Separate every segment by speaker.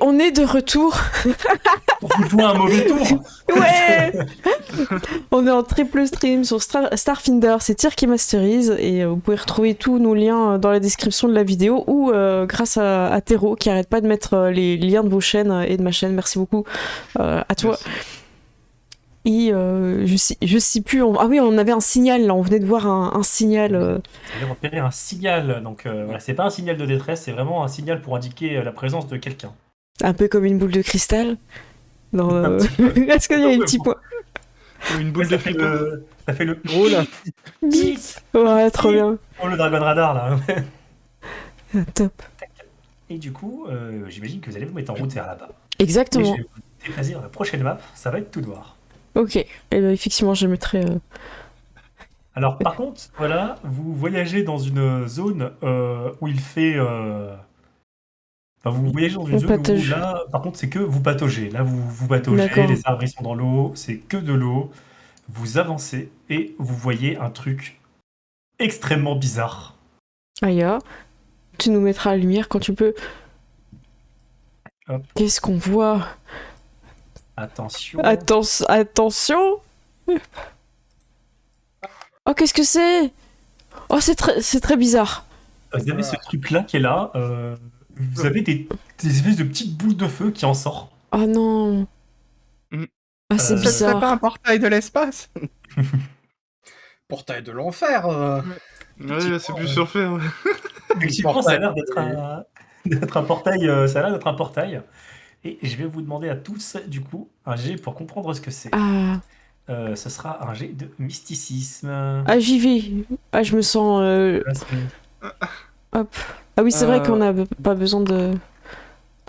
Speaker 1: on est de retour.
Speaker 2: Pour vous jouer un mauvais tour.
Speaker 1: Ouais. On est en triple stream sur Starfinder, c'est Tyr qui masterise et vous pouvez retrouver tous nos liens dans la description de la vidéo ou grâce à Tero qui arrête pas de mettre les liens de vos chaînes et de ma chaîne. Merci beaucoup à toi.
Speaker 3: Merci.
Speaker 1: Et je sais plus. Ah oui, on avait un signal là. On venait de voir un signal.
Speaker 2: Vous allez repérer un signal. Donc voilà, c'est pas un signal de détresse, c'est vraiment un signal pour indiquer la présence de quelqu'un.
Speaker 1: Un peu comme une boule de cristal. Dans,
Speaker 2: Un petit peu.
Speaker 1: Est-ce qu'il y a un petit point?
Speaker 3: Une boule de
Speaker 2: Ça fait
Speaker 3: flipper.
Speaker 2: ça fait le
Speaker 3: Oh là.
Speaker 1: Bip. Ouais, trop bien.
Speaker 2: Oh, le Dragon Radar là.
Speaker 1: Ah, top.
Speaker 2: Et du coup, j'imagine que vous allez vous mettre en route vers là-bas.
Speaker 1: Exactement.
Speaker 2: Et je vais vous déplacer dans la prochaine map, ça va être tout noir.
Speaker 1: Ok. Et ben, effectivement, je mettrai.
Speaker 2: Alors par contre, voilà, vous voyagez dans une zone où il fait... Enfin, vous voyagez dans une
Speaker 1: On
Speaker 2: zone
Speaker 1: patauge.
Speaker 2: où là, par contre, c'est que vous pataugez. Là, vous pataugez,
Speaker 1: D'accord.
Speaker 2: les arbres ils sont dans l'eau, c'est que de l'eau. Vous avancez et vous voyez un truc extrêmement bizarre.
Speaker 1: Aya, tu nous mettras la lumière quand tu peux.
Speaker 2: Hop.
Speaker 1: Qu'est-ce qu'on voit?
Speaker 2: Attention.
Speaker 1: Attention. Oh, qu'est-ce que c'est? Oh, c'est très bizarre.
Speaker 2: Vous avez ce truc-là qui est là. Vous avez des espèces de petites boules de feu qui en sortent.
Speaker 1: Oh non.
Speaker 3: Mm.
Speaker 1: Ah, c'est
Speaker 2: Ça
Speaker 4: Ça serait pas
Speaker 1: bizarre.
Speaker 4: un portail de l'espace? Portail de l'enfer.
Speaker 3: Ouais, c'est plus surfait. Ouais.
Speaker 2: Effectivement, ça a l'air d'être un portail. Ça a l'air d'être un portail. Et je vais vous demander à tous, du coup, un jet pour comprendre ce que c'est.
Speaker 1: Ah,
Speaker 2: Ce sera un jet de mysticisme.
Speaker 1: ah j'y vais. Ah, je me sens. Hop. Ah oui, c'est vrai qu'on a pas besoin de.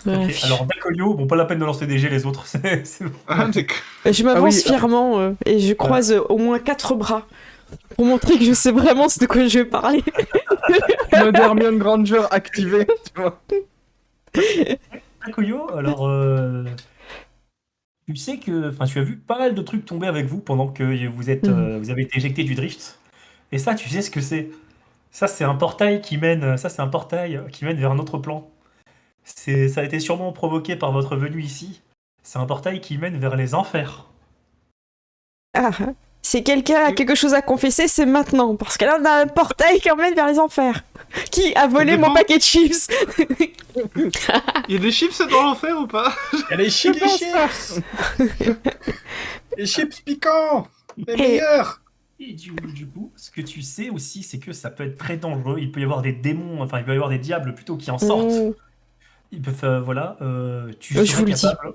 Speaker 2: Ok, alors Dacolio, bon, pas la peine de lancer des jets, les autres. c'est bon.
Speaker 3: Ah, d'accord.
Speaker 1: Je m'avance
Speaker 4: oui.
Speaker 1: fièrement et je croise au moins 4 bras pour montrer que je sais vraiment de quoi je vais parler.
Speaker 4: Mode Hermione Granger activé, tu vois.
Speaker 2: Dacolio, alors. Tu sais que. Enfin, tu as vu pas mal de trucs tomber avec vous pendant que vous avez été éjecté du drift. Et ça, tu sais ce que c'est. Ça, c'est un portail qui mène. Ça, c'est un portail qui mène vers un autre plan. Ça a été sûrement provoqué par votre venue ici. C'est un portail qui mène vers les enfers.
Speaker 1: Ah, si quelqu'un a quelque chose à confesser, c'est maintenant. Parce que là, on a un portail qui emmène vers les enfers. Qui a volé mon
Speaker 3: dépend.
Speaker 1: paquet de chips?
Speaker 3: Il y a des chips dans l'enfer ou pas?
Speaker 4: Il y a les chips. Les chips piquants. Les meilleurs.
Speaker 2: Et du coup, ce que tu sais aussi, c'est que ça peut être très dangereux. Il peut y avoir des démons, enfin, il peut y avoir des diables plutôt qui en sortent.
Speaker 1: Mmh.
Speaker 2: Ils peuvent, voilà, tu
Speaker 1: Je
Speaker 2: serais
Speaker 1: vous le dis.
Speaker 2: capable.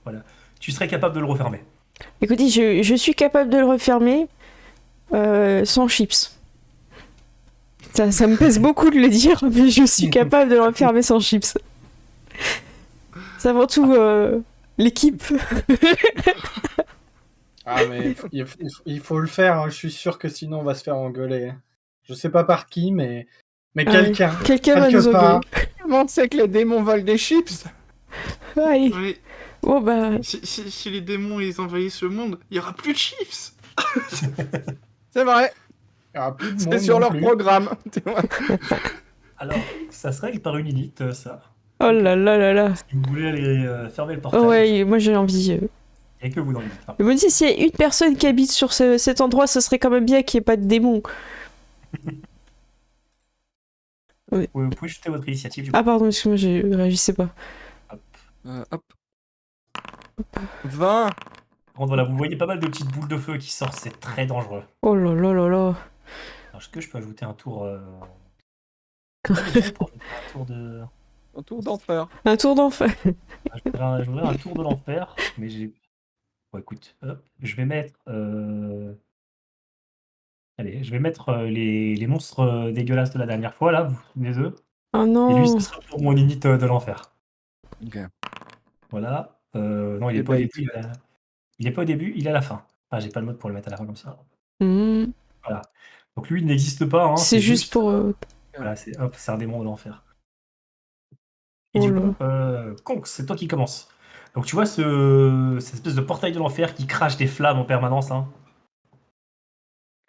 Speaker 2: Voilà, tu serais capable de le refermer.
Speaker 1: Écoutez, je suis capable de le refermer sans chips. Ça me pèse beaucoup de le dire, mais je suis capable de le refermer sans chips. C'est avant tout l'équipe.
Speaker 4: Ah mais il faut le faire, hein. Je suis sûr que sinon on va se faire engueuler. Je sais pas par qui, mais quelqu'un.
Speaker 1: Quelqu'un va
Speaker 4: quelque
Speaker 1: nous
Speaker 4: part.
Speaker 1: engueuler.
Speaker 4: Comment on sait que les démons volent des chips?
Speaker 1: Allez.
Speaker 3: Oui.
Speaker 1: Bon bah.
Speaker 3: Si les démons ils envahissent le monde, il y aura plus de chips.
Speaker 4: C'est vrai. Il y aura plus de monde
Speaker 5: C'est sur
Speaker 4: non
Speaker 5: leur
Speaker 4: plus.
Speaker 5: programme. Tu vois.
Speaker 2: Alors, ça se règle par une élite, ça.
Speaker 1: Oh là là là là.
Speaker 2: Si vous voulez aller fermer le portail,
Speaker 1: Oh ouais, moi j'ai envie.
Speaker 2: il n'y a que vous dans l'élite. Hein.
Speaker 1: Je me dis, s'il y a une personne qui habite sur cet endroit, ce serait quand même bien qu'il n'y ait pas de démons.
Speaker 2: Vous pouvez jeter votre initiative. Du coup.
Speaker 1: Ah pardon, excuse-moi, je réagissais pas.
Speaker 5: Hop. 20.
Speaker 2: Par contre, voilà, vous voyez pas mal de petites boules de feu qui sortent, c'est très dangereux.
Speaker 1: Oh là là là là.
Speaker 2: Alors, est-ce que je peux ajouter un tour un tour de...
Speaker 5: Un tour d'enfer.
Speaker 1: Un tour d'enfer.
Speaker 2: Je voudrais un tour de l'enfer, mais j'ai... Bon, écoute, hop, je vais mettre... Allez, je vais mettre les monstres dégueulasses de la dernière fois, là, vous vous souvenez d'eux.
Speaker 1: Oh
Speaker 2: Et lui,
Speaker 1: non.
Speaker 2: ce sera pour mon init de l'enfer.
Speaker 5: Ok.
Speaker 2: Voilà. Non, il est
Speaker 5: Et
Speaker 2: pas au
Speaker 5: bait.
Speaker 2: début, il est pas au début, il est à la fin. Ah, j'ai pas le mode pour le mettre à la fin comme ça.
Speaker 1: Mhm.
Speaker 2: Voilà. Donc lui, il n'existe pas. Hein,
Speaker 1: C'est juste pour.
Speaker 2: Voilà, c'est un démon de l'enfer. Et
Speaker 1: Oh
Speaker 2: du
Speaker 1: là.
Speaker 2: coup, Conx, c'est toi qui commence. Donc tu vois cette espèce de portail de l'enfer qui crache des flammes en permanence. Hein.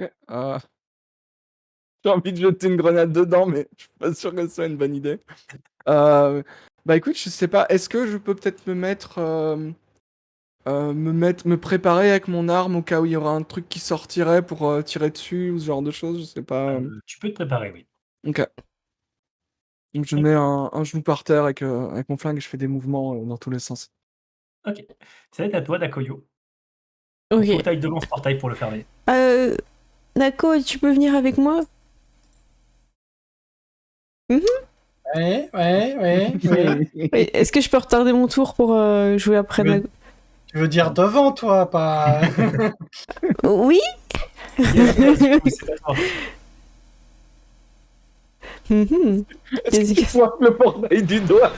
Speaker 5: Ok. J'ai envie de jeter une grenade dedans, mais je suis pas sûr que ce soit une bonne idée. Bah écoute, je sais pas, est-ce que je peux peut-être me préparer avec mon arme au cas où il y aura un truc qui sortirait pour tirer dessus ou ce genre de choses, je sais pas.
Speaker 2: Tu peux te préparer, oui.
Speaker 5: Ok. Donc je mets un genou par terre avec mon flingue et je fais des mouvements dans tous les sens.
Speaker 2: Ok. Ça va être à toi, Dakoyo. Il faut que
Speaker 1: Ok.
Speaker 2: tu ailles devant ce portail pour le fermer.
Speaker 1: Nako, tu peux venir avec moi?
Speaker 4: Ouais, ouais, ouais, ouais.
Speaker 1: Oui, est-ce que je peux retarder mon tour pour jouer après
Speaker 4: Oui.
Speaker 1: Nako?
Speaker 4: Tu veux dire devant, toi, pas...
Speaker 1: Oui?
Speaker 2: Yes, du coup, c'est à toi.
Speaker 1: Mhm.
Speaker 5: Est-ce que tu vois le portail du doigt?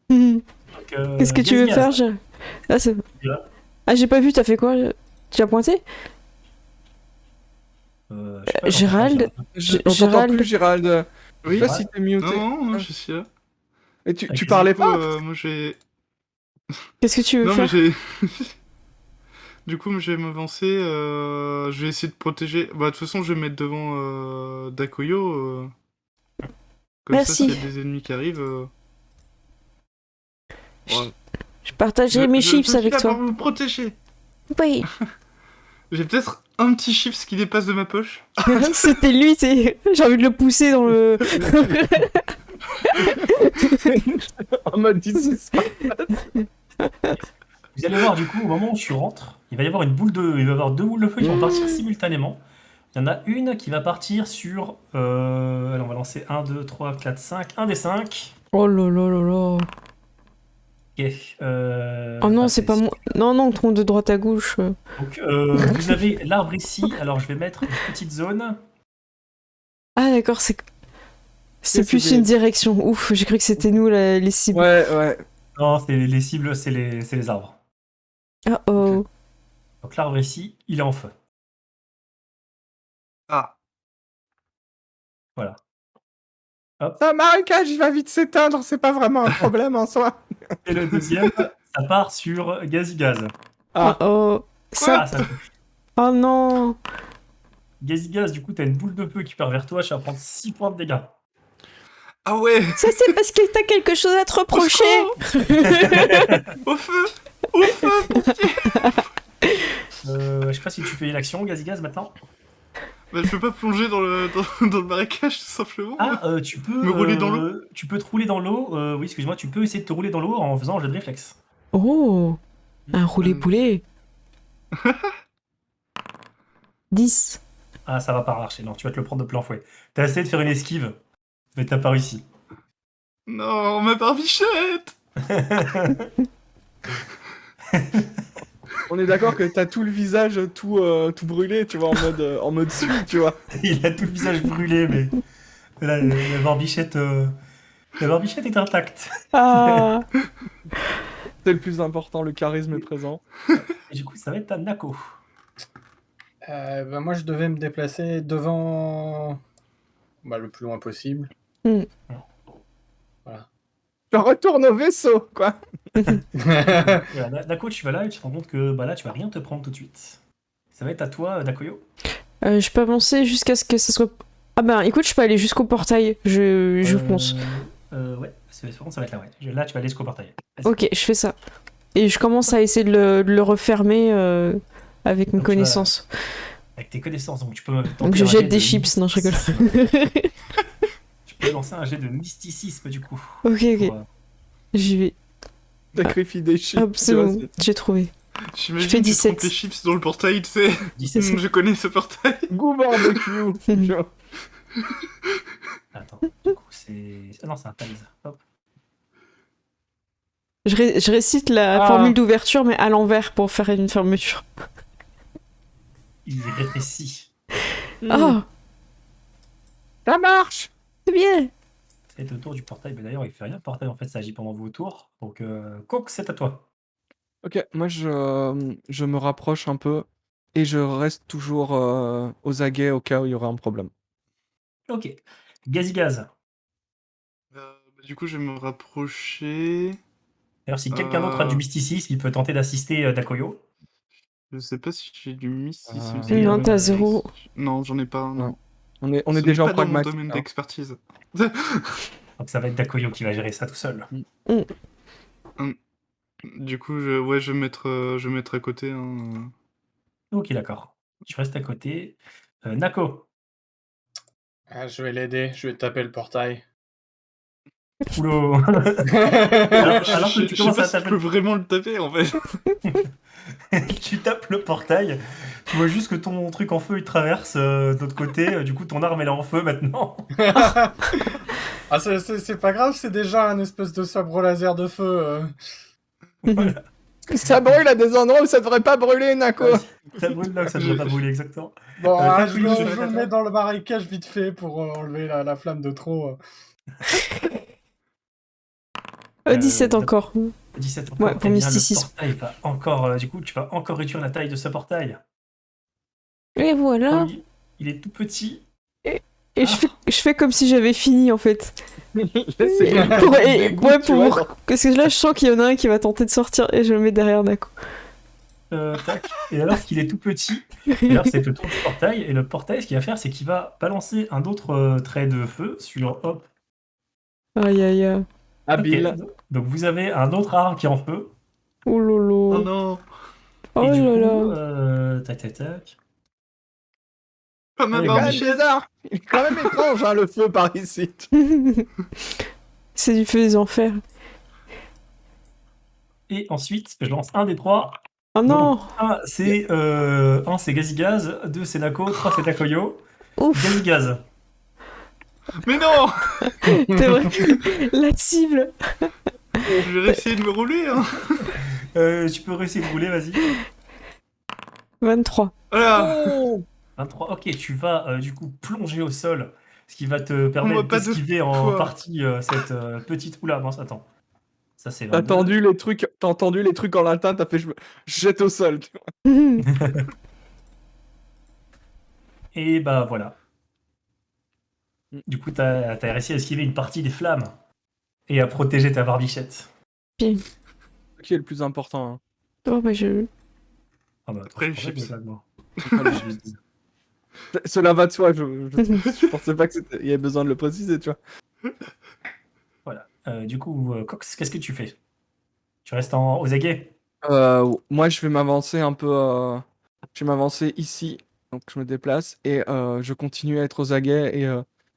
Speaker 1: Mhm.
Speaker 2: Donc,
Speaker 1: Qu'est-ce que tu veux
Speaker 2: Gazigaz,
Speaker 1: faire? Ah,
Speaker 2: tu vas.
Speaker 1: Ah, j'ai pas vu, t'as fait quoi? Tu as pointé?
Speaker 2: Je sais pas,
Speaker 1: Gérald?
Speaker 5: On t'entend
Speaker 1: Gérald?
Speaker 5: plus, Gérald. Je sais
Speaker 3: Oui.
Speaker 5: pas si t'es muté.
Speaker 3: Non, je suis là.
Speaker 5: Et tu
Speaker 2: Avec
Speaker 5: parlais
Speaker 3: Du coup,
Speaker 5: pas?
Speaker 3: moi j'ai.
Speaker 1: Qu'est-ce que tu veux
Speaker 3: Non, mais
Speaker 1: faire?
Speaker 3: j'ai. Du coup, je vais m'avancer. Je vais essayer de protéger. Bah, de toute façon, je vais me mettre devant Dakoyo. Comme ça,
Speaker 1: Merci.
Speaker 3: s'il y a des ennemis qui arrivent. Ouais.
Speaker 1: Je partagerai mes chips
Speaker 3: je suis
Speaker 1: avec
Speaker 3: là
Speaker 1: toi.
Speaker 3: pour vous protéger.
Speaker 1: Oui.
Speaker 3: J'ai peut-être un petit chips qui dépasse de ma poche.
Speaker 1: C'était lui, j'ai envie de le pousser dans le.
Speaker 5: En mode d'ici.
Speaker 2: Vous allez voir, du coup, au moment où tu rentres, il va y avoir il va y avoir deux boules de feu qui vont partir simultanément. Il y en a une qui va partir sur. Alors, on va lancer 1, 2, 3, 4, 5. Un des 5.
Speaker 1: Oh là là là là.
Speaker 2: Ok.
Speaker 1: Oh non,
Speaker 2: bah,
Speaker 1: c'est pas moi. Non, non, tronc de droite à gauche.
Speaker 2: Donc, vous avez l'arbre ici. Alors, je vais mettre une petite zone.
Speaker 1: Ah, d'accord, c'est
Speaker 5: C'est
Speaker 1: plus
Speaker 5: des-
Speaker 1: une direction. Ouf, j'ai cru que c'était nous les cibles.
Speaker 5: Ouais, ouais.
Speaker 2: Non, les cibles, c'est les arbres.
Speaker 1: Ah oh.
Speaker 2: Donc, l'arbre ici, il est en feu.
Speaker 3: Ah.
Speaker 2: Voilà.
Speaker 5: C'est un marécage, il va vite s'éteindre, c'est pas vraiment un problème en soi.
Speaker 2: Et le deuxième, ça part sur Gazigaz.
Speaker 5: Ah,
Speaker 1: Oh.
Speaker 2: Ah,
Speaker 1: Ça.
Speaker 2: ça touche.
Speaker 1: Oh non.
Speaker 2: Gazigaz, du coup, t'as une boule de feu qui part vers toi. Je vais prendre 6 points de dégâts.
Speaker 3: Ah ouais.
Speaker 1: Ça, c'est parce que t'as quelque chose à te reprocher.
Speaker 3: Au feu. Au feu.
Speaker 2: Je sais pas si tu fais une action, Gazigaz, maintenant.
Speaker 3: Bah, je peux pas plonger dans le marécage, tout simplement.
Speaker 2: Ah, tu peux.
Speaker 3: Me rouler dans l'eau.
Speaker 2: Tu peux te rouler dans l'eau. Oui, excuse-moi, tu peux essayer de te rouler dans l'eau en faisant un jet de réflexe.
Speaker 1: Oh. Un roulé poulet. 10.
Speaker 2: Ah, ça va pas marcher. Non, tu vas te le prendre de plein fouet. T'as essayé de faire une esquive, mais t'as pas réussi.
Speaker 3: Non, ma barbichette.
Speaker 5: on est d'accord que t'as tout le visage tout brûlé, tu vois, en mode suie, tu vois.
Speaker 2: Il a tout le visage brûlé, mais la barbichette est intacte.
Speaker 1: Ah.
Speaker 5: C'est le plus important, le charisme est présent.
Speaker 2: Et du coup, ça va être à Nako.
Speaker 4: Bah, moi, je devais me déplacer devant... Bah, le plus loin possible. Voilà.
Speaker 5: Je retourne au vaisseau, quoi.
Speaker 2: Voilà, Nako, tu vas là et tu te rends compte que bah, là, tu vas rien te prendre tout de suite. Ça va être à toi, Dakoyo.
Speaker 1: Je peux avancer jusqu'à ce que ça soit. Ah ben, écoute, je peux aller jusqu'au portail. Je fonce.
Speaker 2: Ouais, par contre, ça va être là, ouais. Là, tu vas aller jusqu'au portail. Vas-y.
Speaker 1: Ok, je fais ça. Et je commence à essayer de le refermer avec mes
Speaker 2: Donc, tu vas-
Speaker 1: connaissances.
Speaker 2: Avec tes connaissances, donc tu peux.
Speaker 1: Donc je jette des chips, non, je rigole.
Speaker 2: Tu peux lancer un jet de mysticisme, du coup.
Speaker 1: Ok, ok.
Speaker 2: Pour,
Speaker 1: J'y vais.
Speaker 5: Sacrifie des chips.
Speaker 1: Hop, c'est
Speaker 5: tu vois,
Speaker 1: bon, j'ai trouvé.
Speaker 3: J'imagine
Speaker 1: fais
Speaker 3: que tu
Speaker 1: 17.
Speaker 3: trompes les chips dans le portail, tu sais.
Speaker 2: 17.
Speaker 3: Je connais ce portail.
Speaker 5: Goût barbecue. tu vois.
Speaker 2: Attends, du coup, c'est. Ah non, c'est un talisman. Hop.
Speaker 1: Je récite la
Speaker 5: Ah.
Speaker 1: formule d'ouverture, mais à l'envers pour faire une fermeture.
Speaker 2: Il rétrécit.
Speaker 1: Oh,
Speaker 5: Ça marche.
Speaker 1: c'est bien.
Speaker 2: C'est autour du portail, mais d'ailleurs, il fait rien. Le portail, en fait, ça agit pendant vos tours. Donc, Coq, c'est à toi.
Speaker 5: Ok, moi je me rapproche un peu et je reste toujours aux aguets au cas où il y aurait un problème.
Speaker 2: Ok. Gazigaz.
Speaker 3: Du coup, je vais me rapprocher.
Speaker 2: D'ailleurs, si quelqu'un d'autre a du mysticisme, il peut tenter d'assister Dakoyo.
Speaker 3: Je sais pas si j'ai du mysticisme.
Speaker 5: Ah.
Speaker 1: Non, t'as 0.
Speaker 3: Non, j'en ai pas. Non.
Speaker 5: Ouais. On est
Speaker 3: Ce
Speaker 5: déjà
Speaker 3: n'est
Speaker 5: en
Speaker 3: pas dans mon
Speaker 5: pragmatique.
Speaker 3: domaine
Speaker 5: hein.
Speaker 3: d'expertise.
Speaker 2: Donc ça va être Dakoyo qui va gérer ça tout seul.
Speaker 3: Du coup, je vais mettre à côté. Hein.
Speaker 2: Ok, d'accord. Tu restes à côté. Nako.
Speaker 4: Ah, je vais l'aider, je vais taper le portail.
Speaker 2: Oula. Alors que
Speaker 3: Je
Speaker 2: tu
Speaker 3: sais
Speaker 2: commences
Speaker 3: pas
Speaker 2: à
Speaker 3: si je
Speaker 2: taper
Speaker 3: peux vraiment le taper en fait.
Speaker 2: tu tapes le portail, tu vois juste que ton truc en feu il traverse de l'autre côté, du coup ton arme elle est en feu maintenant.
Speaker 4: Ah, c'est pas grave, c'est déjà un espèce de sabre laser de feu.
Speaker 2: Voilà.
Speaker 5: Ça brûle à des endroits où ça devrait pas brûler, Nako.
Speaker 2: Ça brûle là où ça devrait pas brûler exactement.
Speaker 4: Bon, je
Speaker 2: Takuyo, ça va
Speaker 4: le
Speaker 2: être à toi.
Speaker 4: mets dans le marécage vite fait pour enlever la flamme de trop.
Speaker 1: 17
Speaker 2: donc,
Speaker 1: encore.
Speaker 2: 17 encore.
Speaker 1: Ouais, pour
Speaker 2: Eh bien,
Speaker 1: mysticisme.
Speaker 2: le portail va encore, du coup tu vas encore réduire la taille de ce portail.
Speaker 1: Et voilà.
Speaker 2: Comme il est tout petit.
Speaker 1: Et je fais comme si j'avais fini en fait.
Speaker 5: Laissez-le
Speaker 1: Pour-
Speaker 5: faire
Speaker 1: et-
Speaker 5: des
Speaker 1: ouais,
Speaker 5: coups, tu vois,
Speaker 1: pour...
Speaker 5: genre.
Speaker 1: Parce que là, je sens qu'il y en a un qui va tenter de sortir et je le mets derrière Nako.
Speaker 2: Tac. Et alors qu'il est tout petit, et alors c'est le tour du portail, et le portail ce qu'il va faire c'est qu'il va balancer un autre trait de feu sur hop.
Speaker 1: Aïe aïe aïe.
Speaker 5: Habile.
Speaker 2: Ok. Donc vous avez un autre arbre qui est en feu.
Speaker 1: Oh lolo.
Speaker 3: Oh non,
Speaker 1: Oh
Speaker 2: Et du
Speaker 1: là
Speaker 2: coup,
Speaker 1: là.
Speaker 2: tac tac tac.
Speaker 3: pas ma
Speaker 2: Ouais,
Speaker 5: Ah,
Speaker 3: barbichette.
Speaker 5: bizarre. Il est quand même étrange, hein, le feu par ici.
Speaker 1: C'est du feu des enfers.
Speaker 2: Et ensuite, je lance un des trois.
Speaker 1: Oh non.
Speaker 2: Un c'est Gazigaz, 2 c'est Nako, 3 c'est Takoyo.
Speaker 1: Ouf.
Speaker 2: Gazigaz.
Speaker 3: Mais non,
Speaker 1: C'est vrai. La cible.
Speaker 3: je vais essayer de me rouler. Hein.
Speaker 2: Tu peux réussir de rouler, vas-y.
Speaker 1: 23.
Speaker 3: Voilà.
Speaker 5: Oh.
Speaker 2: 23. Ok, tu vas du coup plonger au sol, ce qui va te
Speaker 3: voit
Speaker 2: permettre
Speaker 3: pas de
Speaker 2: d'esquiver en
Speaker 3: quoi.
Speaker 2: partie cette petite. Oula, mince, attends. Ça c'est
Speaker 5: T'as
Speaker 2: 22.
Speaker 5: entendu les trucs en latin, t'as fait je jette au sol. Tu vois.
Speaker 2: Et bah voilà. Du coup, t'as réussi à esquiver une partie des flammes et à protéger ta barbichette.
Speaker 1: Bien.
Speaker 5: Ce qui est le plus important. Hein.
Speaker 1: Oh bah je...
Speaker 2: Ah bah,
Speaker 3: Après, les
Speaker 2: je pensais
Speaker 3: chips.
Speaker 2: que moi.
Speaker 5: Cela va de soi, je pensais pas qu'il y avait besoin de le préciser, tu vois.
Speaker 2: Voilà. Du coup, Cox, qu'est-ce que tu fais? Tu restes aux aguets?
Speaker 5: Moi, je vais m'avancer un peu. Je vais m'avancer ici, donc je me déplace et je continue à être aux aguets et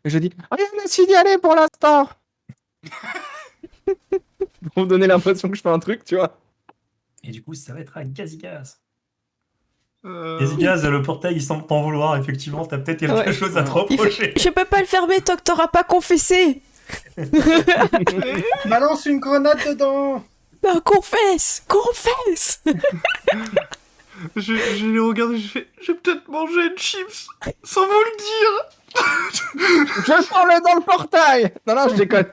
Speaker 5: je dis rien à signaler pour l'instant. Pour me donner l'impression que je fais un truc, tu vois.
Speaker 2: Et du coup, ça va être à Gazigaz.
Speaker 3: Euh,
Speaker 2: Gazigaz, le portail, il semble t'en vouloir. Effectivement, t'as peut-être quelque
Speaker 1: Ouais.
Speaker 2: chose à te
Speaker 1: Il fait...
Speaker 2: reprocher.
Speaker 1: Je peux pas le fermer tant que t'auras pas confessé.
Speaker 4: Balance une grenade dedans.
Speaker 1: Non, confesse. Confesse.
Speaker 3: je les regarde et je fais, je vais peut-être manger une chips sans vous le dire.
Speaker 5: Je prends-le dans le portail. Non, je déconne.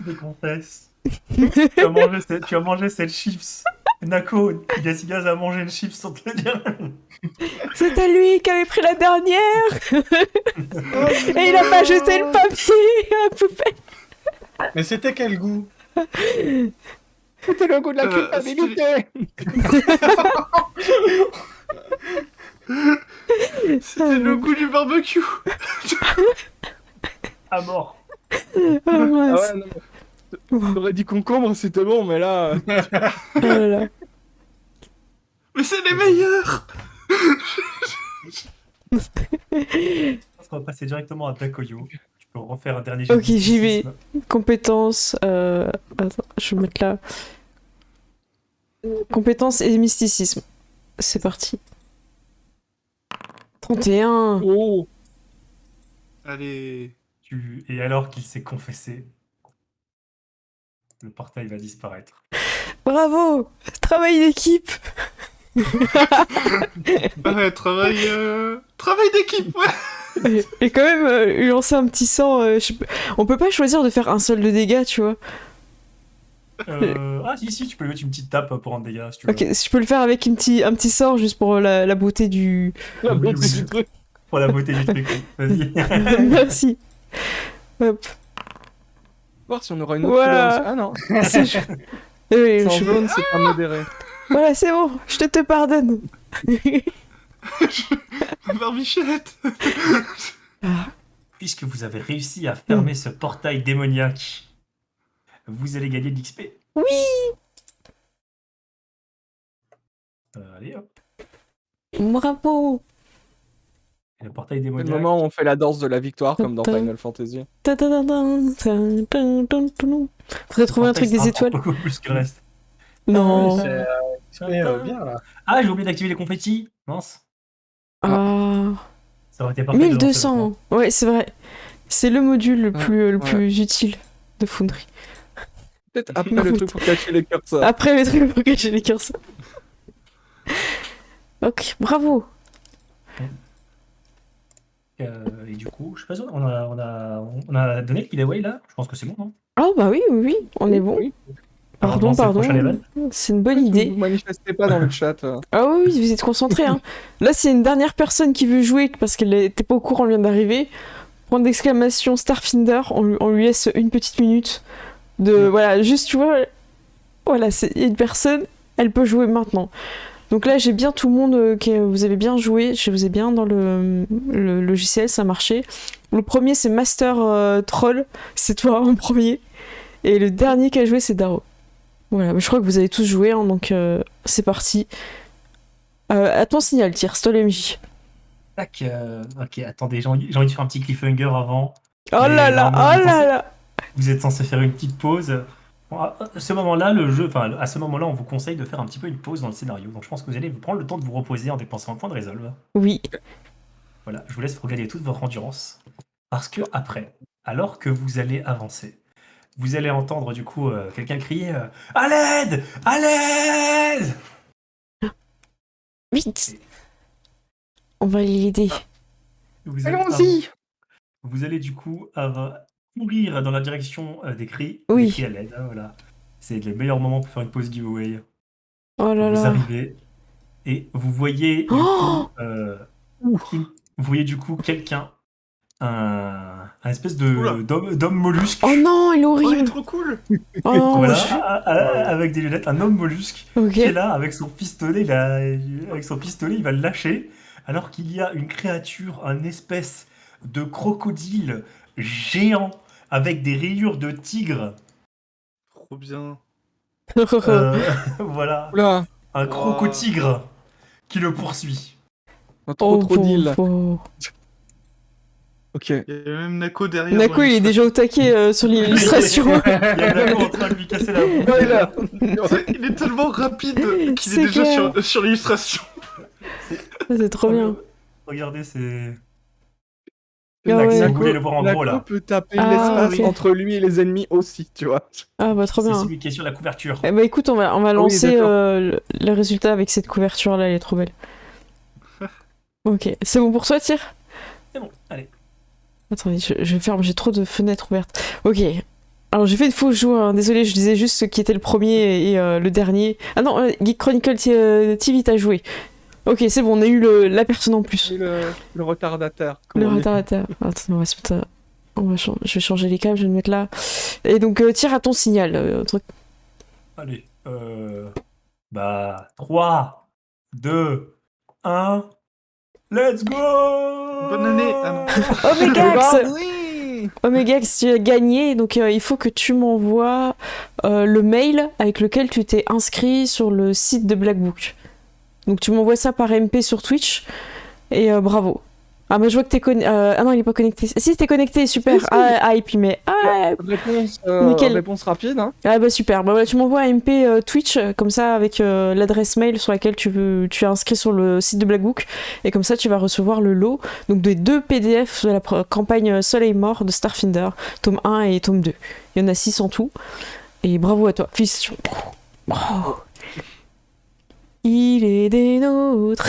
Speaker 2: Déconfesse. Tu as mangé cette chips. Nako, Gazigaz a mangé une chips sans te le dire.
Speaker 1: C'était lui qui avait pris la dernière. Et il a pas jeté le papier à la poubelle.
Speaker 4: Mais c'était quel goût?
Speaker 5: C'était le goût de la culpabilité.
Speaker 3: C'était le goût du barbecue.
Speaker 2: À mort.
Speaker 1: Oh, mince.
Speaker 5: Ah ouais, non, t'aurais dit concombre, c'était bon, mais là.
Speaker 1: Oh là là.
Speaker 3: Mais c'est les meilleurs.
Speaker 2: On va passer directement à Takoyo. Tu peux refaire un dernier jet.
Speaker 1: Ok,
Speaker 2: de
Speaker 1: j'y vais.
Speaker 2: mysticisme.
Speaker 1: Compétences. Attends, je vais mettre là. Compétences et mysticisme. C'est parti. 31.
Speaker 5: Oh.
Speaker 3: Allez.
Speaker 2: Et alors qu'il s'est confessé, le portail va disparaître.
Speaker 1: Bravo. Travail d'équipe.
Speaker 3: Ouais, travail d'équipe, ouais.
Speaker 1: Et quand même, lui lancer un petit sort. On peut pas choisir de faire un seul de dégâts, tu vois.
Speaker 2: Ah si, tu peux lui mettre une petite tape pour un dégât si tu veux.
Speaker 1: Ok, si je peux le faire avec un petit sort juste pour la beauté du.
Speaker 5: La
Speaker 2: Oui,
Speaker 5: beauté
Speaker 2: oui.
Speaker 5: du truc.
Speaker 2: Pour la beauté du truc. Vas-y.
Speaker 1: Merci. Hop.
Speaker 5: Voir si on aura une autre
Speaker 1: Voilà.
Speaker 5: couleur. Ah non.
Speaker 1: C'est oui,
Speaker 5: Sans
Speaker 1: je-
Speaker 5: jaune, c'est pas modéré.
Speaker 1: Voilà, c'est bon, je te pardonne.
Speaker 3: Ma barbichette.
Speaker 1: Ah,
Speaker 2: Puisque vous avez réussi à fermer ce portail démoniaque, vous allez gagner de l'XP.
Speaker 1: oui.
Speaker 2: Allez hop.
Speaker 1: Bravo.
Speaker 2: Et le portail
Speaker 5: C'est le
Speaker 2: démoniaque.
Speaker 5: moment où on fait la danse de la victoire, comme dans Final Fantasy.
Speaker 1: Faudrait trouver un truc des étoiles.
Speaker 2: Beaucoup plus que le reste.
Speaker 1: Non.
Speaker 4: Oui, c'est bien là.
Speaker 2: Ah, j'ai oublié d'activer les confettis. Mince.
Speaker 1: Ah.
Speaker 2: Ça aurait été parfait. de lancer
Speaker 1: 1200. Ouais, c'est vrai. C'est le module le
Speaker 5: Ouais.
Speaker 1: plus utile de Foundry.
Speaker 5: Peut-être après le truc pour cacher les curseurs.
Speaker 1: Après les trucs pour cacher les curseurs. Ok, bravo.
Speaker 2: Et du coup, je sais pas, on a donné le giveaway là. Je pense que c'est bon, non?
Speaker 1: Ah bah oui, on est bon.
Speaker 5: Oui.
Speaker 1: Pardon,
Speaker 2: Alors, c'est le prochain level.
Speaker 1: c'est une bonne
Speaker 5: Vous
Speaker 1: idée.
Speaker 5: manifestez pas dans le chat.
Speaker 1: Ah oui, vous êtes concentrés. Hein. Là, c'est une dernière personne qui veut jouer parce qu'elle n'était pas au courant, elle vient d'arriver. Point d'exclamation Starfinder, on lui laisse une petite minute. Voilà, juste, tu vois, voilà, c'est une personne, elle peut jouer maintenant. Donc là, j'ai bien tout le monde, vous avez bien joué, je vous ai bien dans le logiciel, ça marchait. Le premier, c'est Master Troll, c'est toi en premier. Et le dernier qui a joué, c'est Daro. Voilà, mais je crois que vous avez tous joué, hein, donc c'est parti. À ton signal, tire, Stol MJ.
Speaker 2: Tac. Ok, attendez, j'ai envie de faire un petit cliffhanger avant.
Speaker 1: Oh
Speaker 2: Mais
Speaker 1: là là,
Speaker 2: normalement,
Speaker 1: oh là là.
Speaker 2: Vous êtes censé faire une petite pause. Bon, à ce moment-là, à ce moment-là, on vous conseille de faire un petit peu une pause dans le scénario. Donc je pense que vous allez vous prendre le temps de vous reposer en dépensant un point de résolve.
Speaker 1: Oui.
Speaker 2: Voilà, je vous laisse regagner toute votre endurance. Parce que après, alors que vous allez avancer, vous allez entendre du coup quelqu'un crier à l'aide! À l'aide!
Speaker 1: Vite. On va l'aider.
Speaker 2: Vous allez-
Speaker 5: Allons-y.
Speaker 2: Vous allez du coup courir dans la direction des cris.
Speaker 1: Oui.
Speaker 2: Des cris à l'aide, hein, voilà. C'est le meilleur moment pour faire une pause giveaway.
Speaker 1: Oh là
Speaker 2: Vous
Speaker 1: là.
Speaker 2: arrivez et vous voyez
Speaker 1: Oh
Speaker 2: vous voyez du coup quelqu'un, un espèce
Speaker 3: Oula.
Speaker 2: d'homme mollusque.
Speaker 1: Oh non, il est
Speaker 3: Oh, il est
Speaker 1: horrible.
Speaker 3: trop cool.
Speaker 1: Oh non,
Speaker 2: Voilà,
Speaker 1: je-
Speaker 2: avec des lunettes, un homme mollusque
Speaker 1: Ok.
Speaker 2: qui est là avec son pistolet. Avec son pistolet, il va le lâcher. Alors qu'il y a une créature, un espèce de crocodile géant avec des rayures de tigre.
Speaker 3: Trop bien.
Speaker 2: Voilà,
Speaker 5: Oula,
Speaker 2: un
Speaker 3: Wow.
Speaker 2: crocotigre qui le poursuit.
Speaker 5: trop
Speaker 1: Oh,
Speaker 5: d'îles.
Speaker 1: pauvre.
Speaker 5: Ok.
Speaker 3: Il y a même Nako derrière.
Speaker 1: Nako,
Speaker 3: dans
Speaker 1: il est déjà au taquet sur l'illustration.
Speaker 2: Il y a Nako en train de lui casser la bouche.
Speaker 5: Voilà.
Speaker 3: Il est tellement rapide qu'il
Speaker 1: C'est
Speaker 3: est déjà
Speaker 1: clair.
Speaker 3: sur l'illustration.
Speaker 1: C'est trop bien.
Speaker 2: Regardez, c'est.
Speaker 1: Ah
Speaker 2: Tac, si
Speaker 1: ouais.
Speaker 2: vous voulez le voir en gros
Speaker 5: Nako
Speaker 2: là,
Speaker 5: peut taper
Speaker 1: Ah,
Speaker 5: l'espace
Speaker 1: ok.
Speaker 5: entre lui et les ennemis aussi, tu vois.
Speaker 1: Ah bah trop
Speaker 2: c'est
Speaker 1: bien.
Speaker 2: celui qui est sur la couverture.
Speaker 1: Eh bah écoute, on va
Speaker 5: oui,
Speaker 1: lancer
Speaker 5: d'accord.
Speaker 1: le résultat avec cette couverture là, elle est trop belle. Ok, c'est bon pour toi, Tire?
Speaker 2: C'est bon, allez.
Speaker 1: Attendez, je ferme, j'ai trop de fenêtres ouvertes. Ok. Alors j'ai fait une fausse joue, hein. Désolé, je disais juste ce qui était le premier et le dernier. Ah non, Geek Chronicle TV t'as joué. Ok, c'est bon, on a eu la personne en plus.
Speaker 5: Et le retardateur.
Speaker 1: Le
Speaker 5: comme on dit.
Speaker 1: retardateur. Attends, on va se mettre. Je vais changer les câbles, je vais le mettre là. Et donc, tire à ton signal. Truc.
Speaker 2: Allez. Bah, 3, 2, 1. Let's go!
Speaker 3: Bonne année. Ah non.
Speaker 1: Omegax!
Speaker 5: Oui.
Speaker 1: Omegax, tu as gagné, donc il faut que tu m'envoies le mail avec lequel tu t'es inscrit sur le site de Black Book. Donc tu m'envoies ça par MP sur Twitch, et bravo. Ah bah je vois que t'es connecté. Ah non, il est pas connecté. Si, t'es connecté, super.
Speaker 5: Si, si.
Speaker 1: Ah, et puis mais... Ah, Nickel.
Speaker 5: Réponse rapide. Hein.
Speaker 1: ah bah super. Bah voilà, tu m'envoies un MP Twitch, comme ça, avec l'adresse mail sur laquelle tu es inscrit sur le site de Black Book, et comme ça tu vas recevoir le lot, donc des 2 PDF de la campagne Soleil Mort de Starfinder, tome 1 et tome 2. Il y en a 6 en tout, et bravo à toi. Félicitations. Bravo. Il est des nôtres.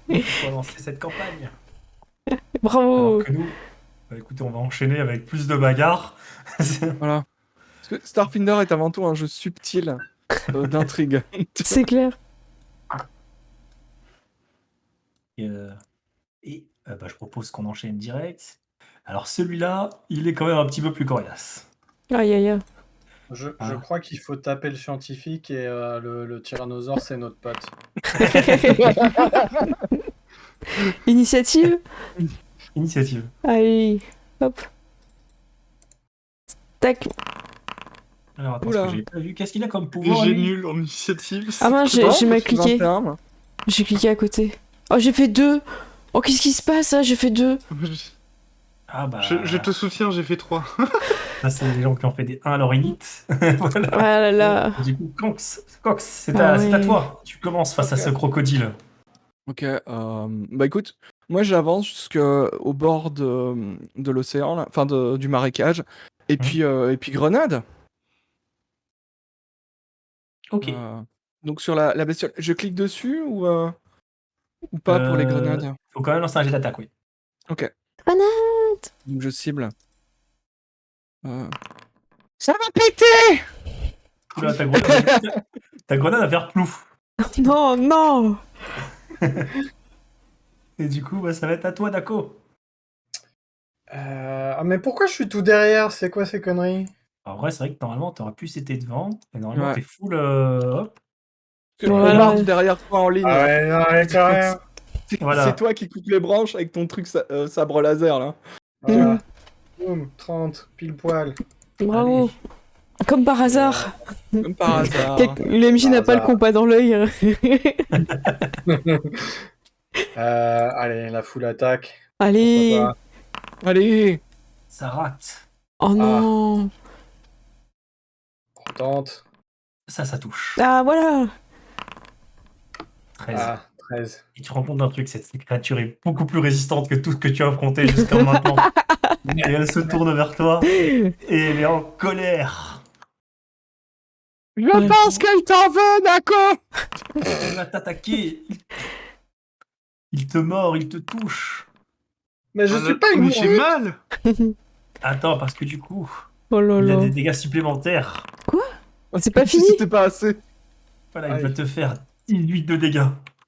Speaker 2: On va lancer cette campagne.
Speaker 1: Bravo.
Speaker 2: Alors que nous, bah, écoutez, on va enchaîner avec plus de bagarres.
Speaker 5: Voilà. Parce que Starfinder est avant tout un jeu subtil d'intrigue.
Speaker 1: C'est clair.
Speaker 2: Bah, je propose qu'on enchaîne direct. Alors celui-là, il est quand même un petit peu plus coriace.
Speaker 1: Aïe aïe aïe.
Speaker 4: Je
Speaker 2: Ah.
Speaker 4: crois qu'il faut taper le scientifique et le tyrannosaure, c'est notre pote.
Speaker 1: Initiative.
Speaker 2: Initiative.
Speaker 1: Allez, hop. Tac.
Speaker 2: Alors attends,
Speaker 5: Oula.
Speaker 2: parce que j'ai pas vu. Qu'est-ce qu'il a comme
Speaker 3: Et
Speaker 2: pouvoir
Speaker 3: j'ai
Speaker 2: lui
Speaker 3: nul en initiative.
Speaker 1: Ah mince,
Speaker 5: Je sais pas,
Speaker 1: j'ai mal
Speaker 5: je suis
Speaker 1: cliqué.
Speaker 5: 21, moi.
Speaker 1: J'ai cliqué à côté. Oh, j'ai fait 2. Oh, qu'est-ce qui se passe là? J'ai fait 2.
Speaker 2: Ah bah.
Speaker 3: Je te soutiens, j'ai fait 3.
Speaker 2: Ça, c'est les gens qui ont fait des 1 à leur init. Voilà.
Speaker 1: Ah là là.
Speaker 2: Et du coup, Cox, c'est
Speaker 1: Ah
Speaker 2: à
Speaker 1: ouais.
Speaker 2: toi. Tu commences face à
Speaker 5: Ok.
Speaker 2: ce crocodile.
Speaker 5: Ok, bah écoute, moi j'avance jusqu'au bord de l'océan, là, enfin du marécage, et puis grenade.
Speaker 2: Ok.
Speaker 5: Donc sur la bestiole, je clique dessus ou pas pour les grenades?
Speaker 2: Faut quand même lancer un jet d'attaque, oui.
Speaker 5: Ok,
Speaker 1: Grenade.
Speaker 5: donc je cible. Ça va péter!
Speaker 2: Oula, ta grenade va faire plouf.
Speaker 1: Non, non.
Speaker 2: Et du coup, bah, ça va être à toi, Dako.
Speaker 4: Ah, mais pourquoi je suis tout derrière? C'est quoi ces conneries?
Speaker 2: En vrai, c'est vrai que normalement, t'aurais plus été devant. Et normalement,
Speaker 5: Ouais.
Speaker 2: t'es full. Hop.
Speaker 5: Je
Speaker 1: Voilà.
Speaker 5: remarque derrière toi en ligne.
Speaker 4: Ah ouais, non, mais quand même.
Speaker 2: Voilà.
Speaker 5: C'est toi qui coupes les branches avec ton truc sabre laser là.
Speaker 4: Voilà. Boum, 30, pile poil.
Speaker 1: Bravo. Comme par hasard.
Speaker 5: Comme par hasard.
Speaker 1: Le MJ n'a
Speaker 4: Par
Speaker 1: pas le
Speaker 4: hasard.
Speaker 1: compas dans l'œil.
Speaker 4: Allez, la full attaque.
Speaker 1: Allez.
Speaker 4: Pourquoi
Speaker 5: Allez!
Speaker 2: Ça rate.
Speaker 1: Oh non.
Speaker 4: On tente.
Speaker 2: Ça touche.
Speaker 1: Ah voilà.
Speaker 2: 13.
Speaker 4: Ah, 13.
Speaker 2: Et tu te rends compte d'un truc, cette créature est beaucoup plus résistante que tout ce que tu as affronté jusqu'à maintenant. Et elle se tourne vers toi et elle est en colère.
Speaker 5: Je pense qu'elle t'en veut, Nako!
Speaker 2: Elle va t'attaquer. Il te mord, il te touche.
Speaker 4: Mais je suis pas une
Speaker 3: Mais j'ai
Speaker 4: brute.
Speaker 3: mal!
Speaker 2: Attends, parce que du coup,
Speaker 1: Oh là
Speaker 2: il a
Speaker 1: là.
Speaker 2: des dégâts supplémentaires.
Speaker 1: C'est pas
Speaker 5: Si
Speaker 1: fini.
Speaker 5: c'était pas assez.
Speaker 2: Voilà, il
Speaker 4: Aïe.
Speaker 2: va te faire 18 de dégâts.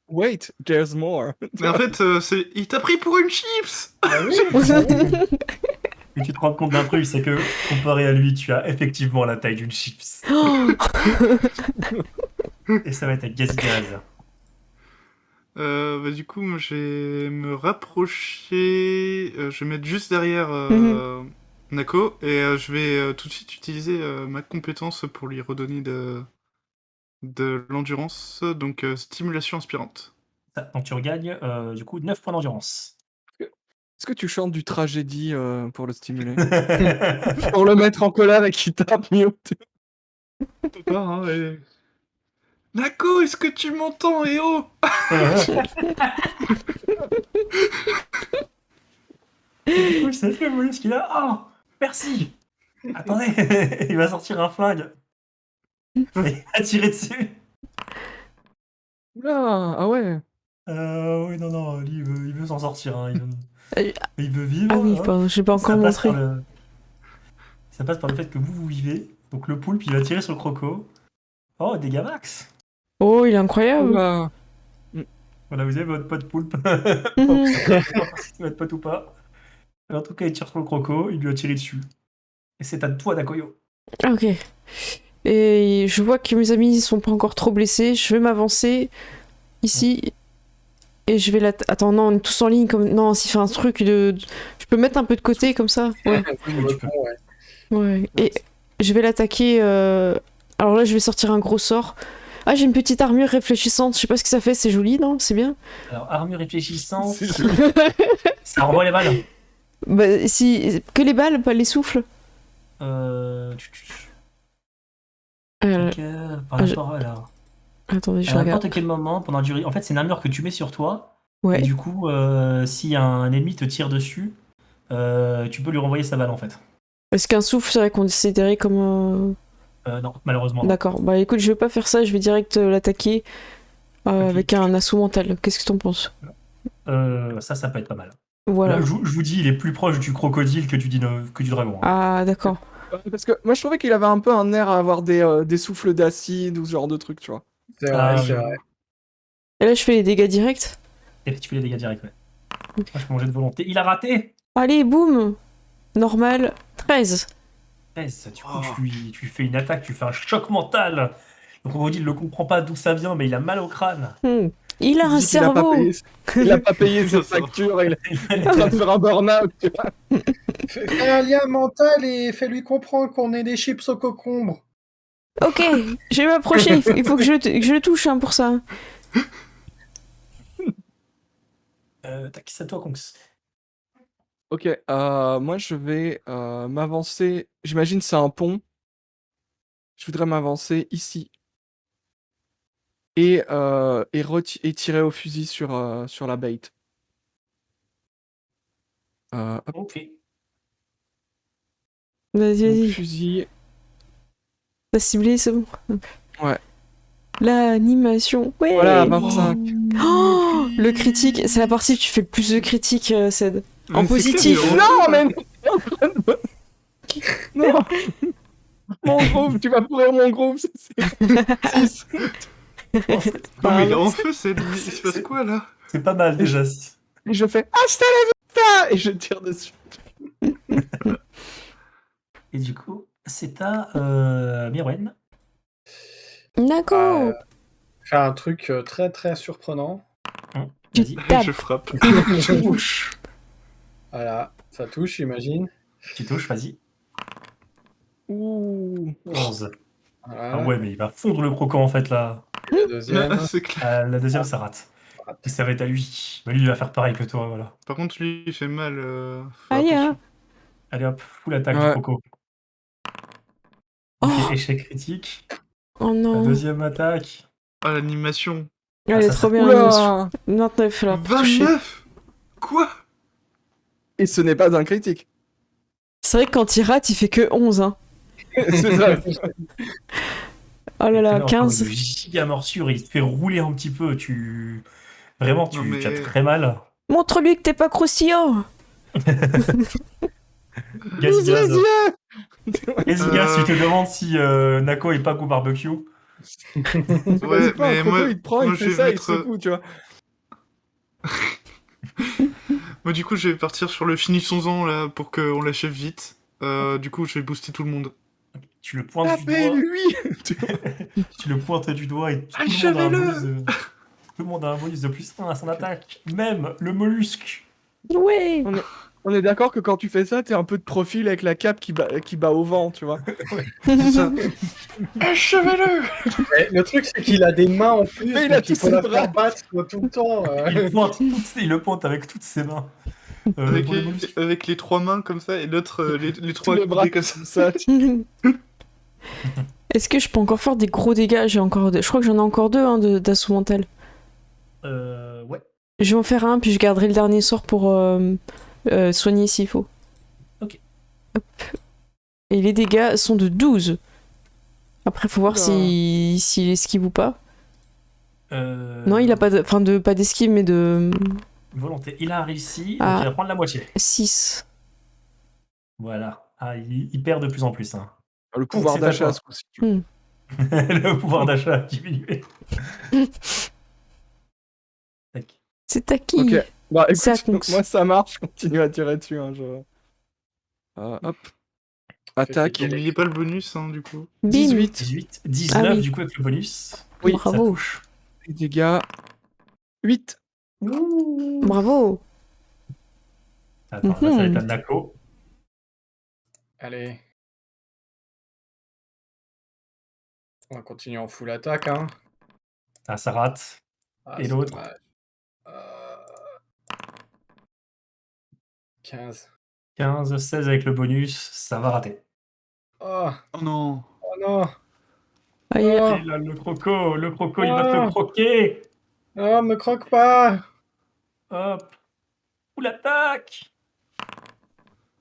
Speaker 5: Wait, there's more.
Speaker 3: Mais en fait, il t'a pris pour une chips!
Speaker 4: Ah oui, ah oui.
Speaker 2: Et tu te rends compte d'un truc, c'est que comparé à lui, tu as effectivement la taille d'une chips.
Speaker 1: Oh.
Speaker 2: Et ça va être avec Gazigaz.
Speaker 3: Bah, du coup, moi, je vais me rapprocher. Je vais mettre juste derrière Nako et je vais tout de suite utiliser ma compétence pour lui redonner de l'endurance, donc stimulation inspirante.
Speaker 2: Donc tu regagnes du coup 9 points d'endurance.
Speaker 5: Est-ce que tu chantes du tragédie pour le stimuler? Pour le mettre en colère et qu'il tape mieux.
Speaker 3: Pas, hein, Nako, est-ce que tu m'entends, eh oh?
Speaker 2: Et du coup, c'est fait, vous voyez ce qu'il a. Oh, merci. Attendez, il va sortir un flingue. Et il va tirer dessus.
Speaker 5: Oula, ah ouais.
Speaker 2: Oui, non, lui, il veut s'en sortir. Hein.
Speaker 1: Euh,
Speaker 2: Il veut vivre.
Speaker 1: Ah oui,
Speaker 2: hop.
Speaker 1: pardon, j'ai pas encore
Speaker 2: Ça passe
Speaker 1: montré.
Speaker 2: Ça passe par le fait que vous vivez. Donc le poulpe, il va tirer sur le croco. Oh, dégâts max.
Speaker 1: Oh, il est incroyable.
Speaker 5: Oula.
Speaker 2: Voilà, vous avez votre pote poulpe.
Speaker 1: Mhm.
Speaker 2: Si c'est votre pote ou pas. En tout cas, il tire sur le croco, il lui a tiré dessus. Et c'est à toi, Dakoyo.
Speaker 1: Ok. Et je vois que mes amis sont pas encore trop blessés. Je vais m'avancer ici. Et je vais la... Attends, non, on est tous en ligne comme... Non, s'il fait un truc de... Je peux mettre un peu de côté comme ça? Ouais.
Speaker 2: tu peux.
Speaker 1: Ouais. Et je vais l'attaquer... Alors là, je vais sortir un gros sort. Ah, j'ai une petite armure réfléchissante. Je sais pas ce que ça fait. C'est joli, non? C'est bien?
Speaker 2: Alors, armure réfléchissante,
Speaker 5: C'est joli.
Speaker 2: ça renvoie les balles.
Speaker 1: Bah, si... Que les balles, pas les souffles.
Speaker 2: Par rapport à la...
Speaker 1: Attendez, je
Speaker 2: À
Speaker 1: regarde.
Speaker 2: n'importe quel moment, pendant la durée... En fait, c'est une armure que tu mets sur toi.
Speaker 1: Ouais.
Speaker 2: Et du coup, si un ennemi te tire dessus, tu peux lui renvoyer sa balle, en fait.
Speaker 1: Est-ce qu'un souffle serait considéré comme...
Speaker 2: Non, malheureusement. Non.
Speaker 1: D'accord. Bah écoute, je vais pas faire ça. Je vais direct l'attaquer
Speaker 2: Ok.
Speaker 1: avec un assaut mental. Qu'est-ce que t'en penses?
Speaker 2: Ça peut être pas mal.
Speaker 1: Voilà.
Speaker 2: Là, je vous dis, il est plus proche du crocodile que du dragon. Hein.
Speaker 1: Ah, d'accord.
Speaker 5: Parce que moi je trouvais qu'il avait un peu un air à avoir des souffles d'acide ou ce genre de truc, tu vois.
Speaker 4: C'est vrai,
Speaker 2: Ah,
Speaker 4: c'est vrai.
Speaker 1: Et là, je fais les dégâts directs.
Speaker 2: Et tu fais les dégâts directs, ouais. Moi, je peux manger de volonté. Il a raté.
Speaker 1: Allez, boum. Normal. 13.
Speaker 2: 13. Du coup,
Speaker 3: Oh.
Speaker 2: tu lui fais une attaque, tu fais un choc mental. Le crocodile ne comprend pas d'où ça vient, mais il a mal au crâne.
Speaker 1: Il a un
Speaker 5: Il dit qu'il a pas
Speaker 1: cerveau.
Speaker 5: payé, il a pas payé
Speaker 3: Ça
Speaker 5: ses
Speaker 3: sort.
Speaker 5: factures, il est en train de faire un burn-out, tu vois.
Speaker 4: Fais un lien mental et fais-lui comprendre qu'on est des chips au concombre.
Speaker 1: Ok, je vais m'approcher. Il faut que je le touche pour ça.
Speaker 2: Tac, c'est à toi, Kongs.
Speaker 5: Ok, moi je vais m'avancer. J'imagine c'est un pont. Je voudrais m'avancer ici et tirer au fusil sur la bait. Hop,
Speaker 2: Ok.
Speaker 1: Vas-y,
Speaker 5: donc
Speaker 1: vas-y.
Speaker 5: fusil.
Speaker 1: T'as ciblé, c'est bon.
Speaker 5: Ouais.
Speaker 1: L'animation. Ouais.
Speaker 5: Voilà, 25.
Speaker 1: Oh, le critique, c'est la partie où tu fais le plus de critiques, Ced. En
Speaker 3: Mais c'est
Speaker 1: positif.
Speaker 3: clair,
Speaker 5: Non, mais non. Mon groove, tu vas pourrir mon groove. C'est 6.
Speaker 3: Non, mais il est en feu, il se passe quoi là?
Speaker 2: C'est pas mal déjà.
Speaker 5: Et je fais hasta la vista et je tire dessus.
Speaker 2: Et du coup, c'est à Mirwen.
Speaker 1: D'accord.
Speaker 4: Faire un truc très très surprenant.
Speaker 1: Tu
Speaker 2: Vas-y.
Speaker 1: tapes.
Speaker 3: Je frappe.
Speaker 2: Tu touches.
Speaker 4: Voilà, ça touche, j'imagine.
Speaker 2: Tu touches, vas-y.
Speaker 5: Ouh.
Speaker 2: 11.
Speaker 4: Voilà.
Speaker 2: Ah ouais, mais il va fondre le croquant en fait là.
Speaker 4: La deuxième.
Speaker 3: C'est clair.
Speaker 2: La deuxième, ça rate. Et ça va être à lui. Bah, lui, il va faire pareil que toi, voilà.
Speaker 3: Par contre, lui, il fait mal. Faut
Speaker 1: Aïe,
Speaker 3: attention.
Speaker 2: Allez hop, full attaque du
Speaker 5: Ouais.
Speaker 2: croco. Il
Speaker 1: Oh.
Speaker 2: fait échec critique.
Speaker 1: Oh
Speaker 2: La
Speaker 1: non.
Speaker 2: deuxième attaque.
Speaker 3: Ah, l'animation.
Speaker 1: Elle est
Speaker 2: ça,
Speaker 1: trop
Speaker 2: ça-
Speaker 1: bien.
Speaker 5: Oula.
Speaker 1: 29 là pour toucher.
Speaker 3: 29. Quoi?
Speaker 5: Et ce n'est pas un critique.
Speaker 1: C'est vrai que quand il rate, il fait que 11. Hein.
Speaker 5: C'est ça.
Speaker 1: Oh là là,
Speaker 2: Alors,
Speaker 1: 15.
Speaker 2: Le giga morsure, il te fait rouler un petit peu. Vraiment,
Speaker 3: Non, mais-
Speaker 2: tu as très mal.
Speaker 1: Montre-lui que t'es pas croustillant.
Speaker 5: Ouvre les
Speaker 2: Gaz.
Speaker 5: yeux.
Speaker 2: Gazigas, tu te demandes si Nako est pas goût barbecue.
Speaker 3: Ouais,
Speaker 5: Vas-y, pas,
Speaker 3: mais
Speaker 5: un croco,
Speaker 3: moi,
Speaker 5: il te prend,
Speaker 3: moi,
Speaker 5: il
Speaker 3: je
Speaker 5: fait
Speaker 3: vais
Speaker 5: ça, il
Speaker 3: mettre-
Speaker 5: secoue, tu vois.
Speaker 3: moi, du coup, je vais partir sur le finissons-en là pour qu'on l'achève vite. Du coup, je vais booster tout le monde.
Speaker 2: Tu le pointes du doigt.
Speaker 5: Appelle-lui.
Speaker 2: Tu le pointes du doigt et tout le
Speaker 3: Achevez-le.
Speaker 2: monde a un bonus de plus 1 à son attaque. Même le mollusque.
Speaker 1: Ouais.
Speaker 5: On est d'accord que quand tu fais ça, t'es un peu de profil avec la cape qui bat au vent, tu vois.
Speaker 3: C'est ça. Achevez-le.
Speaker 4: Mais le truc, c'est qu'il a des mains en plus,
Speaker 5: Mais il a
Speaker 4: donc il
Speaker 5: tous
Speaker 4: faut
Speaker 5: ses
Speaker 4: la
Speaker 5: bras.
Speaker 4: faire battre tout le temps.
Speaker 2: Il le pointe avec toutes ses mains.
Speaker 3: Avec,
Speaker 2: Pour le mollusque.
Speaker 3: avec les trois mains comme ça et l'autre, les trois
Speaker 5: Tous les bras
Speaker 3: coudées comme ça.
Speaker 5: comme ça.
Speaker 1: Est-ce que je peux encore faire des gros dégâts? Je crois que j'en ai encore 2 hein, d'assaut mental.
Speaker 2: Ouais.
Speaker 1: Je vais en faire un, puis je garderai le dernier sort pour soigner s'il faut.
Speaker 2: Ok.
Speaker 1: Hop. Et les dégâts sont de 12. Après, faut voir
Speaker 5: Oula.
Speaker 1: s'il esquive ou pas. Non, il a pas pas d'esquive, mais de
Speaker 2: Volonté. Il a réussi.
Speaker 1: Ah.
Speaker 2: Donc il va prendre la moitié.
Speaker 1: 6.
Speaker 2: Voilà. Ah, il perd de plus en plus. Hein.
Speaker 5: Le pouvoir
Speaker 2: c'est à
Speaker 5: d'achat,
Speaker 2: toi.
Speaker 5: ce coup-ci.
Speaker 2: Le pouvoir d'achat a diminué. Tac.
Speaker 1: C'est à qui?
Speaker 5: Ok. Bah
Speaker 1: Ça
Speaker 5: écoute,
Speaker 1: compte.
Speaker 5: moi ça marche, je continue à tirer dessus. Hein, hop. Attaque.
Speaker 3: N'oubliez pas le bonus, hein, du coup.
Speaker 1: Bim.
Speaker 5: 18.
Speaker 2: 18. 19
Speaker 1: Ah oui.
Speaker 2: du coup avec le bonus.
Speaker 5: Oui,
Speaker 2: ça
Speaker 1: bravo.
Speaker 2: touche.
Speaker 5: Les dégâts. 8.
Speaker 1: Bravo.
Speaker 2: Attends, là, ça va
Speaker 1: Mhm.
Speaker 2: être à Nako.
Speaker 4: Allez. On va continuer en full attaque. Hein.
Speaker 2: Ah, ça rate.
Speaker 4: Ah,
Speaker 2: Et
Speaker 4: c'est
Speaker 2: l'autre?
Speaker 4: dommage. 15.
Speaker 2: 15, 16 avec le bonus, ça va rater.
Speaker 4: Oh,
Speaker 3: Oh non.
Speaker 4: oh non.
Speaker 1: Aïe.
Speaker 4: Oh,
Speaker 2: Et là, le croco, il va te croquer.
Speaker 4: non, me croque pas.
Speaker 2: Hop. Ou l'attaque.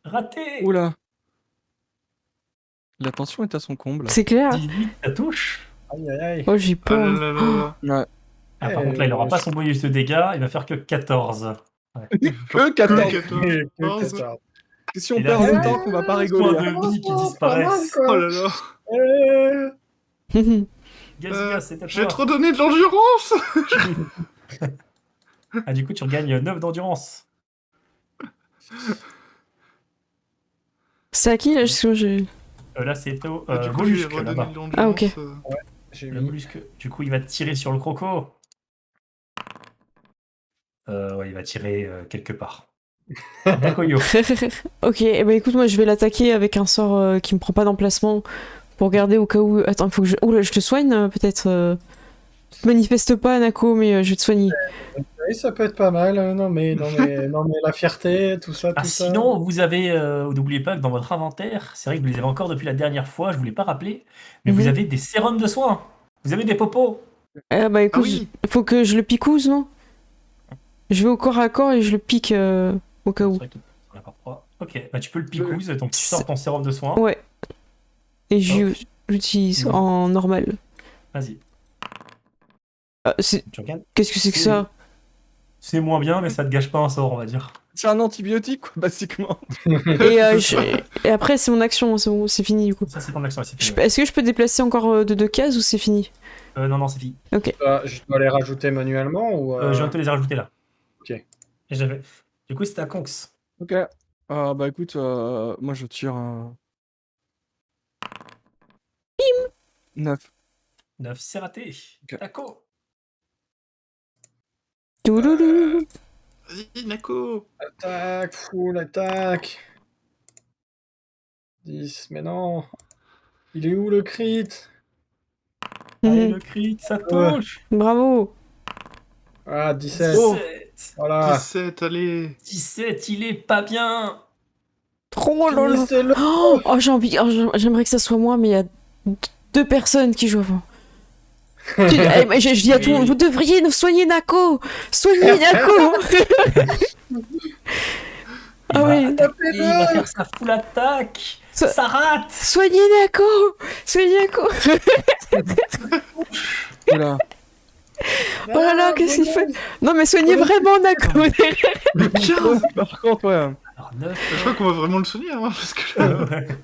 Speaker 2: Raté.
Speaker 5: Oula. La tension est à son comble.
Speaker 1: C'est clair.
Speaker 2: 18, ça touche.
Speaker 4: Aïe, aïe, aïe.
Speaker 1: Oh, j'ai
Speaker 3: Ah
Speaker 1: peur.
Speaker 3: là là là là.
Speaker 5: Ouais.
Speaker 2: Ah, par contre, là, il n'aura pas son bonus de dégâts, il va faire que 14.
Speaker 5: Que 14.
Speaker 3: Que 14.
Speaker 5: Si on
Speaker 2: Il a
Speaker 5: perd
Speaker 2: fait
Speaker 5: le temps, on va pas
Speaker 2: Points
Speaker 5: rigoler. hein.
Speaker 2: de vie qui
Speaker 4: Pas mal,
Speaker 2: disparaissent.
Speaker 4: quoi.
Speaker 3: Oh là là.
Speaker 2: Gazigas, c'est à
Speaker 3: Je vais
Speaker 2: toi.
Speaker 3: te redonner de l'endurance.
Speaker 2: Ah, du coup, tu regagnes 9 d'endurance.
Speaker 1: C'est à qui là? Parce que j'ai.
Speaker 2: Là, c'est au
Speaker 3: Du coup, je lui ai
Speaker 2: mollusque,
Speaker 3: redonné
Speaker 2: là-bas.
Speaker 3: de l'endurance.
Speaker 1: Ah, ok.
Speaker 4: J'ai
Speaker 2: Le
Speaker 4: mis.
Speaker 2: mollusque. Du coup, il va tirer sur le croco. Ouais, il va tirer quelque part. Nakoyo.
Speaker 1: Ok, eh ben écoute, moi je vais l'attaquer avec un sort qui me prend pas d'emplacement pour garder au cas où. Attends, faut que je. Oula, je te soigne peut-être. Tu te manifestes pas, Nako, mais je vais te soigner.
Speaker 4: Oui, ça peut être pas mal. Non, mais la fierté, tout ça,
Speaker 2: Ah,
Speaker 4: tout ça.
Speaker 2: sinon, vous avez, n'oubliez pas que dans votre inventaire, c'est vrai que vous les avez encore depuis la dernière fois, je ne vous l'ai pas rappelé, mais vous
Speaker 1: Mhm.
Speaker 2: avez des sérums de soins. Vous avez des popos.
Speaker 1: Bah écoute,
Speaker 3: Ah oui.
Speaker 1: faut que je le picouse, non? Je vais au corps à corps et je le pique au cas
Speaker 2: C'est
Speaker 1: où.
Speaker 2: vrai qu'il en a pas trois. Ok, bah tu peux le picouse, donc tu sors
Speaker 1: C'est-
Speaker 2: ton sérum de soins.
Speaker 1: Ouais. Et
Speaker 2: Hop.
Speaker 1: j'utilise
Speaker 2: Mhm.
Speaker 1: en normal.
Speaker 2: Vas-y, tu regardes.
Speaker 1: Qu'est-ce que c'est que ça?
Speaker 2: C'est moins bien, mais ça te gâche pas un sort, on va dire.
Speaker 5: C'est un antibiotique, quoi, basiquement.
Speaker 1: Et,
Speaker 3: C'est
Speaker 1: et après, c'est mon action, c'est bon, c'est fini du coup.
Speaker 2: Ça, c'est ton action, c'est fini.
Speaker 1: Est-ce que je peux déplacer encore de 2 cases ou c'est fini?
Speaker 2: Non, non, c'est fini.
Speaker 4: Je dois les rajouter manuellement ou.
Speaker 2: Je viens de te les rajouter là.
Speaker 4: Ok.
Speaker 2: Et j'avais. Du coup, c'est à Conx.
Speaker 5: Ok. Bah écoute, moi je tire un. 9.
Speaker 2: 9, c'est raté.
Speaker 5: Ok.
Speaker 2: Taco.
Speaker 1: Touloulou.
Speaker 3: Vas-y, Nako.
Speaker 4: Attaque, full attaque. 10, mais non. Il est où le crit?
Speaker 2: Allez,
Speaker 1: Mhm.
Speaker 2: le crit, ça touche.
Speaker 1: Bravo.
Speaker 4: Ah, 17.
Speaker 2: 17.
Speaker 4: Voilà.
Speaker 3: 17, allez.
Speaker 2: 17, il est pas bien.
Speaker 1: Oh là là.
Speaker 4: Finissez-le.
Speaker 1: Oh, j'ai envie. J'aimerais que ça soit moi, mais il y a 2 personnes qui jouent avant. Je dis à tout le monde, vous devriez nous soigner Nako. Soignez Nako.
Speaker 2: Il
Speaker 1: Ah
Speaker 2: va
Speaker 1: oui.
Speaker 2: attaquer, il va faire sa full attaque.
Speaker 1: Ça-
Speaker 2: Ça rate.
Speaker 1: Soignez Nako. Soignez Nako.
Speaker 5: Oula.
Speaker 1: Oh là là, qu'est-ce qu'il fait? Non mais soignez vraiment Nako.
Speaker 3: Mais 15.
Speaker 5: Par contre, ouais.
Speaker 2: Alors 9.
Speaker 3: Je crois qu'on va vraiment le soigner, hein, parce que là...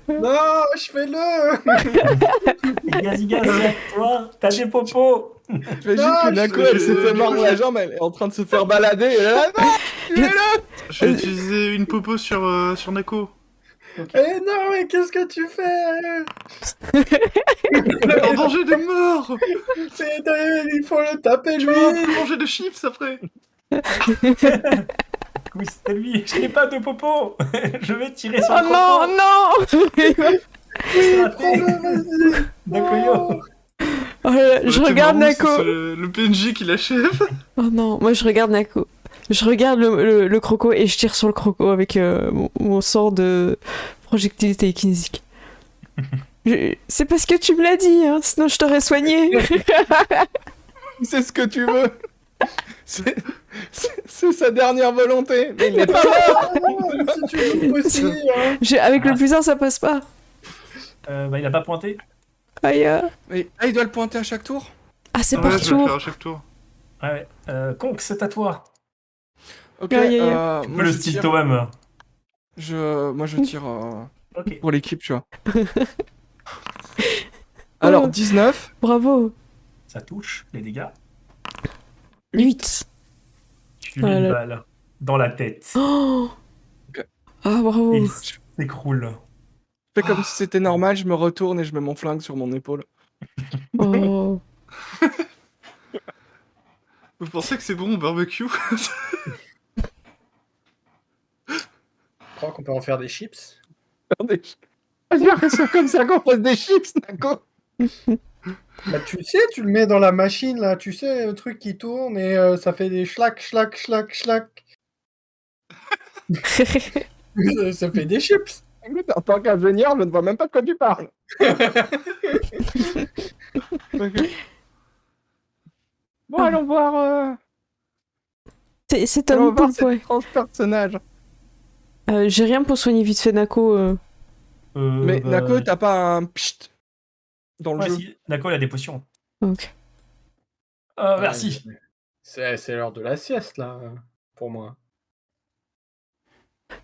Speaker 4: Non, je fais le.
Speaker 2: Gaziga, c'est à toi. T'as des popos.
Speaker 5: J'imagine
Speaker 4: Non,
Speaker 5: que Nako,
Speaker 3: je-
Speaker 5: elle s'est fait
Speaker 3: du
Speaker 5: mordre
Speaker 3: coup,
Speaker 5: la
Speaker 3: je-
Speaker 5: jambe, elle est en train de se faire balader. Et là, non, tuez-le.
Speaker 3: Je vais utiliser une popo sur Nako.
Speaker 4: Eh non, mais qu'est-ce que tu fais?
Speaker 3: En danger de mort.
Speaker 4: Il faut le taper,
Speaker 3: Je
Speaker 4: lui.
Speaker 3: vais manger de chips après.
Speaker 2: Oui, c'était lui. Je n'ai pas de popos. Je vais tirer sur
Speaker 1: Oh
Speaker 2: le
Speaker 1: non,
Speaker 2: croco.
Speaker 1: non.
Speaker 2: C'est raté. Nakoyo.
Speaker 1: Oh là là, je
Speaker 3: Ouais,
Speaker 1: regarde
Speaker 3: t'es marrant,
Speaker 1: Nako.
Speaker 3: c'est le PNJ qui l'achève.
Speaker 1: Oh non, moi je regarde Nako. Je regarde le croco et je tire sur le croco avec mon sort de projectile télékinésique. C'est parce que tu me l'as dit, hein, sinon je t'aurais soigné.
Speaker 5: C'est ce que tu veux. C'est sa dernière volonté. Mais il n'est pas mort.
Speaker 4: Si tu veux aussi, hein.
Speaker 1: Avec le plus 1, ça passe pas.
Speaker 2: Bah, il a pas pointé.
Speaker 1: Aïe.
Speaker 5: Mais, il doit le pointer à chaque tour.
Speaker 1: Ah, c'est
Speaker 3: Ouais,
Speaker 1: par
Speaker 3: je vais le
Speaker 1: tour.
Speaker 3: faire à chaque tour.
Speaker 2: Ouais. Conx, c'est à toi.
Speaker 5: Ok,
Speaker 1: Aïe, aïe, aïe.
Speaker 2: Tu
Speaker 5: moi
Speaker 2: peux le
Speaker 5: je
Speaker 2: style
Speaker 5: tire,
Speaker 2: toi-même.
Speaker 5: moi je tire
Speaker 2: Ok.
Speaker 5: pour l'équipe, tu vois. Alors, 19.
Speaker 1: Bravo.
Speaker 2: Ça touche les dégâts.
Speaker 1: 8.
Speaker 2: Tu lui mets une
Speaker 1: Voilà.
Speaker 2: balle dans la tête.
Speaker 1: Oh.
Speaker 5: Ok.
Speaker 1: Ah, bravo.
Speaker 2: Et il s'écroule.
Speaker 5: Je fais comme si c'était normal, je me retourne et je mets mon flingue sur mon épaule.
Speaker 1: Oh.
Speaker 3: Vous pensez que c'est bon au barbecue?
Speaker 4: Je crois qu'on peut en faire des chips.
Speaker 5: Vas-y, c'est comme ça qu'on pose des chips, Nako.
Speaker 4: Bah, tu sais, tu le mets dans la machine, là, tu sais, le truc qui tourne et ça fait des schlac, schlac, schlac, schlac. Ça fait des chips.
Speaker 5: Écoute, en tant qu'ingénieur, je ne vois même pas de quoi tu parles. Ok. Bon,
Speaker 1: Ah.
Speaker 5: allons voir,
Speaker 1: C'est
Speaker 5: allons
Speaker 1: Tom
Speaker 5: voir
Speaker 1: Poulpe,
Speaker 5: cet
Speaker 1: ouais.
Speaker 5: étrange personnage.
Speaker 1: J'ai rien pour soigner vite fait Nako.
Speaker 5: Mais
Speaker 2: Bah,
Speaker 5: Nako, t'as pas un pchit dans le
Speaker 2: ouais,
Speaker 5: jeu.
Speaker 2: si. Nako, il a des potions.
Speaker 1: Ok.
Speaker 2: Merci.
Speaker 4: C'est l'heure de la sieste, là, pour moi.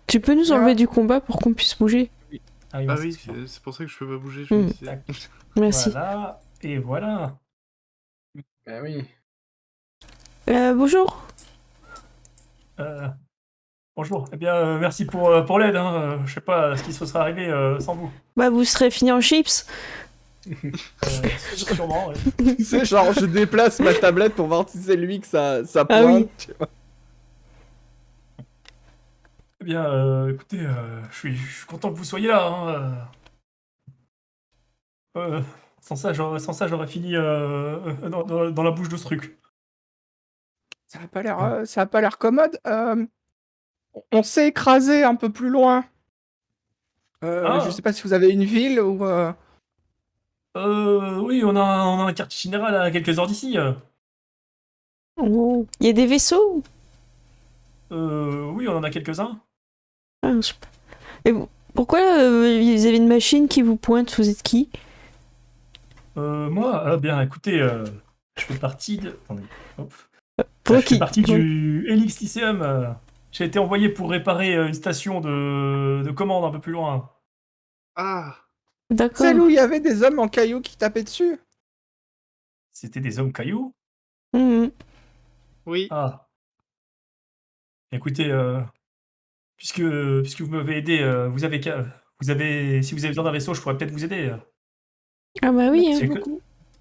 Speaker 1: Tu peux nous enlever du combat pour qu'on puisse bouger?
Speaker 2: Ah oui,
Speaker 3: Ah
Speaker 2: mince,
Speaker 3: oui,
Speaker 2: excuse-moi.
Speaker 3: c'est pour ça que je peux pas bouger, je me disais.
Speaker 2: Tac.
Speaker 1: Merci.
Speaker 2: Voilà. Et voilà.
Speaker 4: Bah oui.
Speaker 1: Bonjour.
Speaker 2: Euh, Bonjour. Eh bien, merci pour l'aide. Hein. Je sais pas ce qui se serait arrivé sans vous.
Speaker 1: Bah, vous serez fini en chips.
Speaker 2: Sûrement, ouais.
Speaker 5: C'est genre, je déplace ma tablette pour voir si c'est lui que ça
Speaker 1: Ah oui.
Speaker 5: pointe. tu vois.
Speaker 2: Eh bien, écoutez, je suis content que vous soyez là. Hein. Sans ça, j'aurais fini dans la bouche de ce truc.
Speaker 5: Ça a pas l'air commode. On s'est écrasé un peu plus loin.
Speaker 2: Ah.
Speaker 5: Je sais pas si vous avez une ville ou.
Speaker 2: Oui, on a un quartier général à quelques heures d'ici.
Speaker 1: Oh. Il y a des vaisseaux?
Speaker 2: Oui, on en a quelques-uns.
Speaker 1: Ah, je sais pas. Et pourquoi vous avez une machine qui vous pointe? Vous êtes qui?
Speaker 2: Moi, bien, écoutez, je fais partie de... Attendez, hop.
Speaker 1: Pour
Speaker 2: Je fais
Speaker 1: qui?
Speaker 2: partie du Helix Lyceum. J'ai été envoyé pour réparer une station de commande un peu plus loin.
Speaker 3: Ah,
Speaker 1: D'accord.
Speaker 5: Celle où il y avait des hommes en cailloux qui tapaient dessus.
Speaker 2: C'était des hommes cailloux.
Speaker 1: Mhm.
Speaker 3: oui.
Speaker 2: Ah. Écoutez, puisque vous m'avez aidé, si vous avez besoin d'un vaisseau, je pourrais peut-être vous aider.
Speaker 1: Ah bah oui, hein.
Speaker 2: C'est que-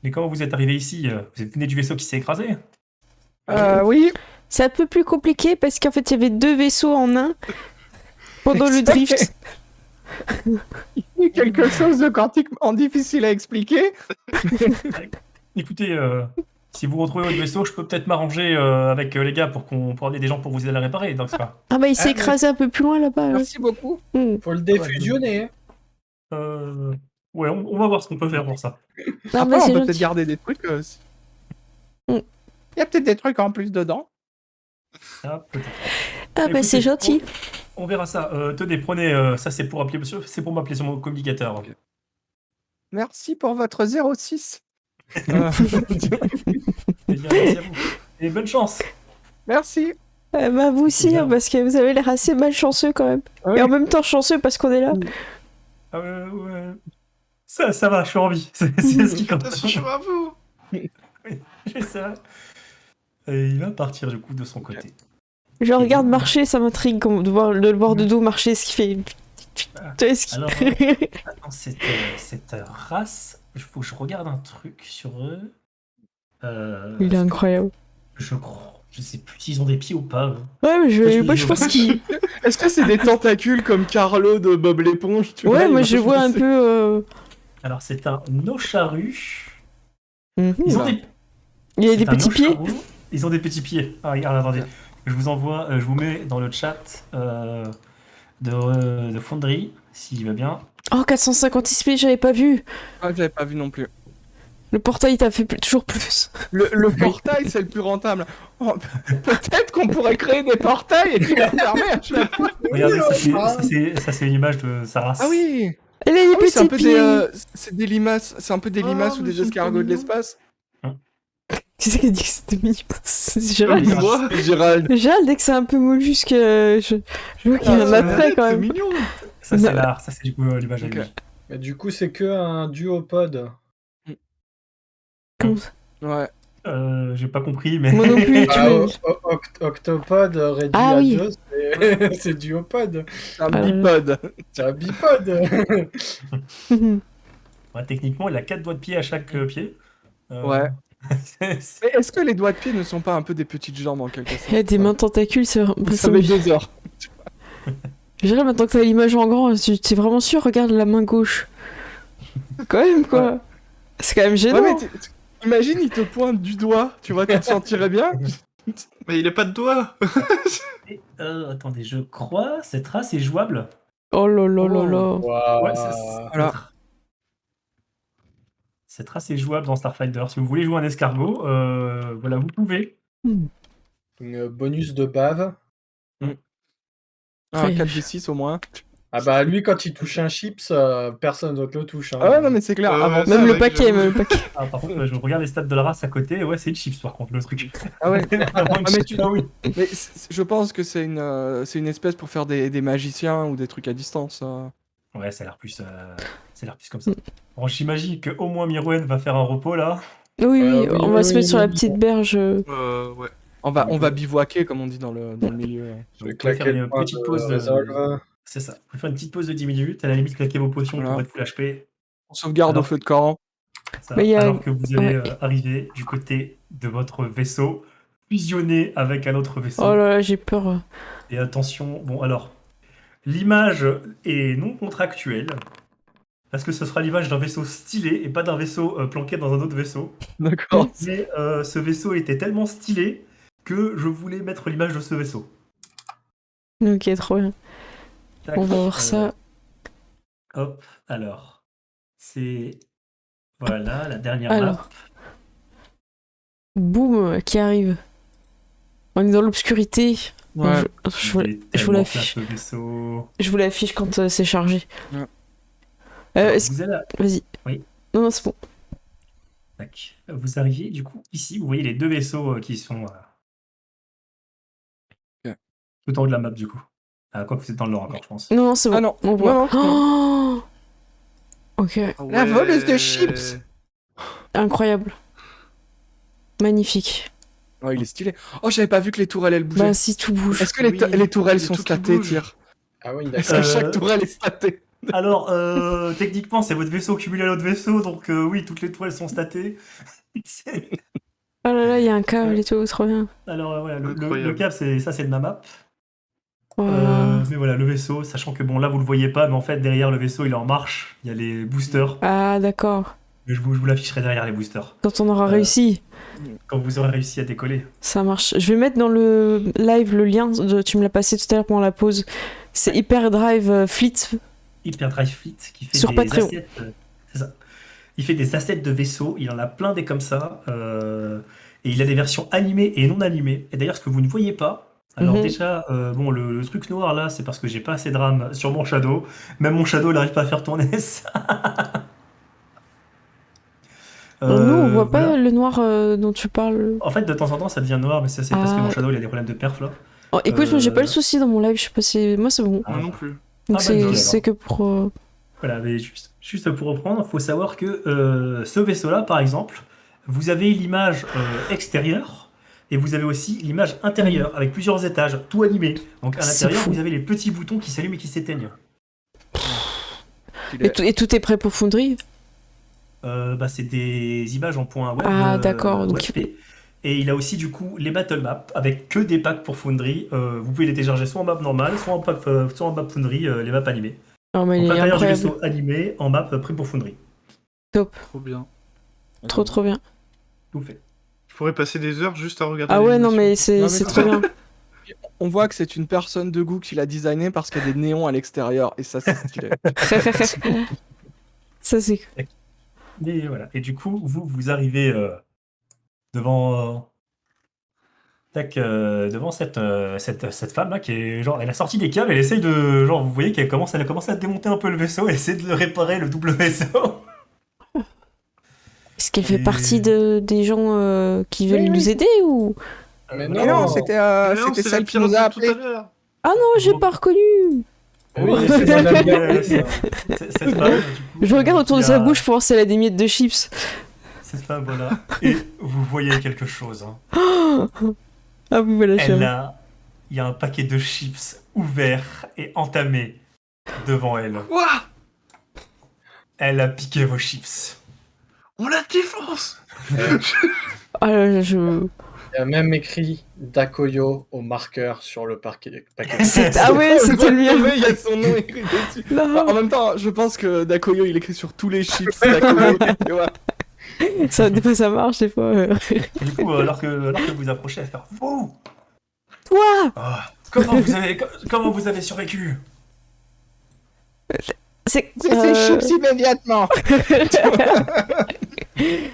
Speaker 2: Mais comment vous êtes arrivé ici? Vous êtes venu du vaisseau qui s'est écrasé?
Speaker 5: Oui.
Speaker 1: C'est un peu plus compliqué parce qu'en fait il y avait deux vaisseaux en un pendant le drift.
Speaker 5: Il y a quelque chose de quantiquement difficile à expliquer.
Speaker 2: Écoutez, si vous retrouvez votre vaisseau, je peux peut-être m'arranger avec les gars pour amener des gens pour vous aider à le réparer. Dans ce cas.
Speaker 1: Ah bah il s'est
Speaker 4: Ah,
Speaker 1: écrasé un peu plus loin là-bas. Ouais.
Speaker 5: Merci beaucoup.
Speaker 1: Mhm.
Speaker 4: Faut le défusionner. Hein.
Speaker 2: Ouais, on va voir ce qu'on peut faire pour ça.
Speaker 1: Ah
Speaker 5: Après,
Speaker 1: bah
Speaker 5: on
Speaker 1: c'est
Speaker 5: peut peut-être
Speaker 1: gentil.
Speaker 5: garder des trucs.
Speaker 1: Mm.
Speaker 5: Il y a peut-être des trucs en plus dedans.
Speaker 2: Ah, peut-être.
Speaker 1: Ah bah
Speaker 2: Écoutez,
Speaker 1: c'est gentil.
Speaker 2: On verra ça. Tenez, prenez. Ça, c'est pour m'appeler sur mon communicateur.
Speaker 5: Ok. Merci pour votre 06.
Speaker 2: Eh bien, merci à vous. Et bonne chance.
Speaker 5: Merci.
Speaker 1: Bah vous aussi,
Speaker 2: bien.
Speaker 1: hein, parce que vous avez l'air assez malchanceux quand même.
Speaker 5: Ah
Speaker 1: Et
Speaker 5: oui.
Speaker 1: en même temps chanceux parce qu'on est là.
Speaker 2: Ouais. Ça va, je suis en vie. C'est ce qui compte.
Speaker 3: Attention à vous.
Speaker 2: J'ai ça. Et il va partir du coup de son côté.
Speaker 1: Je regarde marcher, ça m'intrigue de le voir de dos marcher, ce qui fait... Tu vois, ce qui-
Speaker 2: Alors, attends, cette race, il faut que je regarde un truc sur eux.
Speaker 1: Il est incroyable.
Speaker 2: Je sais plus s'ils ont des pieds ou pas. Eux.
Speaker 1: Ouais, mais moi je
Speaker 2: je-
Speaker 1: pense qu'il...
Speaker 5: Est-ce que c'est des tentacules comme Carlo de Bob l'éponge tu vois,
Speaker 1: Ouais, moi
Speaker 5: il
Speaker 1: je
Speaker 5: va-
Speaker 1: vois un peu...
Speaker 2: Alors, c'est un Ocharu.
Speaker 1: Mhm.
Speaker 2: Ils ont
Speaker 5: Oula.
Speaker 2: des,
Speaker 1: Il y a
Speaker 2: c'est
Speaker 1: des
Speaker 2: un
Speaker 1: petits pieds.
Speaker 2: Ocharu. Ils ont des petits pieds. Ah, regarde, attendez. Je vous envoie, je vous mets dans le chat de Fonderie, s'il va bien.
Speaker 1: Oh, 450 XP, j'avais pas vu.
Speaker 5: Ah, j'avais pas vu non plus.
Speaker 1: Le portail t'a fait toujours plus.
Speaker 5: Le portail, c'est le plus rentable. Oh, peut-être qu'on pourrait créer des portails et puis les fermer à chaque fois.
Speaker 2: Regardez, ça c'est une image de sa race.
Speaker 5: Ah oui.
Speaker 1: Elle a des
Speaker 5: Ah oui, c'est un
Speaker 1: petits
Speaker 5: peu
Speaker 1: pieds.
Speaker 5: c'est des limaces, c'est un peu des
Speaker 3: Oh,
Speaker 5: limaces ou
Speaker 3: mais
Speaker 5: des
Speaker 3: c'est
Speaker 5: escargots de
Speaker 3: mignon.
Speaker 5: l'espace.
Speaker 1: Qu'est-ce qu'elle dit que c'était mignon? C'est Gérald.
Speaker 3: Oui, moi.
Speaker 5: Gérald.
Speaker 1: Gérald, dès que c'est un peu mollusque, je vois qu'il y a un attrait quand
Speaker 3: C'est
Speaker 1: même.
Speaker 3: mignon.
Speaker 2: Ça c'est
Speaker 1: Non.
Speaker 2: l'art, ça c'est du coup l'image à
Speaker 5: Ok.
Speaker 2: lui.
Speaker 4: Mais du coup, c'est que un duopode.
Speaker 1: Comment ça?
Speaker 5: Ouais.
Speaker 2: J'ai pas compris, mais
Speaker 1: Moi non plus, tu
Speaker 4: Ah,
Speaker 1: veux.
Speaker 4: octopode réduit
Speaker 1: Ah
Speaker 4: à
Speaker 1: oui.
Speaker 4: 2, c'est duopode.
Speaker 5: C'est un
Speaker 1: Ah.
Speaker 5: bipode.
Speaker 4: C'est un bipode.
Speaker 2: ouais, techniquement il a 4 doigts de pied à chaque pied.
Speaker 5: Ouais.
Speaker 2: c'est-
Speaker 5: Mais est-ce que les doigts de pied ne sont pas un peu des petites jambes en quelque sorte
Speaker 1: Il y a des mains tentacules, c'est vraiment...
Speaker 5: Vous savez 2 heures.
Speaker 1: Gérald, maintenant que t'as l'image en grand, t'es vraiment sûr? Regarde la main gauche. Quand même, quoi.
Speaker 5: Ouais.
Speaker 1: C'est quand même
Speaker 5: Ouais,
Speaker 1: gênant.
Speaker 5: mais imagine, il te pointe du doigt, tu vois, tu te sentirais bien.
Speaker 3: Mais il a pas de doigts.
Speaker 2: Et, attendez, je crois cette race est jouable.
Speaker 1: Oh là là là
Speaker 5: Oh.
Speaker 1: là.
Speaker 4: Waouh.
Speaker 2: Ouais,
Speaker 5: Voilà.
Speaker 2: cette race est jouable dans Starfinder. Si vous voulez jouer un escargot, voilà, vous pouvez.
Speaker 4: Bonus de bave.
Speaker 5: Un 4d6 au moins.
Speaker 4: Ah bah lui, quand il touche un chips, personne d'autre le touche. Hein.
Speaker 5: Ah ouais, non, mais c'est clair.
Speaker 3: Ouais,
Speaker 5: avant
Speaker 3: ouais,
Speaker 5: ça,
Speaker 1: Même le
Speaker 3: vrai que
Speaker 1: paquet,
Speaker 3: j'avoue.
Speaker 1: même le paquet.
Speaker 2: Ah, par contre, je regarde les stats de la race à côté. Ouais, c'est une chips par contre le truc.
Speaker 5: Ah ouais. mais
Speaker 2: Ah oui.
Speaker 5: Mais je pense que c'est une espèce pour faire des magiciens ou des trucs à distance.
Speaker 2: Ouais, ça a l'air plus comme ça. Bon, j'imagine qu'au moins Mirouen va faire un repos là.
Speaker 1: Oui, oui,
Speaker 4: oui,
Speaker 1: on va
Speaker 4: oui,
Speaker 1: se
Speaker 4: oui,
Speaker 1: mettre sur
Speaker 4: oui,
Speaker 1: la
Speaker 4: oui.
Speaker 1: petite berge.
Speaker 3: Ouais.
Speaker 5: On va bivouaquer, comme on dit dans le milieu.
Speaker 4: Je vais
Speaker 2: Vous pouvez faire
Speaker 4: claquer
Speaker 2: une
Speaker 4: le point
Speaker 2: petite
Speaker 4: de
Speaker 2: pause de...
Speaker 4: résolve.
Speaker 2: C'est ça. Vous pouvez faire une petite pause de 10 minutes. À la limite, claquer vos potions
Speaker 5: Voilà.
Speaker 2: pour être full HP.
Speaker 5: On sauvegarde
Speaker 2: Alors-
Speaker 5: au feu de camp.
Speaker 2: Ça,
Speaker 1: Mais il y a-
Speaker 2: alors que vous allez
Speaker 1: ouais.
Speaker 2: arriver du côté de votre vaisseau, fusionné avec un autre vaisseau.
Speaker 1: Oh là là, j'ai peur.
Speaker 2: Et attention, bon alors, l'image est non contractuelle, parce que ce sera l'image d'un vaisseau stylé et pas d'un vaisseau planqué dans un autre vaisseau.
Speaker 5: D'accord.
Speaker 2: Mais ce vaisseau était tellement stylé que je voulais mettre l'image de ce vaisseau.
Speaker 1: Ok, trop bien.
Speaker 2: Tac,
Speaker 1: On va voir ça.
Speaker 2: Hop, alors, c'est... Voilà, la dernière
Speaker 1: Alors.
Speaker 2: map.
Speaker 1: Boum, qui arrive. On est dans l'obscurité.
Speaker 5: Ouais.
Speaker 1: Je vous
Speaker 2: Il est
Speaker 1: je vous
Speaker 2: tellement
Speaker 1: l'affiche.
Speaker 2: classe, le vaisseau.
Speaker 1: Je vous l'affiche quand c'est chargé.
Speaker 5: Ouais.
Speaker 1: Est-ce-
Speaker 2: Vous, allez...
Speaker 1: Vas-y.
Speaker 2: Oui.
Speaker 1: Non, non, c'est bon.
Speaker 2: Tac. Vous arrivez du coup ici, vous voyez les deux vaisseaux qui sont
Speaker 5: Ok.
Speaker 2: tout en haut de la map du coup. Quoi que vous êtes dans le nord encore, je pense.
Speaker 1: Non, non, c'est bon.
Speaker 5: Ah non.
Speaker 1: On voit.
Speaker 5: Non,
Speaker 1: Oh ok,
Speaker 5: La voleuse de chips.
Speaker 1: incroyable. Magnifique.
Speaker 5: Oh, il est stylé. Oh, j'avais pas vu que les tourelles elles bougeaient.
Speaker 1: Bah, si tout bouge.
Speaker 5: Est-ce que
Speaker 3: Oui,
Speaker 5: les tourelles
Speaker 3: il y a
Speaker 5: sont
Speaker 3: tout qui
Speaker 5: statées,
Speaker 3: bouge.
Speaker 5: Tyr?
Speaker 4: Ah oui,
Speaker 5: Est-ce
Speaker 4: d'accord.
Speaker 5: que chaque tourelle est statée?
Speaker 2: Alors, techniquement, c'est votre vaisseau cumulé à l'autre vaisseau, donc oui, toutes les toiles sont statées. C'est-
Speaker 1: Oh là là, il y a un câble et tout, trop bien.
Speaker 2: Alors, voilà, le
Speaker 3: Incroyable.
Speaker 2: câble, c'est de ma map.
Speaker 1: Voilà.
Speaker 2: Mais voilà, le vaisseau, sachant que bon, là, vous le voyez pas, mais en fait, derrière le vaisseau, il est en marche. Il y a les boosters.
Speaker 1: Ah, d'accord.
Speaker 2: Mais je vous l'afficherai derrière les boosters.
Speaker 1: Quand on aura
Speaker 2: Euh,
Speaker 1: réussi,
Speaker 2: Quand vous aurez réussi à décoller.
Speaker 1: ça marche. Je vais mettre dans le live le lien. Tu me l'as passé tout à l'heure pendant la pause. C'est Hyperdrive Fleet.
Speaker 2: Hyperdrive Fleet qui fait
Speaker 1: Sur
Speaker 2: des
Speaker 1: Patreon.
Speaker 2: assets. C'est ça. Il fait des assets de vaisseaux, il en a plein des comme ça. Et il a des versions animées et non animées. Et d'ailleurs, ce que vous ne voyez pas, alors
Speaker 1: Mhm.
Speaker 2: déjà, bon, le truc noir là, c'est parce que j'ai pas assez de RAM sur mon Shadow. Même mon Shadow, il n'arrive pas à faire tourner ça.
Speaker 1: Nous, on voit pas
Speaker 2: Voilà.
Speaker 1: le noir dont tu parles.
Speaker 2: En fait, de temps en temps, ça devient noir, mais ça, c'est parce que
Speaker 1: Ah.
Speaker 2: mon Shadow, il a des problèmes de perf là.
Speaker 1: Oh, écoute, moi j'ai pas le
Speaker 2: Euh,
Speaker 1: souci dans mon live. Je sais pas si. Moi, c'est bon.
Speaker 2: Ah.
Speaker 3: Moi non plus.
Speaker 1: Donc
Speaker 2: bah,
Speaker 1: c'est
Speaker 2: nickel,
Speaker 1: c'est que pour.
Speaker 2: Voilà, mais juste pour reprendre, il faut savoir que ce vaisseau-là, par exemple, vous avez l'image extérieure et vous avez aussi l'image intérieure avec plusieurs étages, tout animé. Donc à
Speaker 1: C'est
Speaker 2: l'intérieur,
Speaker 1: fou.
Speaker 2: vous avez les petits boutons qui s'allument et qui s'éteignent.
Speaker 1: Et tout est prêt pour Foundry?
Speaker 2: C'est des images en point web.
Speaker 1: Ah, d'accord, donc-
Speaker 2: WebP. Et il a aussi du coup les battle maps avec que des packs pour Foundry. Vous pouvez les télécharger soit en map normale, soit en map Foundry, les maps animées.
Speaker 1: Non, mais
Speaker 2: Donc
Speaker 1: il est
Speaker 2: l'intérieur du
Speaker 1: incroyable.
Speaker 2: vaisseau animé en map pris pour Foundry.
Speaker 1: Top.
Speaker 3: Trop bien.
Speaker 1: Trop, trop bien.
Speaker 2: Tout fait.
Speaker 3: Je pourrais passer des heures juste à regarder.
Speaker 1: Ah ouais, non,
Speaker 3: l'animation.
Speaker 1: mais c'est
Speaker 5: Non, mais
Speaker 1: c'est
Speaker 5: ça-
Speaker 1: trop bien.
Speaker 5: On voit que c'est une personne de goût qui l'a designé parce qu'il y a des néons à l'extérieur et ça c'est stylé.
Speaker 1: Ça, c'est.
Speaker 2: Mais voilà. Et du coup, vous arrivez devant, devant cette femme là qui est genre, elle a sorti des câbles, elle essaye de, genre, vous voyez qu'elle commence à démonter un peu le vaisseau, et essaie de le réparer, le double vaisseau.
Speaker 1: Est-ce qu'elle fait
Speaker 2: Et-
Speaker 1: partie des gens qui veulent
Speaker 5: Oui, oui.
Speaker 1: nous aider ou.
Speaker 4: Mais
Speaker 5: Mais
Speaker 4: non,
Speaker 5: non, c'était
Speaker 3: Mais non,
Speaker 5: c'était
Speaker 3: c'est
Speaker 5: celle
Speaker 3: la
Speaker 5: qui nous a
Speaker 3: pirate de tout
Speaker 5: appelé.
Speaker 3: à l'heure.
Speaker 1: Ah non, j'ai
Speaker 2: Bon.
Speaker 1: pas reconnu.
Speaker 4: Oui,
Speaker 1: Ouais.
Speaker 4: c'est ça, la bien.
Speaker 2: Cette femme, du coup,
Speaker 1: Je regarde autour de
Speaker 2: qui
Speaker 1: sa
Speaker 2: a-
Speaker 1: bouche pour voir si elle a des miettes de chips.
Speaker 2: Cette femme, voilà. Et vous voyez quelque chose. Hein.
Speaker 1: Ah oui, voilà, je
Speaker 2: Il y a un paquet de chips ouvert et entamé devant elle.
Speaker 3: Ouah,
Speaker 2: Elle a piqué vos chips.
Speaker 3: on la défonce.
Speaker 1: Ah là, là, je.
Speaker 4: Il y a même écrit Dakoyo au marqueur sur le paquet.
Speaker 1: Ah ouais, c'était le mien.
Speaker 5: Il y a son nom écrit dessus.
Speaker 1: Là.
Speaker 5: En même temps, je pense que Dakoyo il écrit sur tous les chips. Dakoyo, tu vois.
Speaker 1: Des fois, ça marche, des fois.
Speaker 2: Et du coup, alors que vous approchez, elle fait « Vous
Speaker 1: Toi
Speaker 2: comment vous avez survécu
Speaker 1: C'est.
Speaker 5: C'est ces chips immédiatement.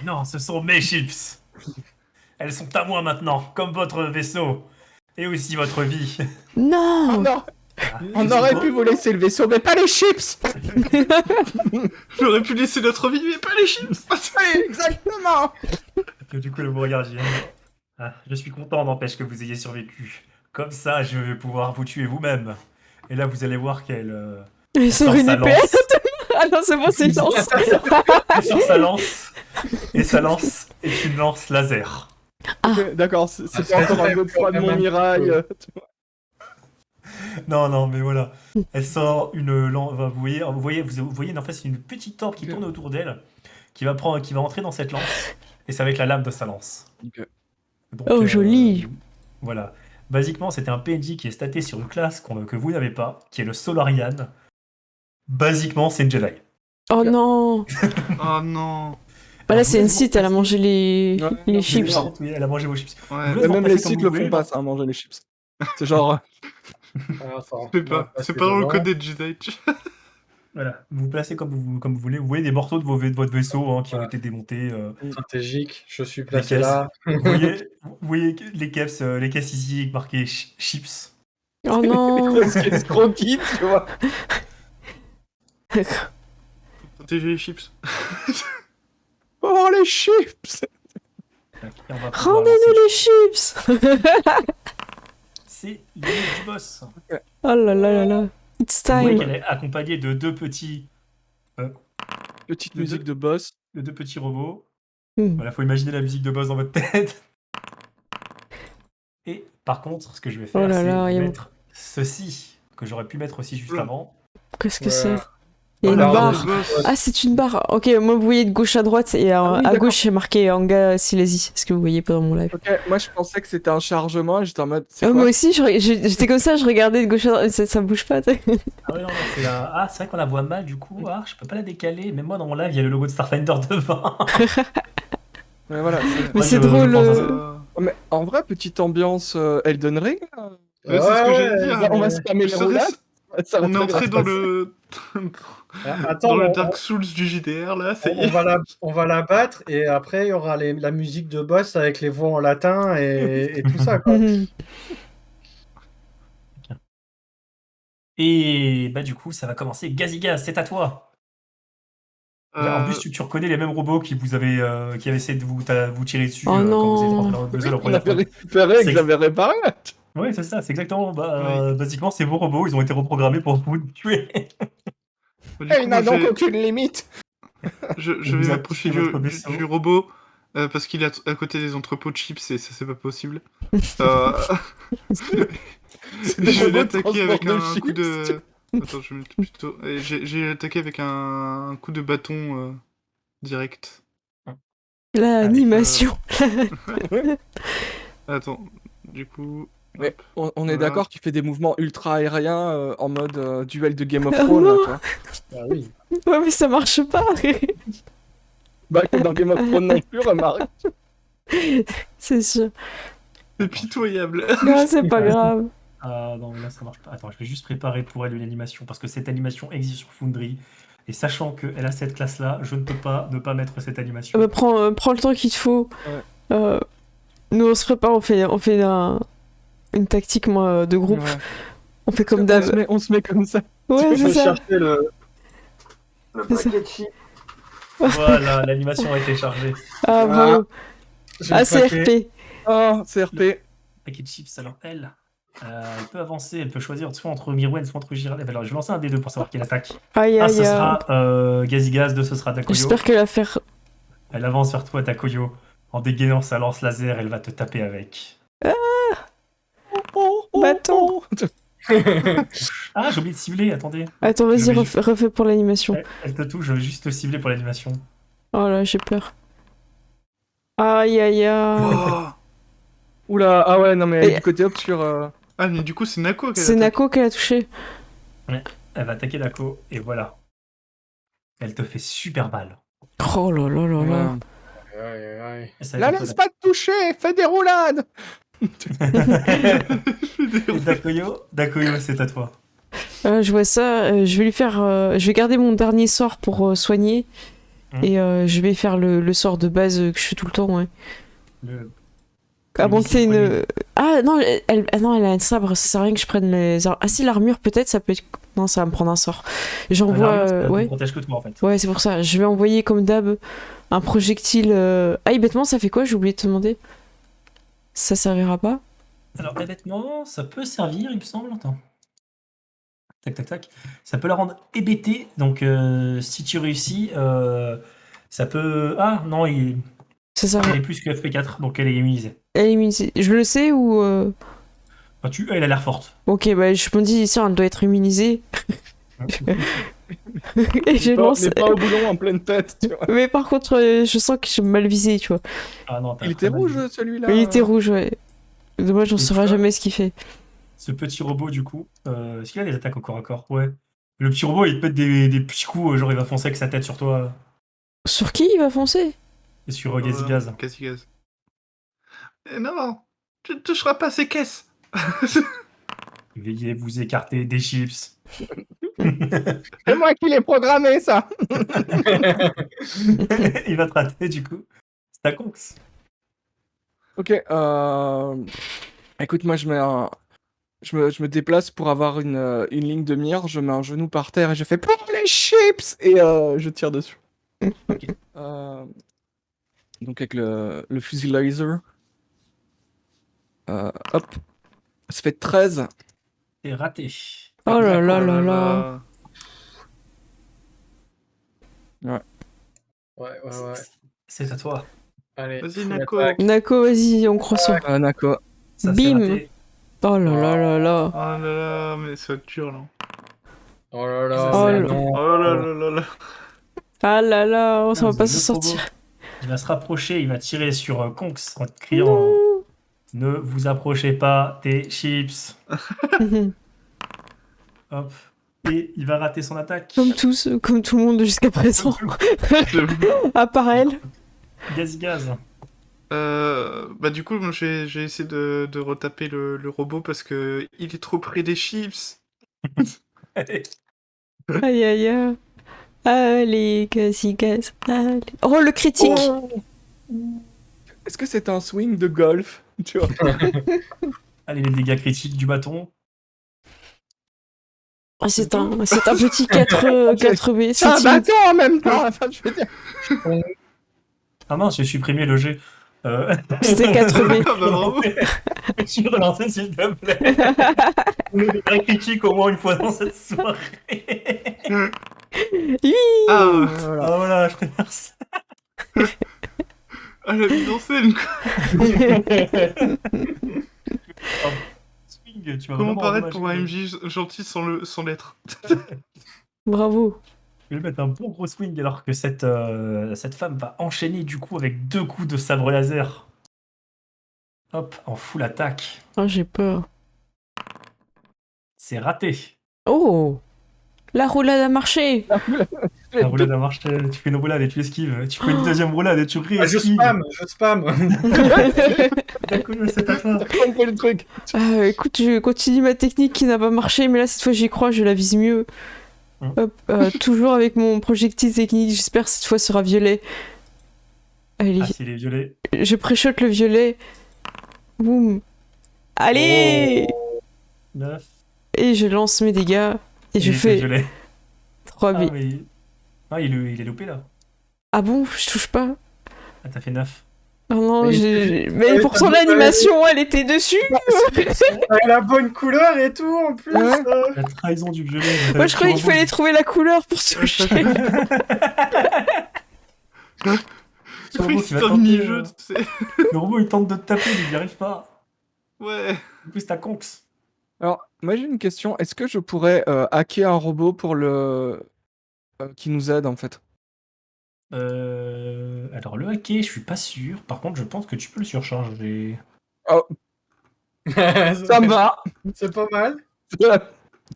Speaker 2: Non, ce sont mes chips. Elles sont à moi maintenant, comme votre vaisseau. Et aussi votre vie.
Speaker 5: Oh
Speaker 1: Non.
Speaker 5: non, on aurait pu vous laisser le vaisseau, mais pas les chips.
Speaker 3: J'aurais pu laisser notre vie, mais pas les chips.
Speaker 5: Oui, exactement.
Speaker 2: Et du coup, vous regardiez. Ah, je suis content, n'empêche que vous ayez survécu. Comme ça, je vais pouvoir vous tuer vous-même. Et là, vous allez voir qu'elle
Speaker 1: Elle sort
Speaker 2: sort
Speaker 1: une
Speaker 2: sa
Speaker 1: épée.
Speaker 2: lance.
Speaker 1: Ah non, c'est bon, c'est une lance.
Speaker 2: Elle sort sa lance. Et sa lance est une lance laser.
Speaker 5: Ok, d'accord, c'est
Speaker 2: Ah,
Speaker 5: pas encore un
Speaker 4: c'est
Speaker 5: Godefroy de
Speaker 4: quand même
Speaker 5: Montmirail.
Speaker 4: un
Speaker 2: Non, non, mais voilà. Elle sort une lampe. Vous voyez, en fait, c'est une petite lampe qui
Speaker 5: Ok.
Speaker 2: tourne autour d'elle, qui va entrer dans cette lance, et ça va être la lame de sa lance.
Speaker 5: Ok.
Speaker 2: Donc,
Speaker 1: Oh, joli.
Speaker 2: voilà. Basiquement, c'était un PNJ qui est staté sur une classe que vous n'avez pas, qui est le Solarian. Basiquement, c'est une Jedi.
Speaker 1: Oh
Speaker 5: Ok.
Speaker 1: non.
Speaker 3: Oh non.
Speaker 1: Bah
Speaker 2: Alors,
Speaker 1: là,
Speaker 2: je vous
Speaker 1: c'est une
Speaker 2: laisse vous
Speaker 1: site, elle a
Speaker 2: replacer.
Speaker 1: mangé
Speaker 5: Ouais,
Speaker 1: les
Speaker 5: non,
Speaker 1: chips.
Speaker 2: Par contre, oui, elle a mangé vos chips.
Speaker 3: Ouais.
Speaker 2: Je vous laisse vous
Speaker 5: même
Speaker 2: replacer
Speaker 5: les
Speaker 2: comme
Speaker 5: sites
Speaker 2: vous
Speaker 5: le
Speaker 2: voulez,
Speaker 5: font pas,
Speaker 2: là.
Speaker 5: ça, à manger les chips. C'est genre.
Speaker 4: Ah, attends,
Speaker 3: C'est
Speaker 4: on va
Speaker 3: pas,
Speaker 4: passer
Speaker 3: c'est pas dans le
Speaker 4: devant.
Speaker 3: code des Jedi.
Speaker 2: Voilà. Vous vous placez comme vous voulez. Vous voyez des morceaux de votre vaisseau qui ont été démontés.
Speaker 4: Stratégique, je suis
Speaker 2: Les
Speaker 4: placé
Speaker 2: caisses.
Speaker 4: là.
Speaker 2: Vous voyez les caisses ici marquées chips.
Speaker 1: Oh non.
Speaker 5: Ce qui est escroquis, tu vois.
Speaker 3: Protéger les chips.
Speaker 5: Oh, les chips!
Speaker 2: Et on va pouvoir
Speaker 1: Rendez-nous
Speaker 2: lancer.
Speaker 1: les chips.
Speaker 2: C'est l'image du boss.
Speaker 1: Oh là là là là. It's
Speaker 2: Vous voyez
Speaker 1: time.
Speaker 2: qu'elle est accompagnée de deux petits
Speaker 5: Petite
Speaker 2: Les
Speaker 5: musique
Speaker 2: deux.
Speaker 5: de boss.
Speaker 2: robots.
Speaker 1: Hmm.
Speaker 2: Voilà, faut imaginer la musique de boss dans votre tête. Et par contre, ce que je vais
Speaker 1: Oh
Speaker 2: faire,
Speaker 1: là
Speaker 2: c'est
Speaker 1: là,
Speaker 2: vous
Speaker 1: il y a-
Speaker 2: mettre ceci, que j'aurais pu mettre aussi juste
Speaker 3: Oula.
Speaker 2: avant.
Speaker 1: Qu'est-ce que
Speaker 4: Ouais.
Speaker 1: c'est? Il y a
Speaker 3: La
Speaker 1: une
Speaker 3: barre
Speaker 1: barre.
Speaker 3: de boss.
Speaker 1: Ah, c'est une barre. Ok, moi vous voyez de gauche à droite et
Speaker 5: Ah oui,
Speaker 1: à
Speaker 5: d'accord.
Speaker 1: gauche c'est marqué Anga Silesi. Ce que vous voyez pas dans mon live.
Speaker 5: Ok, moi je pensais que c'était un chargement et j'étais en mode. C'est
Speaker 1: Ah,
Speaker 5: quoi?
Speaker 1: moi aussi, j'étais comme ça, je regardais de gauche à droite, ça bouge pas. Tu sais.
Speaker 2: Ah oui, non, non, c'est la... Ah, c'est vrai qu'on la voit mal, du coup. Ah, je peux pas la décaler. Mais moi, dans mon live, il y a le logo de Starfinder devant.
Speaker 5: Mais voilà.
Speaker 1: Mais
Speaker 2: Ouais,
Speaker 1: c'est
Speaker 2: je
Speaker 1: drôle.
Speaker 2: pense à ça.
Speaker 5: Mais en vrai, petite ambiance Elden Ring.
Speaker 3: Ouais, c'est ce que j'allais
Speaker 4: Ouais,
Speaker 3: dire.
Speaker 5: On va
Speaker 4: mais-
Speaker 5: spammer les
Speaker 3: Ça
Speaker 5: roulades.
Speaker 3: reste-
Speaker 5: Ça va
Speaker 3: On est
Speaker 5: très
Speaker 3: entré
Speaker 5: bien
Speaker 3: dans
Speaker 5: se passer.
Speaker 3: le
Speaker 4: Attends,
Speaker 3: dans le
Speaker 4: on-
Speaker 3: Dark Souls du JDR là, ça y
Speaker 4: on
Speaker 3: est.
Speaker 4: on va la battre et après il y aura la musique de boss avec les voix en latin et tout ça. Quoi.
Speaker 1: Mhm.
Speaker 2: Et bah, du coup, ça va commencer. Gazigaz, c'est à toi. En plus, tu reconnais les mêmes robots qui avaient essayé de vous tirer dessus
Speaker 1: Oh
Speaker 2: quand vous
Speaker 1: non.
Speaker 2: étiez rentré dans votre puzzle la
Speaker 5: On
Speaker 2: première
Speaker 5: avait
Speaker 2: fois.
Speaker 5: récupéré et
Speaker 2: C'est-
Speaker 5: que j'avais réparé.
Speaker 2: Oui, c'est ça, c'est exactement.
Speaker 3: Oui.
Speaker 2: Basiquement, c'est vos robots, ils ont été reprogrammés pour vous tuer.
Speaker 3: Du
Speaker 5: Et
Speaker 3: coup,
Speaker 5: il
Speaker 3: moi,
Speaker 5: n'a donc aucune limite.
Speaker 3: je
Speaker 2: Il
Speaker 3: vais
Speaker 2: vous a
Speaker 3: m'approcher
Speaker 2: piqué votre vaisseau.
Speaker 3: du robot parce qu'il est à côté des entrepôts de chips et ça c'est pas possible. Euh,
Speaker 5: C'est des
Speaker 3: je vais
Speaker 5: robots de
Speaker 3: l'attaquer avec
Speaker 5: transport de
Speaker 3: un coup
Speaker 5: chips,
Speaker 3: de. Attends, je vais mettre plutôt. J'ai attaqué avec un coup de bâton direct.
Speaker 1: L'animation.
Speaker 3: Attends, du coup.
Speaker 5: Mais
Speaker 3: hop,
Speaker 5: on est
Speaker 3: voilà.
Speaker 5: d'accord qu'il fait des mouvements ultra aériens en mode duel de Game of
Speaker 1: Ah
Speaker 5: Thrones, là,
Speaker 1: non.
Speaker 5: tu vois.
Speaker 4: Ah oui.
Speaker 1: Ouais, mais ça marche pas.
Speaker 5: Bah, dans Game of Thrones non plus, remarque.
Speaker 1: C'est sûr.
Speaker 3: C'est pitoyable.
Speaker 1: Non, c'est pas grave.
Speaker 2: Ah non, mais là ça marche pas. Attends, je vais juste préparer pour elle une animation parce que cette animation existe sur Foundry. Et sachant qu'elle a cette classe-là, je ne peux pas ne pas mettre cette animation.
Speaker 1: Bah, prends le temps qu'il te faut.
Speaker 5: Ouais.
Speaker 1: Nous, on se prépare, on fait une tactique moi, de groupe.
Speaker 5: Ouais.
Speaker 1: On fait comme
Speaker 5: On
Speaker 1: d'hab.
Speaker 5: on se met comme ça.
Speaker 1: Ouais,
Speaker 4: Je
Speaker 1: c'est
Speaker 4: vais
Speaker 1: ça.
Speaker 4: chercher le
Speaker 1: C'est ça.
Speaker 4: paquet de chips.
Speaker 2: Voilà, l'animation a été chargée.
Speaker 1: Ah, bravo.
Speaker 4: J'ai
Speaker 1: Ah,
Speaker 4: le
Speaker 1: c'est
Speaker 4: paquet.
Speaker 1: RP.
Speaker 5: Oh, CRP.
Speaker 2: Paquet de chips, alors elle peut avancer, elle peut choisir soit entre Mirwen, soit entre Giralev. Alors je vais lancer un des deux pour savoir qui attaque.
Speaker 1: Aïe,
Speaker 2: Un,
Speaker 1: aïe,
Speaker 2: ce
Speaker 1: aïe.
Speaker 2: sera Gazigaz, deux, ce sera Dakoyo.
Speaker 1: J'espère qu'elle va faire.
Speaker 2: Elle avance vers toi, Dakoyo. En dégainant sa lance laser, elle va te taper avec.
Speaker 1: Bâton.
Speaker 2: Ah, j'ai oublié de cibler, attendez.
Speaker 1: Attends, vas-y,
Speaker 2: Je vais
Speaker 1: refais pour l'animation.
Speaker 2: Elle te touche, je vais juste te cibler pour l'animation.
Speaker 1: Oh là, j'ai peur. Aïe, aïe, aïe.
Speaker 3: Oh.
Speaker 5: Oula, ah ouais, non mais elle est
Speaker 1: Et-
Speaker 5: du côté obscur.
Speaker 3: Ah, mais du coup, c'est Nako qui
Speaker 1: C'est Nako qui l'a touché.
Speaker 2: Elle va attaquer Dako, et voilà. Elle te fait super mal.
Speaker 1: Oh là là là là.
Speaker 5: Ouais.
Speaker 4: Aïe, aïe, aïe.
Speaker 2: Et ça
Speaker 5: La
Speaker 2: va être
Speaker 5: laisse pas te toucher, fais des roulades.
Speaker 2: Et Dakoyo, c'est à toi.
Speaker 1: Je vois ça. Je vais lui faire. Je vais garder mon dernier sort pour soigner. Et je vais faire le sort de base que je fais tout le temps, ouais. À moins que c'est une. Ah non, non, elle a un sabre, ça sert à rien que je prenne les armes. Ah si, l'armure peut-être, ça peut être. Non, ça va me prendre un sort. J'envoie.
Speaker 2: Ça
Speaker 1: Ouais.
Speaker 2: ne protège que toi en fait.
Speaker 1: Ouais, c'est pour ça. Je vais envoyer comme d'hab un projectile. Ah, et bêtement, ça fait quoi? J'ai oublié de te demander. Ça servira pas?
Speaker 2: Alors, bêtement, ça peut servir, il me semble. Attends. Tac, tac, tac. Ça peut la rendre hébétée. Donc, si tu réussis, ça peut. Ah, non,
Speaker 1: C'est ça.
Speaker 2: Elle est plus que FP4, donc elle est immunisée.
Speaker 1: Elle est immunisée. Je le sais ou...
Speaker 2: Enfin, elle a l'air forte.
Speaker 1: Ok, bah je me dis, ça, elle doit être immunisée. Et je
Speaker 5: Mais
Speaker 1: lance...
Speaker 5: pas au boulon en pleine tête, tu vois.
Speaker 1: Mais par contre, je sens que je suis mal visée, tu vois.
Speaker 2: Ah non,
Speaker 5: Il était rouge, celui-là.
Speaker 1: Il était rouge, ouais. Dommage, on
Speaker 2: Et tu
Speaker 1: saura
Speaker 2: vois
Speaker 1: jamais ce qu'il fait.
Speaker 2: Ce petit robot, du coup, est-ce qu'il a des attaques au corps à corps? Ouais. Le petit robot, il te pète des petits coups, genre il va foncer avec sa tête sur toi
Speaker 1: Sur qui il va foncer?
Speaker 2: et sur Gaz.
Speaker 3: Gaz. Non, tu ne toucheras pas ces caisses.
Speaker 2: Veuillez vous écarter des chips.
Speaker 5: C'est moi qui l'ai programmé, ça.
Speaker 2: Il va te rater, du coup. C'est ta conx.
Speaker 5: Ok, écoute, moi, je me déplace pour avoir une ligne de mire, je mets un genou par terre et je fais pour les chips et je tire dessus.
Speaker 2: Ok.
Speaker 5: Donc avec le fusil laser. Hop. Ça fait 13.
Speaker 2: T'es raté.
Speaker 1: Oh là là là là.
Speaker 5: Ouais.
Speaker 4: Ouais.
Speaker 2: C'est à toi.
Speaker 4: Allez.
Speaker 3: Vas-y,
Speaker 4: full
Speaker 3: Nako.
Speaker 4: attaque.
Speaker 1: Nako, vas-y, on croit ça.
Speaker 5: Nako.
Speaker 2: Ça, c'est
Speaker 1: Bim.
Speaker 2: raté.
Speaker 1: Oh là là là là.
Speaker 3: Oh là là, mais ça va être dur là.
Speaker 4: Oh là là,
Speaker 2: Oh
Speaker 4: mais
Speaker 1: là.
Speaker 4: non.
Speaker 3: Oh là là là là.
Speaker 1: Ah là là, ça va
Speaker 2: Vous
Speaker 1: pas
Speaker 2: avez
Speaker 1: s'en
Speaker 2: le robot.
Speaker 1: sortir.
Speaker 2: Il va se rapprocher, il va tirer sur Conx en criant
Speaker 1: Non.
Speaker 2: ne vous approchez pas des chips. Hop. Et il va rater son attaque.
Speaker 1: Comme tous, comme tout le monde jusqu'à présent. À part elle.
Speaker 2: Gaz.
Speaker 3: Bah du coup, moi, j'ai essayé de retaper le robot parce que il est trop près des chips.
Speaker 2: Allez.
Speaker 1: Aïe aïe aïe. Allez, gaz. Allez. Oh, le critique.
Speaker 5: Oh. Est-ce que c'est un swing de golf? Tu vois.
Speaker 2: Allez, les dégâts critiques du bâton.
Speaker 1: Ah, c'est un petit 4B.
Speaker 5: C'est un bâton en même temps. Enfin, je veux dire.
Speaker 2: Ah mince, j'ai supprimé le G.
Speaker 1: C'était 4B.
Speaker 3: Ah bah bravo.
Speaker 2: Je suis relancé, s'il te plaît. Les dégâts critiques au moins une fois dans cette soirée.
Speaker 1: Oui.
Speaker 3: Ah,
Speaker 5: Voilà.
Speaker 2: Ah voilà, je préfère ça.
Speaker 3: la mise en scène quoi.
Speaker 2: Swing, tu vas
Speaker 3: Comment
Speaker 2: vraiment
Speaker 3: paraître pour un
Speaker 2: endommager
Speaker 3: MJ gentil sans l'être?
Speaker 1: Bravo.
Speaker 2: Je vais mettre un bon gros swing alors que cette femme va enchaîner du coup avec 2 coups de sabre laser. Hop, en full attaque.
Speaker 1: Oh, j'ai peur.
Speaker 2: C'est raté.
Speaker 1: Oh. La roulade a marché.
Speaker 2: La roulade a marché. Tu fais une roulade et tu esquives. Tu fais une deuxième roulade et tu
Speaker 4: Ah, je
Speaker 2: réesquives.
Speaker 4: spam.
Speaker 2: D'accord, c'est à toi.
Speaker 5: T'as compris le truc.
Speaker 1: Écoute, je continue ma technique qui n'a pas marché, mais là, cette fois, j'y crois, je la vise mieux. Hop, toujours avec mon projectile technique, j'espère que cette fois sera violet. Allez,
Speaker 2: Ah, s'il est violet.
Speaker 1: je préchote le violet. Boum. Allez.
Speaker 2: 9.
Speaker 1: Et je lance mes dégâts. Et je fais
Speaker 2: Violet.
Speaker 1: 3B.
Speaker 2: Ah, mais... ah il est loupé là.
Speaker 1: Ah bon, je touche pas.
Speaker 2: Ah, t'as fait 9.
Speaker 1: Oh non,
Speaker 4: Mais
Speaker 1: mais pourtant l'animation, elle était dessus.
Speaker 4: Avec la bonne couleur et tout en plus.
Speaker 2: La trahison du violet.
Speaker 1: Moi, je croyais qu'il fallait trouver la couleur pour toucher.
Speaker 2: Le robot qui
Speaker 3: C'est
Speaker 2: va
Speaker 3: un
Speaker 2: tenter,
Speaker 3: mini-jeu, tu sais.
Speaker 2: Le robot il tente de te taper, mais il n'y arrive pas.
Speaker 3: Ouais.
Speaker 2: En plus, t'as Conx.
Speaker 5: Alors, moi j'ai une question. Est-ce que je pourrais hacker un robot pour qui nous aide en fait?
Speaker 2: Alors, le hacker, je suis pas sûr. Par contre, je pense que tu peux le surcharger.
Speaker 5: Oh, ça me va.
Speaker 4: C'est pas mal.
Speaker 5: C'est la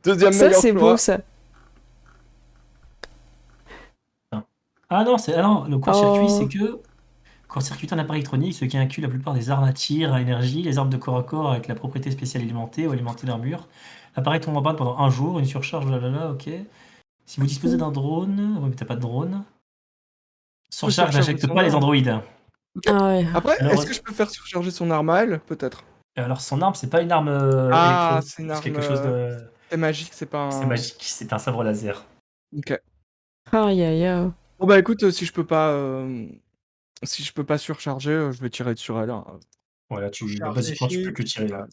Speaker 5: deuxième
Speaker 1: Ça,
Speaker 5: meilleure
Speaker 1: c'est
Speaker 5: choix.
Speaker 1: beau, ça.
Speaker 2: Ah non, le court-circuit,
Speaker 1: Oh.
Speaker 2: c'est que court-circuiter un appareil électronique, ce qui inclut la plupart des armes à tir, à énergie, les armes de corps à corps avec la propriété spéciale alimentée ou alimenter l'armure. L'appareil tombe en panne pendant un jour, une surcharge, blablabla, ok. Si vous disposez d'un drone, ouais, mais t'as pas de drone. Surcharge
Speaker 5: surcharger
Speaker 2: n'injecte
Speaker 5: son
Speaker 2: pas les
Speaker 5: arme.
Speaker 2: androïdes.
Speaker 1: Ah ouais.
Speaker 5: Après,
Speaker 2: Alors,
Speaker 5: est-ce que je peux faire surcharger son arme à elle? Peut-être.
Speaker 2: Alors, son arme, c'est pas une arme
Speaker 5: Ah,
Speaker 2: électronique,
Speaker 5: c'est une
Speaker 2: c'est
Speaker 5: arme,
Speaker 2: quelque chose de.
Speaker 5: C'est magique, c'est pas un.
Speaker 2: C'est magique, c'est un sabre laser.
Speaker 5: Ok.
Speaker 1: Aïe aïe aïe.
Speaker 5: Bon bah écoute, si je peux pas surcharger, je vais tirer sur elle, hein.
Speaker 2: Voilà,
Speaker 4: Surcharge
Speaker 2: basiquement,
Speaker 4: les
Speaker 2: tu peux
Speaker 4: chips.
Speaker 2: que tirer là.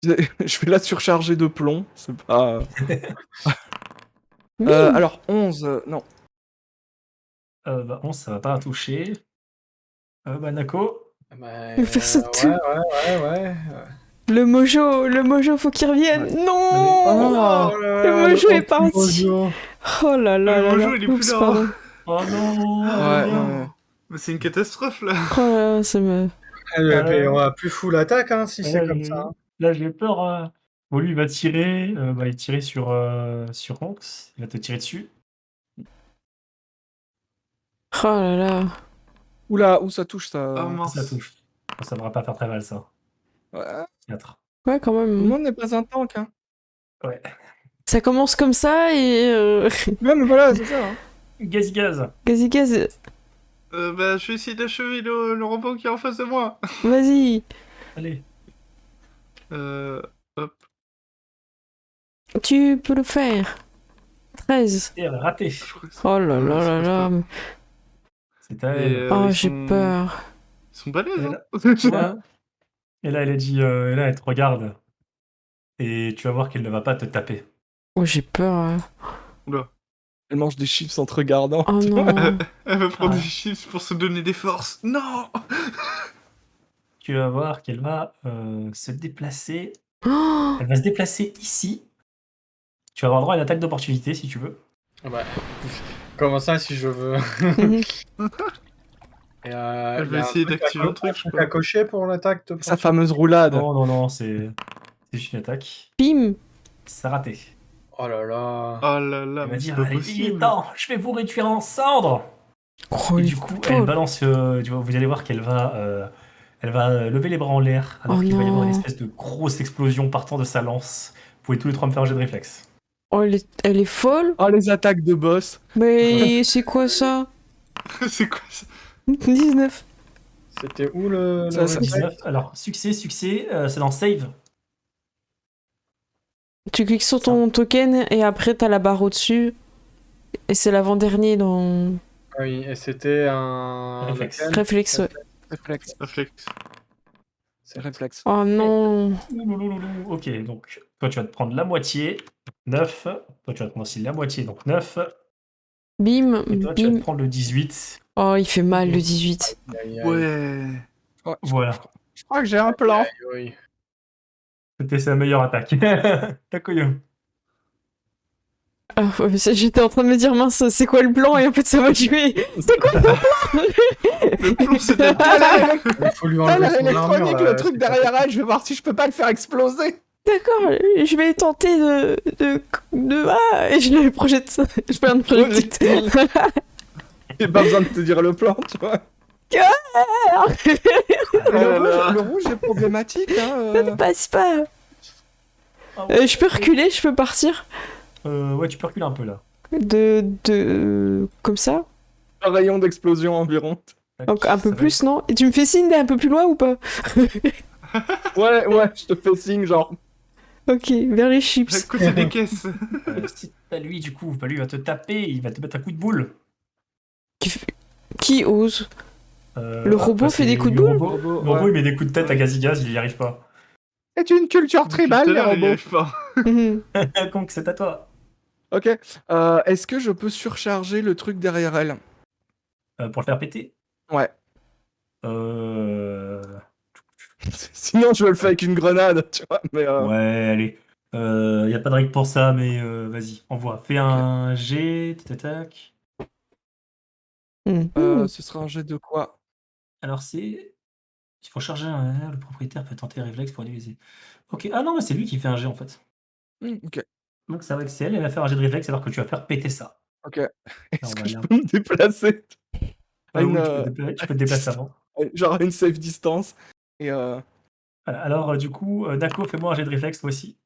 Speaker 5: Je vais la surcharger de plomb, c'est pas.
Speaker 1: Oui.
Speaker 5: Alors 11, non.
Speaker 2: 11, ça va pas toucher. Nako.
Speaker 4: Bah,
Speaker 1: Il fait ça tout.
Speaker 4: ouais.
Speaker 1: Le mojo, faut qu'il revienne.
Speaker 2: Ouais.
Speaker 1: Non
Speaker 4: Oh
Speaker 1: Le mojo est parti.
Speaker 4: Mojo.
Speaker 1: Oh là là
Speaker 3: Le
Speaker 1: là
Speaker 3: mojo,
Speaker 1: là.
Speaker 3: il est plus
Speaker 1: Oups,
Speaker 3: là.
Speaker 1: pardon.
Speaker 2: Oh non.
Speaker 5: Ouais,
Speaker 3: non.
Speaker 5: non, mais-
Speaker 3: Mais c'est une catastrophe là.
Speaker 1: Oh là là, ça me...
Speaker 4: On a plus full attaque hein, si c'est comme ça.
Speaker 2: Là, j'ai peur. Bon, lui, il va tirer. Il va tirer sur Ronx. Il va te tirer dessus.
Speaker 1: Oh là là.
Speaker 5: Oula, où ça touche ça?
Speaker 3: Oh mince.
Speaker 2: Ça touche. Ça ne devrait pas faire très mal, ça.
Speaker 5: Ouais.
Speaker 2: 4.
Speaker 1: Ouais, quand
Speaker 5: Tout le
Speaker 1: même.
Speaker 5: monde n'est pas un tank, hein.
Speaker 2: Ouais.
Speaker 1: Ça commence comme ça et...
Speaker 5: Ouais, mais voilà, c'est ça. Hein.
Speaker 2: Gaz.
Speaker 1: Gazi gaz,
Speaker 3: Je vais essayer d'achever le robot qui est en face de moi.
Speaker 1: vas-y.
Speaker 2: Allez.
Speaker 3: Hop.
Speaker 1: Tu peux le faire. 13.
Speaker 2: Et raté.
Speaker 3: Je crois que
Speaker 1: Oh là là
Speaker 3: ça
Speaker 1: là
Speaker 3: passe
Speaker 1: là.
Speaker 3: pas.
Speaker 2: C'est à
Speaker 3: Et,
Speaker 2: elle.
Speaker 1: Oh,
Speaker 3: ils
Speaker 1: j'ai
Speaker 3: sont-
Speaker 1: peur.
Speaker 3: Ils sont balèzes,
Speaker 2: Et
Speaker 3: hein.
Speaker 2: là, et là, elle a dit, et là, elle te regarde. Et tu vas voir qu'elle ne va pas te taper.
Speaker 1: Oh, j'ai peur.
Speaker 3: Oula.
Speaker 5: Elle mange des chips en te regardant.
Speaker 1: Oh non.
Speaker 3: Elle va prendre
Speaker 2: Ah.
Speaker 3: des chips pour se donner des forces. Non.
Speaker 2: Tu vas voir qu'elle va se déplacer.
Speaker 1: Oh
Speaker 2: Elle va se déplacer ici. Tu vas avoir droit à une attaque d'opportunité si tu veux.
Speaker 4: Ah bah, comment ça si je veux Et,
Speaker 3: Elle
Speaker 4: y
Speaker 3: va
Speaker 4: a un
Speaker 3: essayer
Speaker 4: truc à
Speaker 3: d'activer un
Speaker 4: co-
Speaker 3: truc, je
Speaker 4: truc
Speaker 3: crois.
Speaker 4: à cocher pour l'attaque de
Speaker 5: Sa fameuse roulade.
Speaker 2: Non, c'est juste une attaque.
Speaker 1: Bim.
Speaker 2: Ça a raté.
Speaker 4: Oh là là.
Speaker 3: Oh là là,
Speaker 2: Elle va
Speaker 3: mais c'est
Speaker 2: dire,
Speaker 3: pas
Speaker 2: allez, il est
Speaker 3: possible.
Speaker 2: temps, je vais vous réduire en cendres.
Speaker 1: Oh,
Speaker 2: Et
Speaker 1: il
Speaker 2: du
Speaker 1: est
Speaker 2: coup,
Speaker 1: pauvre.
Speaker 2: elle balance, vous allez voir qu'elle va, lever les bras en l'air, alors
Speaker 1: Oh
Speaker 2: qu'il va y avoir une
Speaker 1: non.
Speaker 2: espèce de grosse explosion partant de sa lance. Vous pouvez tous les trois me faire un jet de réflexe.
Speaker 1: Oh, elle est folle.
Speaker 5: Oh, les attaques de boss.
Speaker 1: Mais c'est quoi ça?
Speaker 3: C'est quoi ça?
Speaker 1: 19.
Speaker 4: C'était où le
Speaker 5: Ça,
Speaker 4: réflexe
Speaker 2: 19. Alors, succès, c'est dans save.
Speaker 1: Tu cliques sur ton token et après t'as la barre au-dessus. Et c'est l'avant-dernier dans
Speaker 4: Ah oui, et c'était un...
Speaker 2: Réflexe.
Speaker 4: lequel
Speaker 1: réflexe. Ouais.
Speaker 5: Réflexe.
Speaker 3: Réflexe.
Speaker 5: Réflexe.
Speaker 1: Oh non.
Speaker 2: Ouloulouloulou. Ok, donc toi tu vas te prendre la moitié, 9. Toi tu vas te prendre aussi la moitié, donc 9.
Speaker 1: Bim.
Speaker 2: Et toi tu vas te
Speaker 1: Bim.
Speaker 2: prendre le 18.
Speaker 1: Oh, il fait mal le 18.
Speaker 4: Aïe, aïe,
Speaker 3: Ouais.
Speaker 5: Ouais,
Speaker 2: Voilà.
Speaker 5: je crois que j'ai un plan.
Speaker 4: aïe, aïe.
Speaker 2: C'était sa meilleure attaque. Takoyo.
Speaker 1: Ah, ouais, j'étais en train de me dire, mince, c'est quoi le plan? Et en fait, ça m'a tué. C'est quoi le plan?
Speaker 3: Le plan, c'est de
Speaker 4: Il faut lui
Speaker 5: Ah,
Speaker 4: enlever son
Speaker 5: l'électronique,
Speaker 4: armure.
Speaker 5: le
Speaker 4: là,
Speaker 5: truc
Speaker 4: c'est pas
Speaker 5: derrière elle, je vais voir si je peux pas le faire exploser.
Speaker 1: D'accord, je vais tenter Ah, et je le projette. Je fais un projectile.
Speaker 5: J'ai pas besoin de te dire le plan, tu vois.
Speaker 3: là là.
Speaker 5: Le rouge est problématique, hein.
Speaker 1: Ça ne passe pas. Je peux reculer, je peux partir.
Speaker 2: Ouais, tu peux reculer un peu là.
Speaker 1: Comme ça.
Speaker 5: Un rayon d'explosion environ.
Speaker 2: Tac,
Speaker 1: Donc un peu
Speaker 2: ça va
Speaker 1: plus, non? Et tu me fais signe d'aller un peu plus loin ou pas?
Speaker 5: Ouais, je te fais signe, genre.
Speaker 1: Ok, vers les
Speaker 3: À
Speaker 1: chips.
Speaker 3: côté des caisses.
Speaker 2: Si t'as lui, du coup, lui va te taper, il va te mettre un coup de boule.
Speaker 1: Qui ose? Le robot fait
Speaker 2: c'est
Speaker 1: des coups de
Speaker 2: le
Speaker 1: boule?
Speaker 2: robot, le robot, il met des coups de tête à Gazigaz, il y arrive pas.
Speaker 5: C'est une culture tribale,
Speaker 3: Tout
Speaker 5: les
Speaker 3: à l'heure, il y
Speaker 5: robots.
Speaker 3: arrive pas.
Speaker 1: Mhm.
Speaker 2: Donc c'est à toi.
Speaker 5: Ok. Est-ce que je peux surcharger le truc derrière elle?
Speaker 2: Pour le faire péter.
Speaker 5: Ouais.
Speaker 2: Euh...
Speaker 5: Sinon, je vais le faire avec une grenade, tu vois. Mais
Speaker 2: Ouais, allez. Y a pas de règle pour ça, mais vas-y, envoie. Fais un G, tac.
Speaker 1: Mhm.
Speaker 5: ce sera un jet de quoi?
Speaker 2: Alors c'est... Il faut charger un R, le propriétaire peut tenter un réflexe pour diviser. Ok, ah non, mais c'est lui qui fait un G en fait.
Speaker 5: Ok.
Speaker 2: Donc ça va que c'est elle va faire un G de réflexe alors que tu vas faire péter ça.
Speaker 5: Ok. Est-ce
Speaker 2: on
Speaker 5: que
Speaker 2: va
Speaker 5: je
Speaker 2: bien.
Speaker 5: peux me déplacer?
Speaker 2: Ah
Speaker 5: Une,
Speaker 2: oui, tu peux te déplacer avant.
Speaker 5: genre à une safe distance. Et
Speaker 2: Voilà, alors du coup, Nako, fais-moi un G de réflexe toi aussi.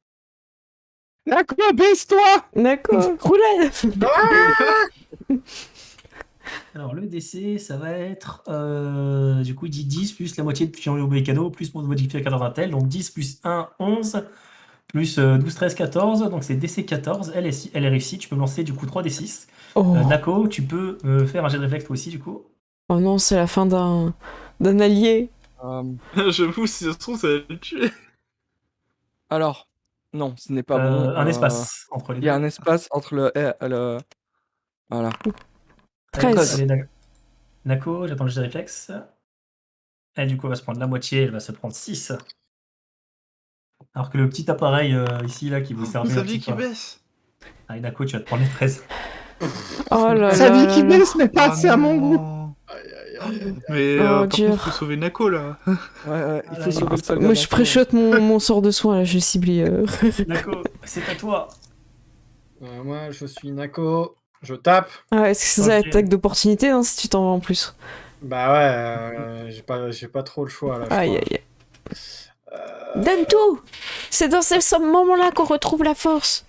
Speaker 5: D'accord, baisse-toi!
Speaker 1: D'accord, roulade.
Speaker 2: Alors le DC, ça va être, du coup, il dit 10 plus la moitié de Pion Mécano, plus mon modificateur d'intel, donc 10 plus 1, 11, plus 12, 13, 14, donc c'est DC 14, elle est réussie, tu peux me lancer du coup 3D6.
Speaker 1: Oh.
Speaker 2: Nako, tu peux faire un jet de réflexe toi aussi du coup.
Speaker 1: Oh non, c'est la fin d'un allié.
Speaker 3: J'avoue, si ça se trouve, ça va le tuer.
Speaker 5: Alors, non, ce n'est pas bon.
Speaker 2: Un espace entre les
Speaker 5: Il
Speaker 2: deux.
Speaker 5: y a un espace entre le... Voilà.
Speaker 1: 13.
Speaker 2: Allez, Nako, j'attends le jet de réflexe. Elle, du coup, va se prendre la moitié, elle va se prendre 6. Alors que le petit appareil ici, là, qui vous servait un
Speaker 3: Xavier
Speaker 2: petit
Speaker 3: qui
Speaker 2: peu.
Speaker 3: baisse.
Speaker 2: Ah, Nako, tu vas te prendre les 13.
Speaker 1: Oh là
Speaker 5: Sa
Speaker 1: là
Speaker 5: vie qui
Speaker 1: là là.
Speaker 5: baisse, mais pas assez à mon goût.
Speaker 3: non.
Speaker 4: Aïe, aïe, aïe, aïe.
Speaker 3: Mais
Speaker 1: Oh,
Speaker 3: par
Speaker 1: dur.
Speaker 3: contre, faut sauver Nako là.
Speaker 5: Ouais,
Speaker 2: Ah
Speaker 5: il
Speaker 2: là
Speaker 5: faut
Speaker 2: là.
Speaker 5: sauver le soldat.
Speaker 1: Moi, je
Speaker 5: Nako.
Speaker 1: préchote mon sort de soin, là, je ciblé.
Speaker 2: Nako, c'est à toi.
Speaker 4: Moi, je suis Nako. Je tape.
Speaker 1: Ah, est-ce que c'est ça,
Speaker 2: Ok.
Speaker 1: attaque d'opportunité, hein, si tu t'en vas en plus?
Speaker 4: Bah ouais, j'ai pas trop le choix là. Je
Speaker 1: Aïe,
Speaker 4: crois.
Speaker 1: aïe, aïe. Donne tout! C'est dans ce moment-là qu'on retrouve la force.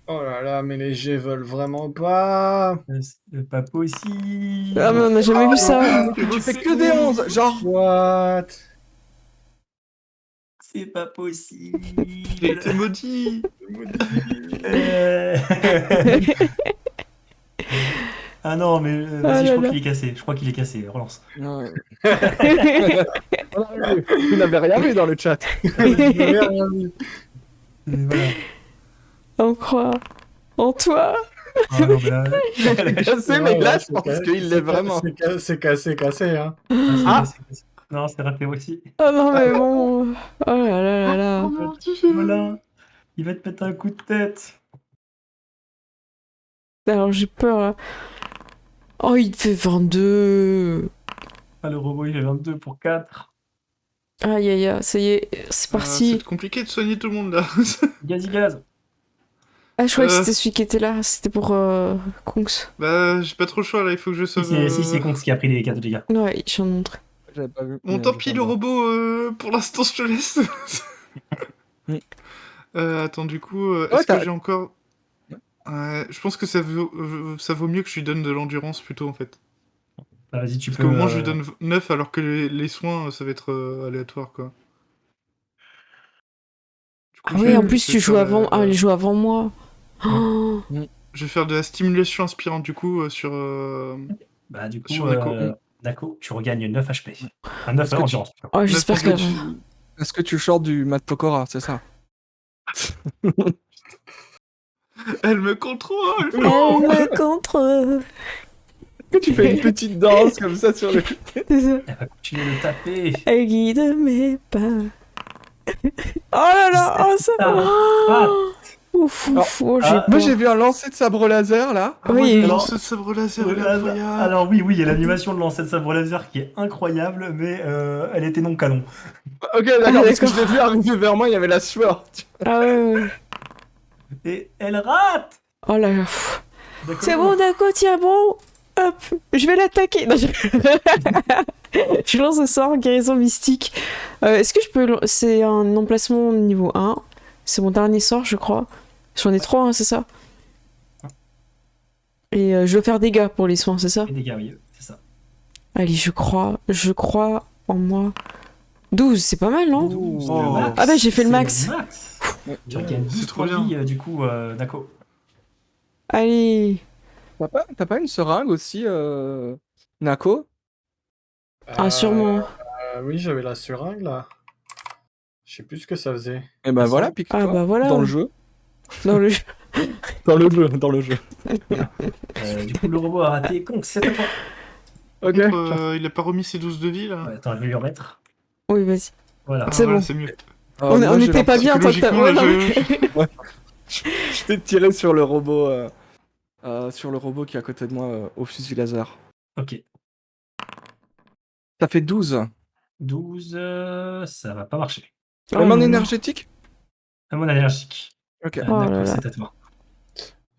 Speaker 4: Oh là là, mais les G veulent vraiment pas.
Speaker 2: C'est pas possible.
Speaker 1: Ah, mais on n'a jamais vu ça.
Speaker 5: Tu fais que des 11, genre.
Speaker 4: What?
Speaker 2: C'est pas possible.
Speaker 3: J'ai été maudit.
Speaker 2: Euh. Ah non, mais
Speaker 1: Ah
Speaker 2: vas-y, je
Speaker 1: là
Speaker 2: crois
Speaker 1: là.
Speaker 2: qu'il est cassé. Je crois qu'il est cassé. Relance.
Speaker 5: Ouais. Vous n'avez rien vu dans le chat.
Speaker 4: J'avais rien vu.
Speaker 2: Voilà.
Speaker 1: On croit en toi.
Speaker 2: Ah non, mais là,
Speaker 5: Je sais, mais là, je pense qu'il l'est vraiment.
Speaker 4: C'est cassé, hein.
Speaker 2: Ah, c'est cassé. Non, c'est raté aussi.
Speaker 1: Oh non, mais bon. Oh là là là là.
Speaker 3: Comment tu fais?
Speaker 2: Voilà. Il va te mettre un coup de tête.
Speaker 1: Alors, j'ai peur, là. Oh, il fait 22.
Speaker 2: Ah, le robot, il fait 22 pour 4.
Speaker 1: Aïe, aïe, aïe. Ça y est, c'est parti.
Speaker 3: C'est compliqué de soigner tout le monde là.
Speaker 2: Gazi gaz.
Speaker 1: Ah, je croyais que
Speaker 3: Euh.
Speaker 1: c'était celui qui était là. C'était pour Kongs.
Speaker 3: Bah, j'ai pas trop le choix là, il faut que je
Speaker 2: Si,
Speaker 3: sauve.
Speaker 2: c'est Kongs qui a pris les 4 dégâts.
Speaker 1: Ouais, je viens de montrer.
Speaker 5: J'avais pas vu.
Speaker 3: Bon, tant pis, le robot, pour l'instant, je te laisse.
Speaker 5: Mm.
Speaker 3: Attends, du coup,
Speaker 5: Ouais,
Speaker 3: est-ce que
Speaker 5: t'as-
Speaker 3: j'ai encore. Ouais, je pense que ça vaut mieux que je lui donne de l'endurance plutôt en fait.
Speaker 2: Bah, vas-y, tu
Speaker 3: Parce
Speaker 2: peux.
Speaker 3: qu'au moins je lui donne 9 alors que les soins ça va être aléatoire quoi. Du coup,
Speaker 1: Ah
Speaker 3: je
Speaker 1: oui,
Speaker 3: vais-
Speaker 1: en plus,
Speaker 3: je vais
Speaker 1: tu joues
Speaker 3: faire
Speaker 1: avant. Ah, il joue avant moi. Oh.
Speaker 3: Je vais faire de la stimulation inspirante du coup sur.
Speaker 2: Bah, du coup,
Speaker 3: Sur Nako.
Speaker 2: Nako, tu regagnes 9 HP. Enfin, 9
Speaker 5: Est-ce que
Speaker 2: endurance.
Speaker 1: Oh, j'espère
Speaker 3: Neuf
Speaker 1: que.
Speaker 3: endurance.
Speaker 5: Est-ce que tu shorts du Matt Pokora, c'est ça?
Speaker 3: Elle me contrôle.
Speaker 1: Elle me contrôle.
Speaker 5: Que tu fais une petite danse comme ça sur le.
Speaker 1: C'est ça.
Speaker 2: Elle va continuer de taper.
Speaker 1: Elle guide mes pas. Oh là là, oh ça.
Speaker 2: Ah.
Speaker 1: Ouf, ouf, oh, j'ai
Speaker 2: Ah,
Speaker 1: peur.
Speaker 5: Moi j'ai vu un lancer de sabre laser là.
Speaker 3: Ah,
Speaker 1: Oui,
Speaker 3: oui,
Speaker 1: oui.
Speaker 3: le lancer de sabre laser, elle est incroyable.
Speaker 2: Alors oui, il y a l'animation de lancer de sabre laser qui est incroyable, mais elle était non canon.
Speaker 5: Ok, d'accord, parce que
Speaker 1: d'accord.
Speaker 5: je l'ai vu arriver vers moi, il y avait la sueur.
Speaker 1: Ah ouais, ouais.
Speaker 2: Et elle rate.
Speaker 1: Oh là là. pff.
Speaker 2: D'accord.
Speaker 1: C'est bon, d'accord, tiens bon. Hop, je vais l'attaquer. Non, je lance un sort, guérison mystique. Est-ce que je peux... C'est un emplacement niveau 1. C'est mon dernier sort, je crois. J'en ai 3, hein, c'est ça? Et je dois faire dégâts pour les soins, c'est ça?
Speaker 2: Les dégâts, oui, c'est ça.
Speaker 1: Allez, je crois en moi. 12, c'est pas mal, non?
Speaker 2: 12,
Speaker 3: Oh.
Speaker 2: le max,
Speaker 1: Ah bah, j'ai fait le
Speaker 2: c'est
Speaker 1: max.
Speaker 2: Tu regagnes 12
Speaker 3: C'est trop
Speaker 2: points de
Speaker 3: bien.
Speaker 2: vie, du coup, Nako.
Speaker 1: Allez.
Speaker 5: T'as pas une seringue aussi, Nako?
Speaker 1: Ah, sûrement.
Speaker 4: Oui, j'avais la seringue là. Je sais plus ce que ça faisait.
Speaker 5: Et ben voilà, pique-toi.
Speaker 1: Ah bah voilà.
Speaker 5: Dans le jeu.
Speaker 1: Dans le...
Speaker 5: Dans le jeu, dans le jeu.
Speaker 2: Du coup, le robot a raté. Kongs, c'est à toi.
Speaker 5: Ok.
Speaker 3: Il a pas remis ses 12 de vie là.
Speaker 2: Ouais, attends, je vais lui remettre.
Speaker 1: Oui, vas-y.
Speaker 2: Voilà.
Speaker 3: Ah,
Speaker 1: C'est
Speaker 3: voilà,
Speaker 1: bon.
Speaker 3: c'est mieux.
Speaker 1: On
Speaker 5: Moi, j'ai
Speaker 1: était pas bien, toi,
Speaker 3: Psychologiquement,
Speaker 1: ouais,
Speaker 3: là,
Speaker 1: non, mais-
Speaker 5: Je t'ai tiré sur le robot. Sur le robot qui est à côté de moi au fusil laser.
Speaker 2: Ok.
Speaker 5: Ça fait 12.
Speaker 2: 12, ça va pas marcher.
Speaker 1: Oh
Speaker 5: Même en
Speaker 1: non, non.
Speaker 5: énergétique?
Speaker 2: À mon allergique.
Speaker 5: Ok.
Speaker 1: Oh
Speaker 2: Nako,
Speaker 1: là là.
Speaker 2: c'est à toi.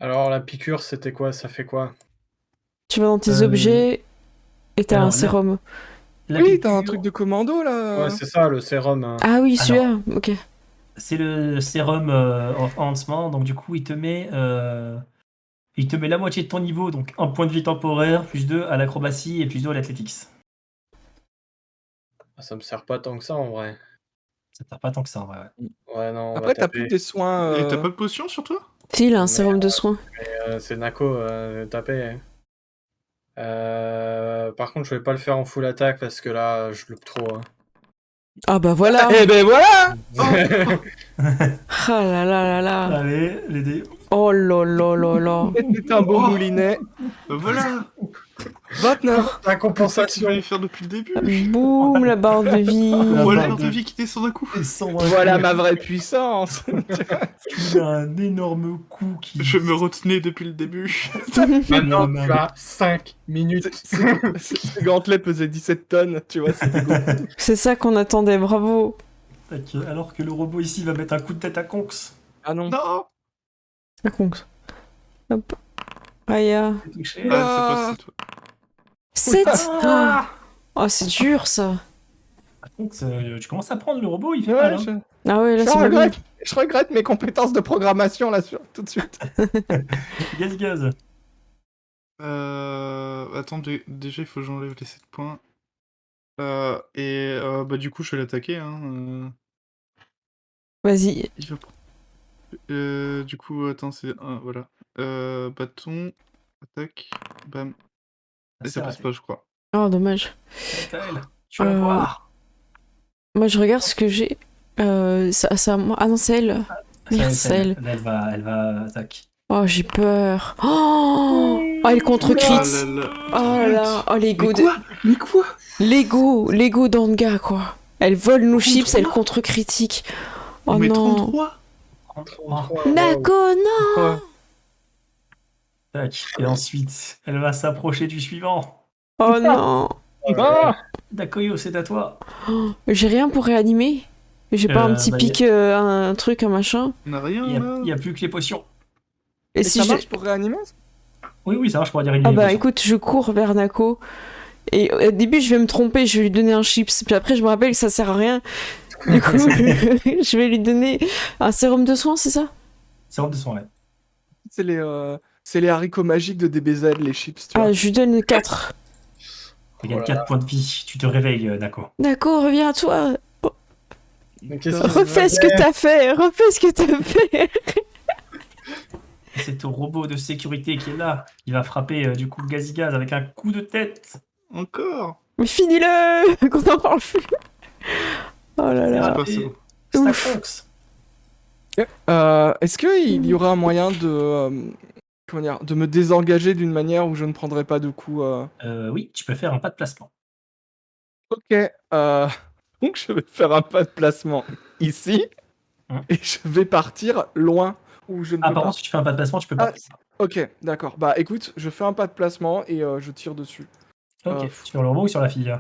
Speaker 4: Alors la piqûre, c'était quoi? Ça fait quoi?
Speaker 1: Tu vas dans tes
Speaker 2: Euh,
Speaker 1: objets et t'as
Speaker 2: alors
Speaker 1: un
Speaker 2: là-
Speaker 1: sérum.
Speaker 2: La
Speaker 5: Oui, t'as un
Speaker 2: piqûre,
Speaker 5: truc de commando là.
Speaker 4: Ouais, c'est ça, le sérum. Hein.
Speaker 1: Ah oui,
Speaker 2: Alors.
Speaker 1: celui-là. Ok.
Speaker 2: C'est le sérum enhancement, donc du coup, il te met la moitié de ton niveau, donc un point de vie temporaire, plus 2 à l'acrobatie et plus 2 à l'athlétics.
Speaker 4: Ça me sert pas tant que ça en vrai.
Speaker 2: Ça te sert pas tant que ça, en vrai. Ouais.
Speaker 4: Ouais, non, on
Speaker 5: Après,
Speaker 4: va
Speaker 5: t'as
Speaker 4: taper.
Speaker 5: plus des soins.
Speaker 3: Et t'as pas de potion sur toi?
Speaker 1: Si, il a un
Speaker 4: Mais,
Speaker 1: sérum de soins.
Speaker 4: C'est Nako, taper. Hein. Par contre, je vais pas le faire en full attaque parce que là, je loupe trop. Hein.
Speaker 1: Ah bah voilà.
Speaker 5: Eh ben voilà.
Speaker 1: Ah là là là là.
Speaker 2: Allez, les dés.
Speaker 1: Oh là là là là.
Speaker 5: C'est un beau moulinet.
Speaker 3: Voilà.
Speaker 5: 29.
Speaker 4: La
Speaker 3: C'est ça qu'il
Speaker 4: compensation.
Speaker 3: fallait faire depuis le début.
Speaker 1: Boum, la barre de vie.
Speaker 2: La
Speaker 3: Voilà
Speaker 2: barre
Speaker 3: l'heure
Speaker 2: de-
Speaker 3: de vie qui descend d'un coup.
Speaker 2: Et sans
Speaker 5: Voilà
Speaker 2: raconter,
Speaker 5: ma vraie puissance.
Speaker 2: tu as un énorme coup qui.
Speaker 3: Je me retenais depuis le début.
Speaker 4: Maintenant,
Speaker 2: Non,
Speaker 4: tu as 5 minutes.
Speaker 5: Ce gantelet pesait 17 tonnes, tu vois, c'était beau.
Speaker 1: C'est ça qu'on attendait, bravo.
Speaker 2: Tac, alors que le robot ici va mettre un coup de tête à Conx.
Speaker 5: Ah non.
Speaker 3: Non.
Speaker 1: La conque. Hop. Aya.
Speaker 2: C'est touché.
Speaker 3: Ah, c'est pas c'est toi.
Speaker 1: 7. Oh, c'est dur ça.
Speaker 2: Conx, tu commences à prendre le robot, il fait
Speaker 5: Ouais,
Speaker 2: mal. Hein.
Speaker 1: Ah ouais, là
Speaker 5: je
Speaker 1: c'est mal.
Speaker 5: regrette mes compétences de programmation là tout de suite.
Speaker 2: Gaz.
Speaker 3: Attends, déjà il faut que j'enlève les 7 points. Bah du coup je vais l'attaquer. Hein.
Speaker 1: Vas-y.
Speaker 3: Il va... du coup, attends, c'est un, voilà. Bâton, attaque, bam. Et ça passe pas, je crois.
Speaker 1: Oh, dommage.
Speaker 2: Taël, tu vas voir.
Speaker 1: Moi, je regarde ce que j'ai. Ah non, c'est elle. Merde, c'est elle.
Speaker 2: Là, elle va attaquer.
Speaker 1: Oh, j'ai peur. Oh, elle contre-crit.
Speaker 3: Ah là là.
Speaker 1: Oh là là. Oh, l'ego de...
Speaker 3: Mais quoi?
Speaker 1: L'ego d'Anga, quoi. Elle vole nos chips,
Speaker 3: 33.
Speaker 1: elle contre-critique. Oh
Speaker 3: Mais
Speaker 1: non.
Speaker 3: 33?
Speaker 1: Nako, non.
Speaker 5: Ouais.
Speaker 2: Tac. Et ensuite, elle va s'approcher du suivant.
Speaker 1: Oh non.
Speaker 5: Ah
Speaker 2: Dakoyo, c'est à toi.
Speaker 1: J'ai rien pour réanimer. J'ai pas un petit
Speaker 2: bah,
Speaker 1: pic, un truc, un machin.
Speaker 3: On a rien
Speaker 2: Il
Speaker 3: là.
Speaker 2: n'y a plus que les potions.
Speaker 1: Et
Speaker 5: Et
Speaker 1: si
Speaker 5: ça
Speaker 1: je...
Speaker 5: marche pour réanimer?
Speaker 2: Oui, ça marche pour dire une
Speaker 1: Ah bah
Speaker 2: potion.
Speaker 1: écoute, je cours vers Nako. Et au début, je vais me tromper, je vais lui donner un chips. Puis après, je me rappelle que ça sert à rien. Du coup, je vais lui donner un sérum de soin, c'est ça?
Speaker 2: C'est hors de son rêve.
Speaker 5: C'est les haricots magiques de DBZ, les chips, tu vois.
Speaker 1: Ah, je lui donne 4.
Speaker 2: Tu gagnes
Speaker 4: Voilà.
Speaker 2: 4 points de vie. Tu te réveilles, Nako.
Speaker 1: Nako, reviens à toi.
Speaker 4: Mais qu'est-ce qui se
Speaker 1: Refais ce que t'as fait. Refais ce que t'as fait.
Speaker 2: Et c'est ton robot de sécurité qui est là. Il va frapper du coup Gazigaz avec un coup de tête.
Speaker 3: Encore.
Speaker 1: Mais finis-le. Qu'on en parle plus. Oh là
Speaker 2: C'est
Speaker 1: là.
Speaker 3: C'est
Speaker 2: raté.
Speaker 3: pas c'est bon.
Speaker 2: C'est à
Speaker 1: Ouf.
Speaker 2: Conx.
Speaker 5: Est-ce qu'il y aura un moyen de, comment dire, de me désengager d'une manière où je ne prendrai pas de coups
Speaker 2: Oui, tu peux faire un pas de placement.
Speaker 5: Ok, donc je vais faire un pas de placement ici,
Speaker 2: Hein.
Speaker 5: et je vais partir loin où je ne
Speaker 2: Ah,
Speaker 5: peux
Speaker 2: par
Speaker 5: pas.
Speaker 2: contre, si tu fais un pas de placement, tu peux pas.
Speaker 5: Ok, d'accord. Bah écoute, je fais un pas de placement et je tire dessus.
Speaker 2: Ok. Sur le robot ou sur la fille?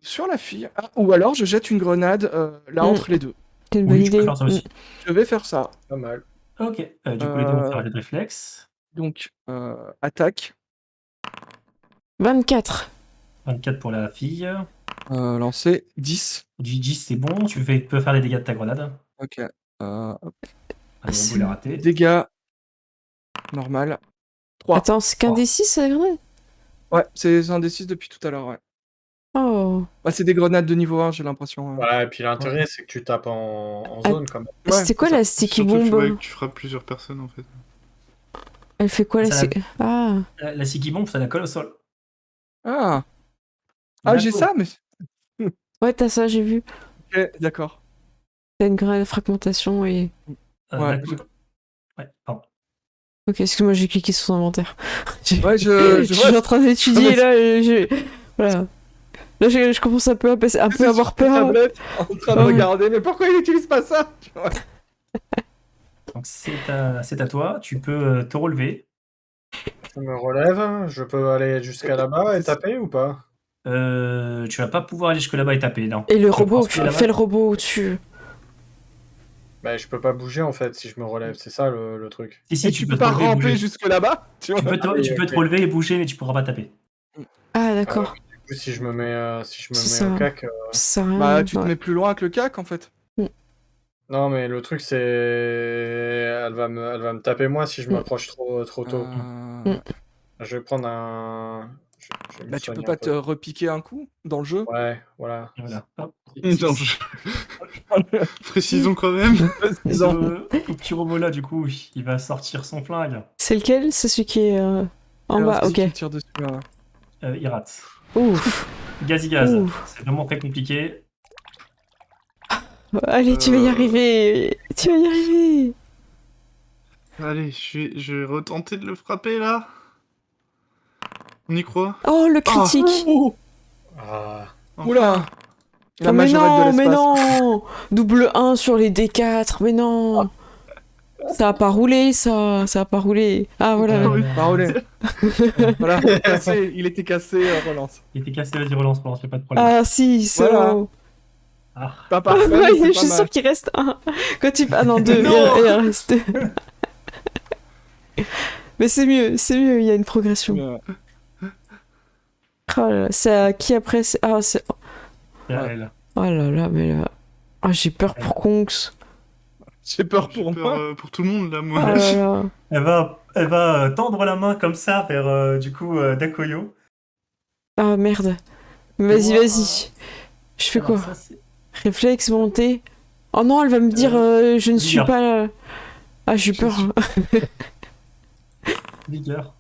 Speaker 5: Sur la fille. Ah, ou alors je jette une grenade là entre les deux.
Speaker 1: C'est une bonne
Speaker 2: Oui, tu peux
Speaker 1: idée.
Speaker 2: faire ça aussi.
Speaker 5: Je vais faire ça.
Speaker 4: Pas mal.
Speaker 2: Ok. Du coup, les deux vont faire un jet de réflexe.
Speaker 5: Donc, attaque.
Speaker 1: 24.
Speaker 2: 24 pour la fille.
Speaker 5: Lancer 10.
Speaker 2: Gigi, c'est bon. Tu peux faire les dégâts de ta grenade.
Speaker 5: Ok.
Speaker 2: Le robot, il a raté.
Speaker 5: Dégâts. Normal. 3.
Speaker 1: Attends, c'est qu'un
Speaker 2: Oh.
Speaker 1: des 6, la grenade?
Speaker 5: Ouais, c'est un des 6 depuis tout à l'heure, ouais.
Speaker 1: Oh.
Speaker 5: Bah, c'est des grenades de niveau 1, j'ai l'impression.
Speaker 4: Ouais, et puis l'intérêt, c'est que tu tapes en
Speaker 1: Ah.
Speaker 4: zone quand même.
Speaker 5: Ouais,
Speaker 1: C'était quoi
Speaker 5: c'est ça.
Speaker 1: la sticky
Speaker 3: Surtout que tu vois
Speaker 1: bomb?
Speaker 3: que tu frappes plusieurs personnes en fait.
Speaker 1: Elle fait quoi la
Speaker 2: Ça
Speaker 1: sticky... Ah.
Speaker 2: La Sticky Bomb, ça la colle au sol.
Speaker 5: Ah, j'ai
Speaker 2: Nako.
Speaker 5: ça, mais.
Speaker 1: Ouais, t'as ça, j'ai vu.
Speaker 5: Ok, d'accord.
Speaker 1: T'as une grenade de fragmentation et...
Speaker 5: Ouais,
Speaker 2: Nako. Ouais, pardon.
Speaker 1: Ok, excuse-moi, j'ai cliqué sur son inventaire.
Speaker 5: Ouais,
Speaker 1: Je
Speaker 5: je
Speaker 1: suis
Speaker 5: vois.
Speaker 1: en train d'étudier,
Speaker 5: Ah,
Speaker 1: là, Voilà. Là, je commence un peu à avoir peur.
Speaker 5: Tablette, en train de
Speaker 1: Ouais.
Speaker 5: regarder, mais pourquoi il n'utilise pas ça? Tu vois.
Speaker 2: Donc, c'est à toi. Tu peux te relever.
Speaker 4: Je me relève, je peux aller jusqu'à là-bas et taper ou pas?
Speaker 2: Tu vas pas pouvoir aller jusque là-bas et taper, non.
Speaker 1: Et le
Speaker 2: Tu
Speaker 1: robot,
Speaker 2: penses que là-bas-
Speaker 1: fais le robot au-dessus.
Speaker 4: Bah, je peux pas bouger en fait si je me relève, c'est ça le truc.
Speaker 2: Si,
Speaker 5: Et
Speaker 2: tu
Speaker 5: tu
Speaker 2: peux
Speaker 5: peux
Speaker 2: te
Speaker 5: pas
Speaker 2: relever et
Speaker 5: ramper
Speaker 2: bouger.
Speaker 5: jusque là-bas? Tu vois.
Speaker 2: Tu peux te,
Speaker 4: Ah oui,
Speaker 2: tu peux
Speaker 4: ok.
Speaker 2: te relever et bouger, mais tu pourras pas taper.
Speaker 1: Ah, d'accord.
Speaker 4: Du coup, si je me mets,
Speaker 1: C'est
Speaker 4: au
Speaker 1: ça.
Speaker 4: cac.
Speaker 1: Ça sert à rien.
Speaker 5: Bah, tu te
Speaker 1: Ouais.
Speaker 5: mets plus loin que le cac en fait.
Speaker 4: Non, mais le truc c'est. Elle va me taper moi si je m'approche trop tôt.
Speaker 5: Euh,
Speaker 4: Je vais prendre un. Je vais me
Speaker 5: Bah, tu peux
Speaker 4: soigner
Speaker 5: pas
Speaker 4: un
Speaker 5: te
Speaker 4: peu.
Speaker 5: repiquer un coup dans le jeu?
Speaker 4: Ouais, voilà.
Speaker 2: Et voilà. Hop.
Speaker 3: Non, Précisons quand même.
Speaker 2: Et le petit robot là, du coup, il va sortir son flingue.
Speaker 1: C'est lequel? C'est celui qui est en
Speaker 5: Alors,
Speaker 1: bas,
Speaker 5: si
Speaker 1: ok.
Speaker 5: tu tires dessus,
Speaker 2: Il rate.
Speaker 1: Ouf.
Speaker 2: Gaz.
Speaker 1: Ouf.
Speaker 2: C'est vraiment très compliqué.
Speaker 1: Allez, tu vas y arriver. Tu vas y arriver.
Speaker 3: Allez, je vais retenter de le frapper là. On y croit?
Speaker 1: Oh, le critique.
Speaker 5: Ouh,
Speaker 4: Ah.
Speaker 3: Enfin.
Speaker 5: oula. La
Speaker 1: Oh, mais
Speaker 5: majorette de
Speaker 1: non, mais
Speaker 5: l'espace.
Speaker 1: non. Double 1 sur les D4, mais non. Ça a pas roulé, ça a pas roulé. Ah, voilà.
Speaker 5: Parolé. Voilà, cassé, il était cassé, relance.
Speaker 2: Il était cassé, vas-y, relance, y'a pas de problème.
Speaker 1: Ah, si, c'est
Speaker 5: Voilà.
Speaker 1: bon.
Speaker 2: Ah,
Speaker 5: Pas
Speaker 1: Ah,
Speaker 5: parfait,
Speaker 1: ouais,
Speaker 5: mais
Speaker 1: je
Speaker 5: c'est
Speaker 1: suis
Speaker 5: pas
Speaker 1: sûre
Speaker 5: mal.
Speaker 1: qu'il reste un. Quand tu... Ah non, deux.
Speaker 3: Non.
Speaker 1: Il reste deux. Mais c'est mieux, il y a une progression. Oh là là, c'est à qui après Ah, c'est...
Speaker 2: c'est à
Speaker 5: Ouais.
Speaker 2: elle.
Speaker 1: Oh là là, mais là... Ah, j'ai peur pour Kongs.
Speaker 5: J'ai peur
Speaker 3: J'ai
Speaker 5: pour
Speaker 3: peur
Speaker 5: moi.
Speaker 3: pour tout le monde, là,
Speaker 1: Oh
Speaker 3: moi.
Speaker 1: là là.
Speaker 2: Elle va tendre la main comme ça vers, du coup, Dakoyo.
Speaker 1: Ah, merde. Vas-y,
Speaker 2: moi,
Speaker 1: vas-y. Je fais
Speaker 2: Alors,
Speaker 1: quoi?
Speaker 2: ça, c'est-
Speaker 1: Réflexe, volonté. Oh non, elle va me dire je ne suis
Speaker 2: vigueur.
Speaker 1: pas là. Ah, j'ai
Speaker 3: Je
Speaker 1: peur.
Speaker 3: suis-
Speaker 2: Vigueur.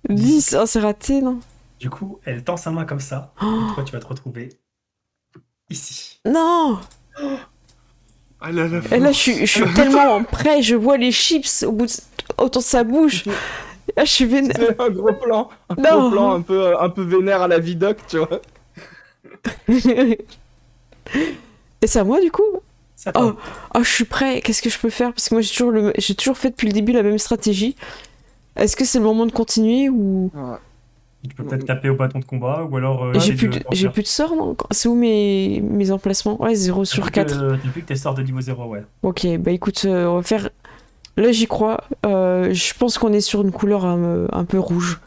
Speaker 1: 10, oh, c'est raté, non?
Speaker 2: Du coup, elle tend sa main comme ça.
Speaker 1: Oh,
Speaker 2: Et toi, tu vas te retrouver ici.
Speaker 1: non!
Speaker 3: Ah là là.
Speaker 1: Et là, je suis tellement près, je vois les chips autour de sa bouche. Ah, je suis vénère.
Speaker 5: C'est un gros plan. Un
Speaker 1: Non.
Speaker 5: gros plan un peu vénère à la Vidoc, tu vois.
Speaker 1: Et c'est à moi, du coup?
Speaker 2: C'est à toi.
Speaker 1: Oh, je suis prêt. Qu'est-ce que je peux faire? Parce que moi, j'ai toujours fait depuis le début la même stratégie. Est-ce que c'est le moment de continuer ou...
Speaker 2: Tu peux peut-être taper au bâton de combat ou alors.
Speaker 1: J'ai
Speaker 2: essayer
Speaker 1: plus
Speaker 2: de
Speaker 1: de sorts, non? C'est où mes emplacements? Ouais, 0 sur 4.
Speaker 2: T'as plus que tes sorts de niveau 0, ouais.
Speaker 1: Ok, bah écoute, on va faire... Là, j'y crois. Je pense qu'on est sur une couleur un peu rouge.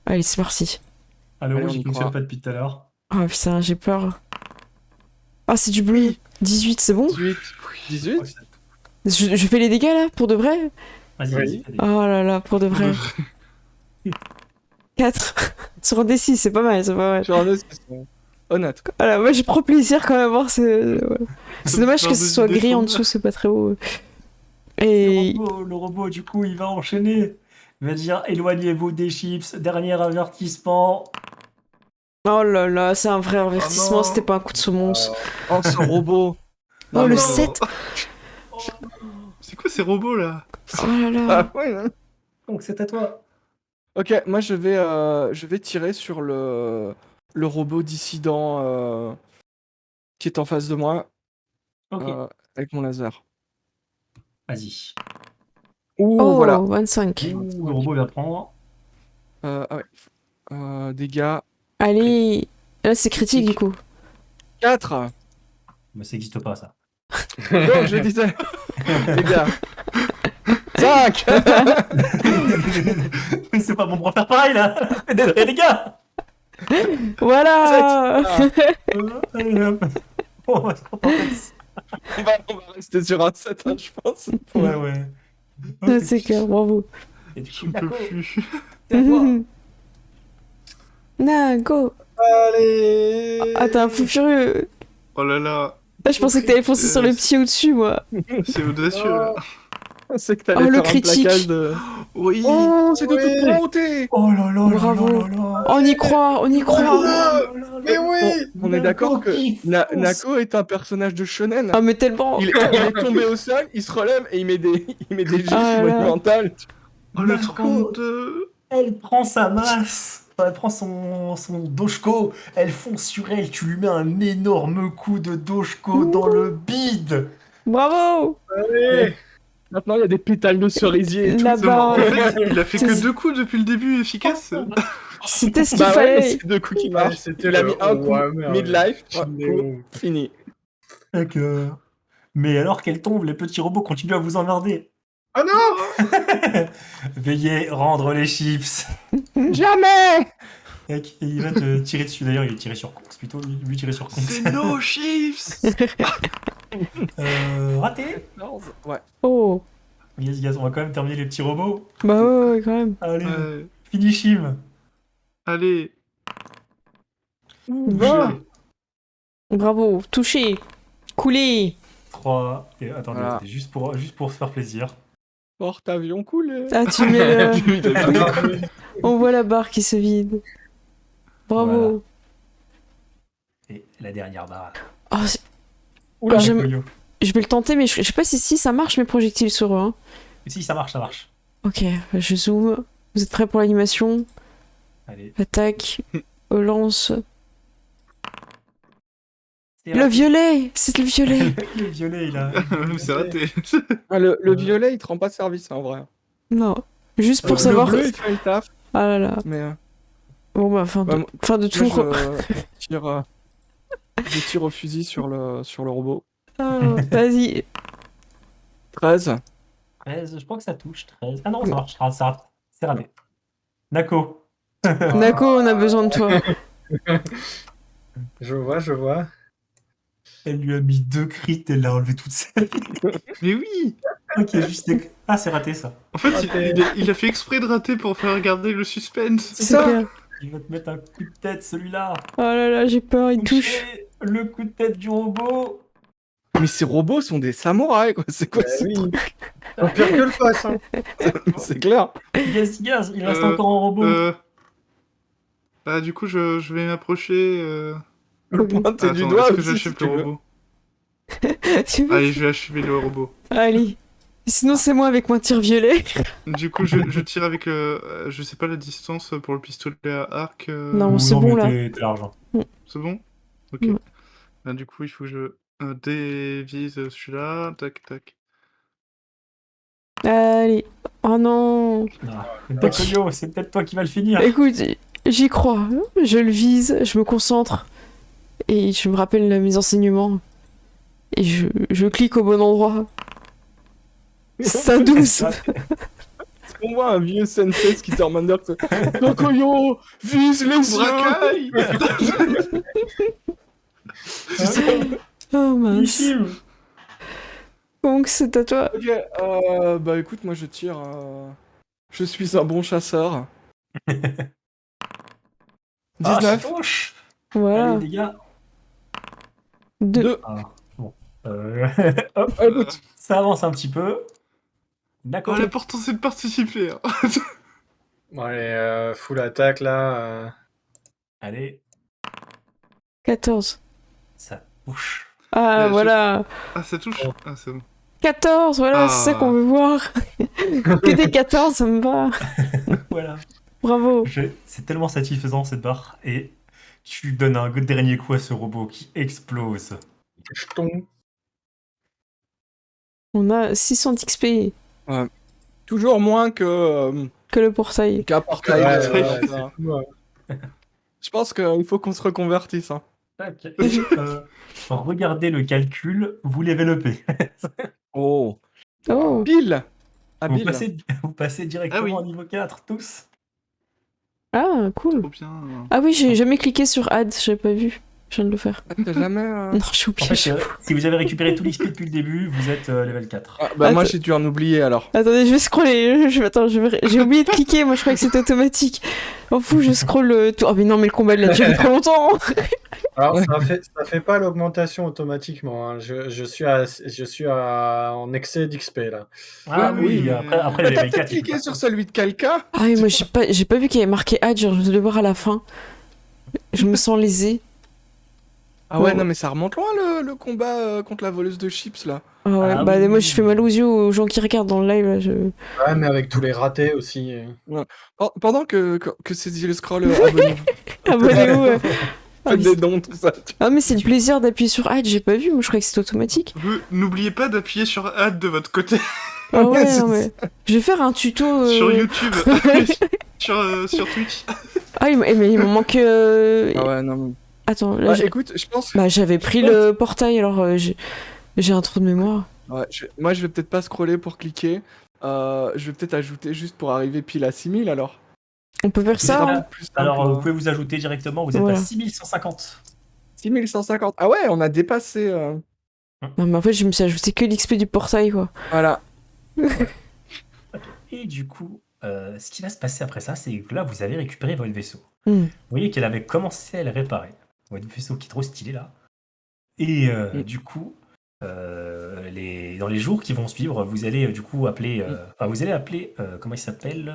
Speaker 1: Allez, c'est parti.
Speaker 2: Ah, le
Speaker 5: Allez,
Speaker 2: rouge,
Speaker 5: on y
Speaker 2: il fonctionne
Speaker 5: croit.
Speaker 2: pas depuis tout à l'heure.
Speaker 1: Ah putain, j'ai peur. Ah, c'est du bleu. 18, c'est bon?
Speaker 5: 18. 18
Speaker 1: Je fais les dégâts, là, pour de vrai?
Speaker 2: Vas-y,
Speaker 4: Oui.
Speaker 2: vas-y. fais des-
Speaker 1: Oh là là, pour de vrai. 4. Sur un D6, c'est pas mal, c'est pas mal.
Speaker 5: Genre, c'est honnête. Quoi.
Speaker 1: Voilà, moi, je prends plaisir quand même à voir ce... voilà. C'est dommage que ce soit gris en dessous, c'est pas très beau. Et...
Speaker 2: Le robot, du coup, il va enchaîner. Il va dire éloignez-vous des chips. Dernier avertissement.
Speaker 1: Oh là là, c'est un vrai avertissement,
Speaker 3: non.
Speaker 1: c'était pas un coup de semonce.
Speaker 5: Oh, ce robot.
Speaker 1: Oh, le
Speaker 3: non.
Speaker 1: 7.
Speaker 3: C'est quoi ces robots, là?
Speaker 1: Oh là là.
Speaker 5: Ah, ouais, hein.
Speaker 2: Donc, c'est à toi.
Speaker 5: Ok, moi je vais tirer sur le robot dissident qui est en face de moi
Speaker 2: Ok.
Speaker 5: avec mon laser.
Speaker 2: Vas-y.
Speaker 5: Ouh,
Speaker 1: Oh,
Speaker 5: voilà.
Speaker 1: 25.
Speaker 2: Ouh, le robot va prendre.
Speaker 5: Ah ouais. Dégâts.
Speaker 1: Allez, là c'est critique du coup.
Speaker 5: 4.
Speaker 2: Mais ça n'existe pas, ça.
Speaker 5: Non, je disais. Dégâts. 5.
Speaker 2: Mais c'est pas bon pour faire pareil, là. Désolé, les gars.
Speaker 1: Voilà.
Speaker 2: Allez, hop. On va se contenter de ça.
Speaker 5: on va rester sur un 7, hein, je pense.
Speaker 2: Ouais, ouais.
Speaker 1: Ça, c'est clair, bravo.
Speaker 2: Et du
Speaker 3: Je
Speaker 2: coup,
Speaker 3: ne peux
Speaker 2: Daco,
Speaker 3: plus.
Speaker 2: c'est à toi.
Speaker 1: Na, go.
Speaker 4: Allez.
Speaker 1: Ah, t'es un fou furieux.
Speaker 3: Oh là là,
Speaker 1: Ah, je pensais que t'allais foncer sur le petit au-dessus, moi.
Speaker 3: c'est audacieux, là.
Speaker 5: C'est que t'allais
Speaker 1: Oh, le
Speaker 5: faire
Speaker 1: critique.
Speaker 5: un plaquage de...
Speaker 3: Oui.
Speaker 5: Oh, c'est de
Speaker 4: Oui.
Speaker 5: toute volonté.
Speaker 2: Oh là là là
Speaker 1: Bravo.
Speaker 2: là là là.
Speaker 1: On y croit, on y croit.
Speaker 4: Mais oui.
Speaker 5: On est d'accord que
Speaker 2: Nako qui
Speaker 5: Nako est un personnage de shonen.
Speaker 1: Ah, mais tellement.
Speaker 5: Il est tombé au sol, il se relève et il met des gifs
Speaker 1: Ah là.
Speaker 5: monumentales.
Speaker 3: Oh, le
Speaker 2: Nako.
Speaker 3: 32.
Speaker 2: Elle prend sa masse. Enfin, elle prend son doshko, elle fonce sur elle, tu lui mets un énorme coup de doshko dans le bide.
Speaker 1: Bravo.
Speaker 4: Allez.
Speaker 5: Maintenant, il y a des pétales de cerisier et tout.
Speaker 1: Là-bas.
Speaker 3: C'est marrant. En fait, il a fait que
Speaker 1: C'est-
Speaker 3: 2 coups depuis le début efficace.
Speaker 1: C'était ce qu'il
Speaker 5: Bah ouais, mais
Speaker 1: fallait.
Speaker 5: c'est deux coups qui
Speaker 4: Ouais,
Speaker 5: marchent.
Speaker 4: c'était
Speaker 5: Il a
Speaker 4: le
Speaker 5: mis un coup,
Speaker 4: Warhammer,
Speaker 5: midlife,
Speaker 4: Néo.
Speaker 5: fini.
Speaker 2: D'accord. Mais alors qu'elle tombe, les petits robots continuent à vous emmerder.
Speaker 4: Oh non.
Speaker 2: Veuillez rendre les chips.
Speaker 5: Jamais.
Speaker 2: Et il va te tirer dessus. D'ailleurs, il est tiré sur Conks plutôt. Lui tirer sur Conks.
Speaker 3: C'est no chips.
Speaker 2: Raté.
Speaker 5: Ouais.
Speaker 1: Oh.
Speaker 2: Yes, on va quand même terminer les petits robots.
Speaker 1: Bah ouais, quand même.
Speaker 2: Allez,
Speaker 3: Ouais.
Speaker 2: finish him.
Speaker 3: Allez.
Speaker 1: Va. Bravo. Touché. Coulé.
Speaker 2: 3. Et attendez,
Speaker 5: Voilà.
Speaker 2: attendez, juste pour se faire plaisir.
Speaker 5: Porte-avions coulé.
Speaker 1: Ah, tu mets le... On voit la barre qui se vide. Bravo.
Speaker 2: Et la dernière barre.
Speaker 1: Oh, c'est-
Speaker 5: Oula.
Speaker 1: j'aime-
Speaker 2: Yo-yo.
Speaker 1: je vais le tenter, mais je sais pas si ça marche mes projectiles sur eux. Hein.
Speaker 2: Si, ça marche, ça marche.
Speaker 1: Ok, je zoome. Vous êtes prêts pour l'animation?
Speaker 2: Allez.
Speaker 1: Attaque. Lance.
Speaker 2: C'est
Speaker 1: Le violet. C'est le violet.
Speaker 2: Le violet, il a.
Speaker 3: C'est raté.
Speaker 5: Ah, le violet, il te rend pas service, en vrai.
Speaker 1: Non. Juste pour
Speaker 5: Le
Speaker 1: savoir.
Speaker 5: bleu, il fait le taf,
Speaker 1: Ah là là.
Speaker 5: mais...
Speaker 1: Bon bah fin de,
Speaker 5: Ouais,
Speaker 1: fin de tour.
Speaker 5: moi, je tire au fusil sur le robot.
Speaker 1: Ah, vas-y.
Speaker 5: 13.
Speaker 2: 13, je crois que ça touche. 13. Ah non, ça marche. Ah, ça, c'est raté. Nako.
Speaker 1: Nako, on a besoin de toi.
Speaker 4: Je vois.
Speaker 2: Elle lui a mis 2 crits, elle l'a enlevé toute seule.
Speaker 3: Mais oui.
Speaker 2: Ok, juste des... Ah, c'est raté ça.
Speaker 3: En fait,
Speaker 4: Raté.
Speaker 3: il a fait exprès de rater pour faire garder le suspense.
Speaker 1: C'est
Speaker 5: ça.
Speaker 1: clair.
Speaker 2: Il va te mettre un coup de tête, celui-là.
Speaker 1: Oh là là, j'ai peur, il touche.
Speaker 2: Toucher le coup de tête du robot.
Speaker 5: Mais ces robots sont des samouraïs, quoi. C'est quoi
Speaker 4: Bah
Speaker 5: ce
Speaker 4: oui.
Speaker 5: truc?
Speaker 4: Au pire que le passe. Hein.
Speaker 5: C'est clair.
Speaker 2: Gaz, il reste
Speaker 3: Euh,
Speaker 2: encore un robot.
Speaker 3: Bah, du coup, je vais m'approcher.
Speaker 5: Le pointer du
Speaker 3: Attends,
Speaker 5: doigt
Speaker 3: est-ce que
Speaker 5: aussi,
Speaker 3: j'achève
Speaker 5: si tu
Speaker 3: le
Speaker 5: veux.
Speaker 3: robot?
Speaker 1: Tu veux-
Speaker 3: Allez, je vais achever le robot.
Speaker 1: Allez. Sinon, c'est moi avec mon tir violet.
Speaker 3: Du coup, je tire avec le. Je sais pas la distance pour le pistolet à arc.
Speaker 1: Non, c'est bon, là.
Speaker 2: T'es l'argent.
Speaker 3: C'est bon? Ok.
Speaker 1: Ouais.
Speaker 3: Bah, du coup, il faut que je dévise celui-là. Tac, tac.
Speaker 1: Allez. Oh non.
Speaker 2: Takoyo, c'est peut-être toi qui vas le finir.
Speaker 1: Écoute, j'y crois. Je le vise, je me concentre. Et je me rappelle mes enseignements. Et je clique au bon endroit. 5-12.
Speaker 5: On voit un vieux sensei qui te remonte Takoyo, vise les yeux.
Speaker 3: Bracaille.
Speaker 1: Oh mince.
Speaker 2: Ishim.
Speaker 1: Donc c'est à toi.
Speaker 5: Ok, bah écoute, moi je tire. Je suis un bon chasseur. 19.
Speaker 2: Ah, ça touche.
Speaker 1: Voilà.
Speaker 2: Allez, dégâts.
Speaker 1: 2.
Speaker 2: Ah, bon. Hop,
Speaker 5: Écoute,
Speaker 2: ça avance un petit peu. D'accord.
Speaker 3: Oh, l'important, c'est de participer. Hein.
Speaker 4: Bon, allez, full attaque là.
Speaker 2: Allez,
Speaker 1: 14.
Speaker 2: ça touche.
Speaker 1: Ah
Speaker 3: Je-
Speaker 1: voilà.
Speaker 3: Ah, ça touche? Ah, c'est bon.
Speaker 1: 14, voilà,
Speaker 3: Ah.
Speaker 1: c'est ça qu'on veut voir. Que des 14, ça me va.
Speaker 2: Voilà.
Speaker 1: Bravo.
Speaker 2: C'est tellement satisfaisant cette barre. Et tu donnes un dernier coup à ce robot qui explose.
Speaker 4: Je tombe.
Speaker 1: On a 600 XP
Speaker 5: toujours moins que
Speaker 1: que le portail.
Speaker 5: qu'un portail.
Speaker 3: Ouais,
Speaker 5: ça.
Speaker 4: Ouais.
Speaker 5: Je pense qu'il faut qu'on se reconvertisse. Hein.
Speaker 2: Tac. Et, regardez le calcul, vous levelupez.
Speaker 5: Oh.
Speaker 1: Oh.
Speaker 5: Pile.
Speaker 2: Vous
Speaker 5: Habile.
Speaker 2: passez directement
Speaker 3: Ah oui.
Speaker 2: au niveau 4, tous.
Speaker 1: Ah, cool.
Speaker 3: Trop bien.
Speaker 1: Ah oui, j'ai jamais cliqué sur add, j'avais pas vu. Je viens de le faire.
Speaker 5: T'as jamais.
Speaker 1: Non, j'ai
Speaker 2: En
Speaker 1: oublié.
Speaker 2: fait,
Speaker 1: chaque fois.
Speaker 2: si vous avez récupéré tout l'XP depuis le début, vous êtes level 4.
Speaker 5: Ah, bah moi
Speaker 1: Attends.
Speaker 5: j'ai dû en oublier alors.
Speaker 1: Attendez, je vais scroller. Attends, j'ai oublié de cliquer. Moi, je croyais que c'était automatique. Oh fou, je scroll tout. Oh mais non, mais le combat il a duré trop longtemps.
Speaker 4: Alors ça fait pas l'augmentation automatiquement. Hein. Je suis en excès d'XP là.
Speaker 2: Ah
Speaker 3: Ouais,
Speaker 2: oui,
Speaker 3: oui,
Speaker 2: après
Speaker 5: Bah,
Speaker 2: le
Speaker 5: t'as
Speaker 2: level 4.
Speaker 5: peut-être cliqué sur celui de quelqu'un.
Speaker 1: Ah oui, moi j'ai pas vu qu'il y avait marqué add. Genre, je devais le voir à la fin. Je me sens lésée.
Speaker 5: Ah ouais,
Speaker 1: Oh.
Speaker 5: non mais ça remonte loin le combat contre la voleuse de chips là.
Speaker 1: Ah ouais,
Speaker 2: Ah
Speaker 1: bah
Speaker 2: oui.
Speaker 1: moi je fais mal aux yeux aux gens qui regardent dans le live. Là,
Speaker 4: Ouais, mais avec tous les ratés aussi.
Speaker 5: Pendant que ces îles scroll, abonnez-vous.
Speaker 1: Abonnez-vous. Ah,
Speaker 5: Faites
Speaker 1: mais
Speaker 5: des dons, tout ça.
Speaker 1: ah, mais c'est le plaisir d'appuyer sur add. J'ai pas vu. Moi je croyais que c'était automatique.
Speaker 3: N'oubliez pas d'appuyer sur Add de votre côté
Speaker 1: Ah ouais,
Speaker 5: C'est
Speaker 1: non, mais... Je vais faire un tuto.
Speaker 3: sur YouTube, sur Twitch.
Speaker 1: Ah, mais il m'en manque.
Speaker 5: Ah ouais, non mais...
Speaker 1: Attends, là,
Speaker 5: Ouais, écoute, je pense...
Speaker 1: bah, j'avais pris le portail, alors j'ai un trou de mémoire.
Speaker 5: Ouais, moi je vais peut-être pas scroller pour cliquer. Je vais peut-être ajouter juste pour arriver pile à 6000 alors.
Speaker 1: On peut faire
Speaker 5: Ce sera
Speaker 1: ça, hein.
Speaker 5: plus simple,
Speaker 2: Alors,
Speaker 5: hein.
Speaker 2: vous pouvez vous ajouter directement, vous êtes
Speaker 1: Voilà.
Speaker 2: à 6150.
Speaker 5: 6150. Ah ouais, on a dépassé...
Speaker 1: Non, mais en fait, je me suis ajouté que l'XP du portail, quoi.
Speaker 5: Voilà.
Speaker 2: Et du coup, ce qui va se passer après ça, c'est que là, vous avez récupéré votre vaisseau.
Speaker 1: Hmm.
Speaker 2: Vous voyez qu'elle avait commencé à le réparer. Votre vaisseau qui est trop stylé là. Et du coup, dans les jours qui vont suivre, vous allez du coup appeler... Enfin, vous allez appeler... comment il s'appelle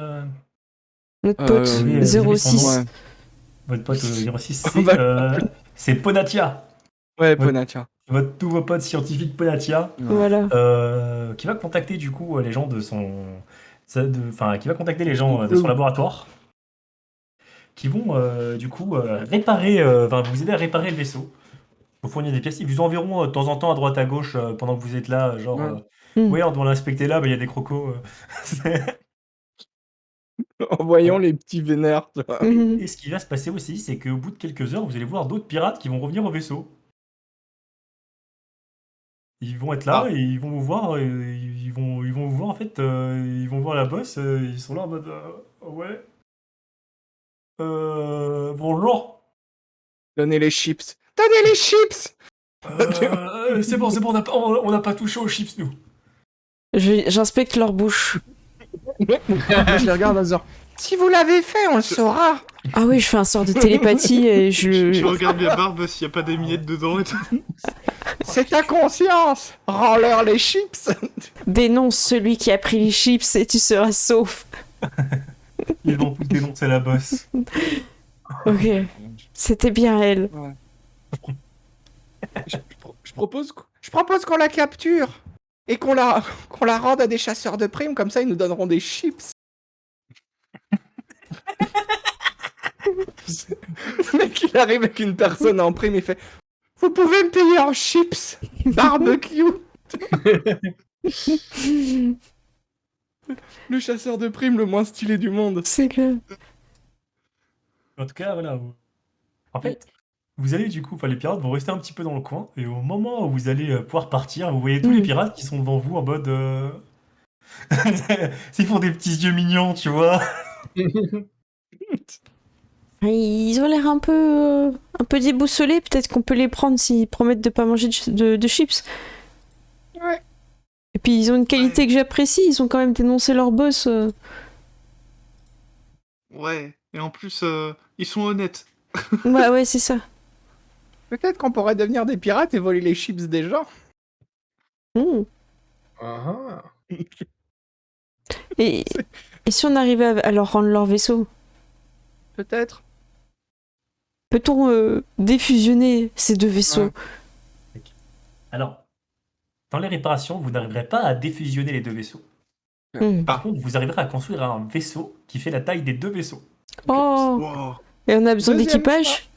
Speaker 1: Notre pote,
Speaker 2: oui, vous avez son
Speaker 1: 06.
Speaker 2: nom.
Speaker 5: Ouais,
Speaker 2: Votre pote 06,
Speaker 5: On va
Speaker 2: c'est Ponatia.
Speaker 5: ouais Ponatia.
Speaker 2: Votre nouveau pote scientifique Ponatia.
Speaker 1: Voilà.
Speaker 2: Qui va contacter du coup les gens de son... Enfin, qui va contacter les gens de son laboratoire. qui vont du coup vous aider à réparer le vaisseau. Vous fournir des pièces. Ils vous enverront de temps en temps à droite à gauche pendant que vous êtes là, genre
Speaker 5: Ouais.
Speaker 2: on doit l'inspecter là, il y a des crocos.
Speaker 5: En voyant les petits vénères, tu vois.
Speaker 1: Mhm.
Speaker 2: Et ce qui va se passer aussi, c'est qu'au bout de quelques heures, vous allez voir d'autres pirates qui vont revenir au vaisseau. Ils vont être là
Speaker 3: Ah.
Speaker 2: et ils vont vous voir, ils vont vous voir en fait, ils vont voir la bosse, ils sont là en mode ouais, bonjour.
Speaker 5: Donnez les chips. Donnez les chips.
Speaker 2: C'est bon, on n'a pas touché aux chips nous.
Speaker 1: J'inspecte leur bouche.
Speaker 5: Je les regarde en disant, si vous l'avez fait, on le saura.
Speaker 1: Ah oui, je fais un sort de télépathie et
Speaker 3: Je regarde bien Barbe s'il n'y a pas des miettes dedans et tout.
Speaker 5: C'est ta conscience. Rends-leur les chips.
Speaker 1: dénonce celui qui a pris les chips et tu seras sauf.
Speaker 2: Ils vont tous dénoncer la bosse.
Speaker 1: Ok, c'était bien elle.
Speaker 5: Je propose qu'on la capture et qu'on la rende à des chasseurs de primes, comme ça ils nous donneront des chips. Le mec il arrive avec une personne en prime, il fait vous pouvez me payer en chips barbecue. Le chasseur de primes le moins stylé du monde.
Speaker 1: C'est clair.
Speaker 2: En tout cas, voilà. En fait, vous allez du coup, les pirates vont rester un petit peu dans le coin, et au moment où vous allez pouvoir partir, vous voyez tous les pirates qui sont devant vous en mode. Ils font des petits yeux mignons, tu vois.
Speaker 1: Ils ont l'air un peu déboussolés. Peut-être qu'on peut les prendre s'ils promettent de pas manger de chips.
Speaker 5: Ouais.
Speaker 1: Et puis ils ont une qualité que j'apprécie. Ils ont quand même dénoncé leur boss.
Speaker 3: Ouais, et en plus, ils sont honnêtes.
Speaker 1: Ouais, c'est ça.
Speaker 5: Peut-être qu'on pourrait devenir des pirates et voler les chips des gens.
Speaker 1: Mm.
Speaker 4: Ah.
Speaker 1: Et si on arrivait à leur rendre leur vaisseau,
Speaker 5: Peut-être.
Speaker 1: peut-on défusionner ces deux vaisseaux?
Speaker 2: Alors, dans les réparations, vous n'arriverez pas à défusionner les deux vaisseaux.
Speaker 1: Mm.
Speaker 2: Par contre, vous arriverez à construire un vaisseau qui fait la taille des deux vaisseaux.
Speaker 1: Oh.
Speaker 3: Wow.
Speaker 1: Et on a besoin
Speaker 5: Deuxième
Speaker 1: d'équipage?